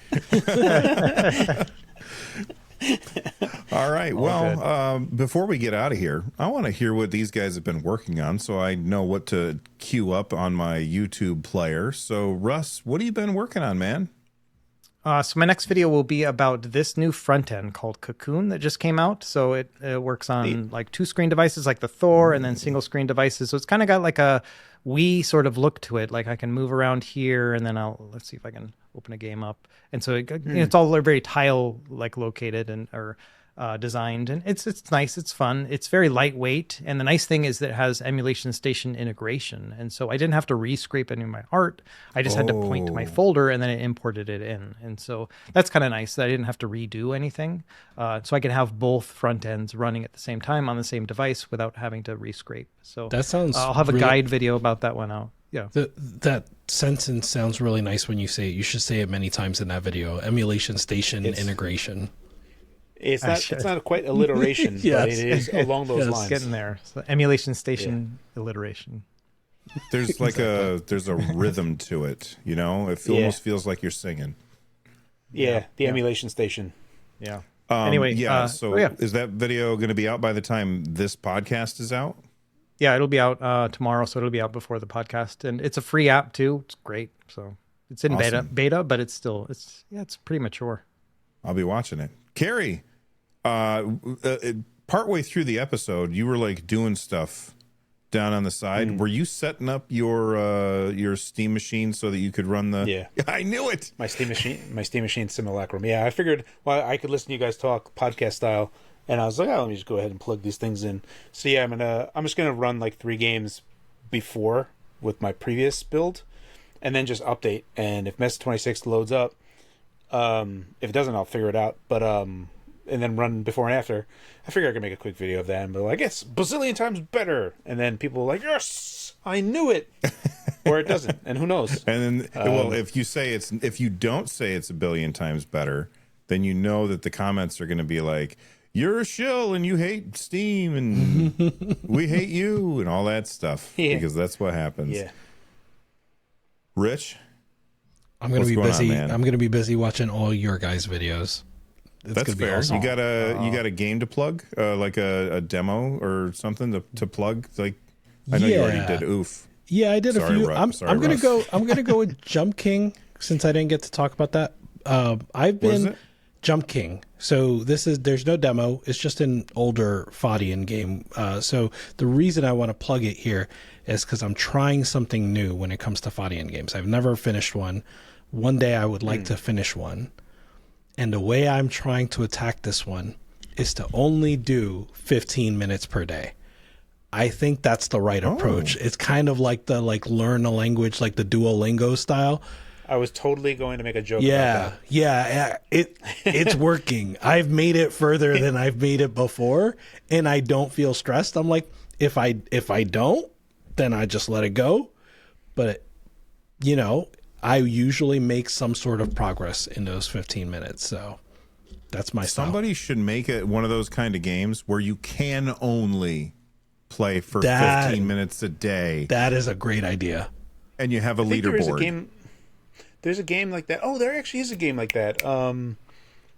All right. Well, before we get out of here, I want to hear what these guys have been working on so I know what to queue up on my YouTube player. So, Russ, what have you been working on, man? So my next video will be about this new front end called Cocoon that just came out. So it works on like 2-screen devices like the Thor and then single screen devices. So it's kind of got like a Wii sort of look to it. Like I can move around here and then let's see if I can open a game up. And so it's all very tile like located or designed, and it's nice. It's fun. It's very lightweight, and the nice thing is that it has emulation station integration, and so I didn't have to re-scrape any of my art. I just had to point to my folder, and then it imported it in, and so that's kind of nice that I didn't have to redo anything. So I can have both front ends running at the same time on the same device without having to re-scrape. So That sounds. I'll have a guide video about that one out. Yeah. That sentence sounds really nice when you say it. You should say it many times in that video. Emulation station integration. It's not quite alliteration, Yes. but it is along those Yes. lines. Getting there. So emulation station alliteration. There's like there's a rhythm to it, It almost feels like you're singing. Yeah, the emulation station. Yeah. Anyway, Anyway, is that video going to be out by the time this podcast is out? Yeah, it'll be out tomorrow, so it'll be out before the podcast, and it's a free app too. It's great. So it's in Awesome. beta, but it's pretty mature. I'll be watching it. Carrie, partway through the episode, you were like doing stuff down on the side. Were you setting up your Steam machine so that you could run the? Yeah, I knew it. My Steam machine simulacrum. Yeah, I figured I could listen to you guys talk podcast style, and I was like, let me just go ahead and plug these things in. So yeah, I'm just gonna run like 3 games before with my previous build, and then just update. And if Mess 26 loads up, if it doesn't, I'll figure it out. But and then run before and after. I figure I can make a quick video of that and be like, it's bazillion times better. And then people are like, yes, I knew it. Or it doesn't. And who knows? And then, if you don't say it's a billion times better, then you know that the comments are going to be like, you're a shill and you hate Steam and we hate you and all that stuff. Yeah. Because that's what happens. Yeah. Rich? I'm going to be going on, busy. man? I'm going to be busy watching all your guys' videos. It's That's gonna be fair. awesome. You got a game to plug, like a demo or something to plug. Like I know you already did. Oof. Yeah, I did a few. I'm gonna Russ. go. I'm gonna go with Jump King since I didn't get to talk about that. I've What is been it? Jump King. So there's no demo. It's just an older Fadian game. So the reason I want to plug it here is because I'm trying something new when it comes to Fadian games. I've never finished one. One day I would like to finish one. And the way I'm trying to attack this one is to only do 15 minutes per day. I think that's the right approach. It's kind of like the learn a language, like the Duolingo style. I was totally going to make a joke about that. Yeah. It's working. I've made it further than I've made it before, and I don't feel stressed. I'm like, if I don't, then I just let it go. But I usually make some sort of progress in those 15 minutes. So that's my style. Somebody should make it one of those kind of games where you can only play for 15 minutes a day. That is a great idea. And you have a I think leaderboard. There's a game like that. Oh, there actually is a game like that.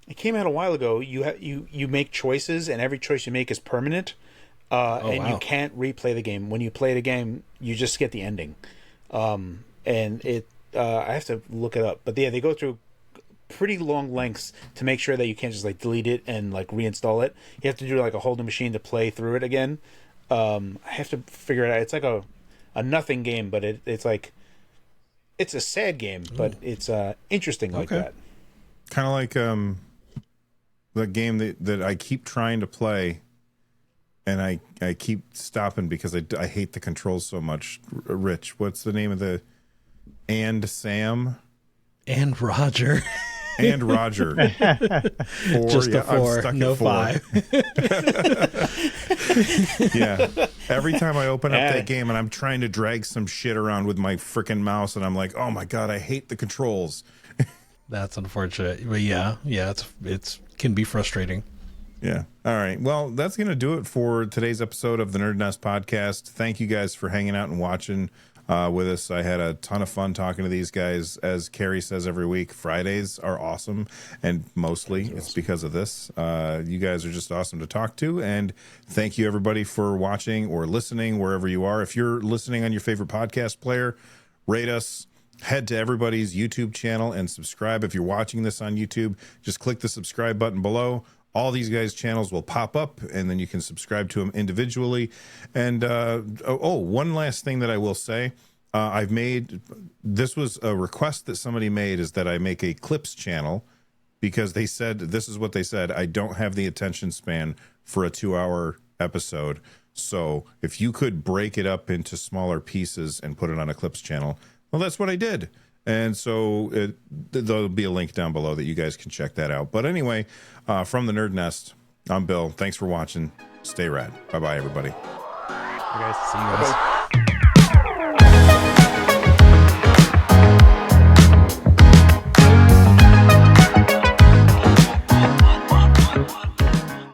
It came out a while ago. You make choices, and every choice you make is permanent. You can't replay the game. When you play the game, you just get the ending. And it. I have to look it up, but yeah, they go through pretty long lengths to make sure that you can't just delete it and reinstall it. You have to do a whole new machine to play through it again. I have to figure it out. It's like a nothing game, but it's It's a sad game, but it's interesting like Okay. that. Kind of like the game that I keep trying to play, and I keep stopping because I hate the controls so much. Rich, what's the name of the and Sam And Roger. and Roger? Four, Just yeah, a 4, I'm stuck no at 4. 5. Yeah. Every time I open up Yeah. that game and I'm trying to drag some shit around with my freaking mouse, and I'm like, oh my god, I hate the controls. That's unfortunate. But yeah, it's can be frustrating. Yeah. All right. Well, that's going to do it for today's episode of the NerdNest podcast. Thank you guys for hanging out and watching with us. I had a ton of fun talking to these guys. As Carrie says every week, Fridays are awesome, and mostly it's because of this. You guys are just awesome to talk to, and thank you everybody for watching or listening wherever you are. If you're listening on your favorite podcast player, rate us. Head to everybody's YouTube channel and subscribe. If you're watching this on YouTube, just click the subscribe button below. All these guys' channels will pop up, and then you can subscribe to them individually. And one last thing that I will say, I've made, this was a request that somebody made, is that I make a clips channel, because they said, this is what they said: I don't have the attention span for a 2-hour episode. So if you could break it up into smaller pieces and put it on a clips channel, well, that's what I did. And so there'll be a link down below that you guys can check that out. But anyway, from the Nerd Nest, I'm Bill. Thanks for watching. Stay rad. Bye-bye, everybody. You guys. See you guys.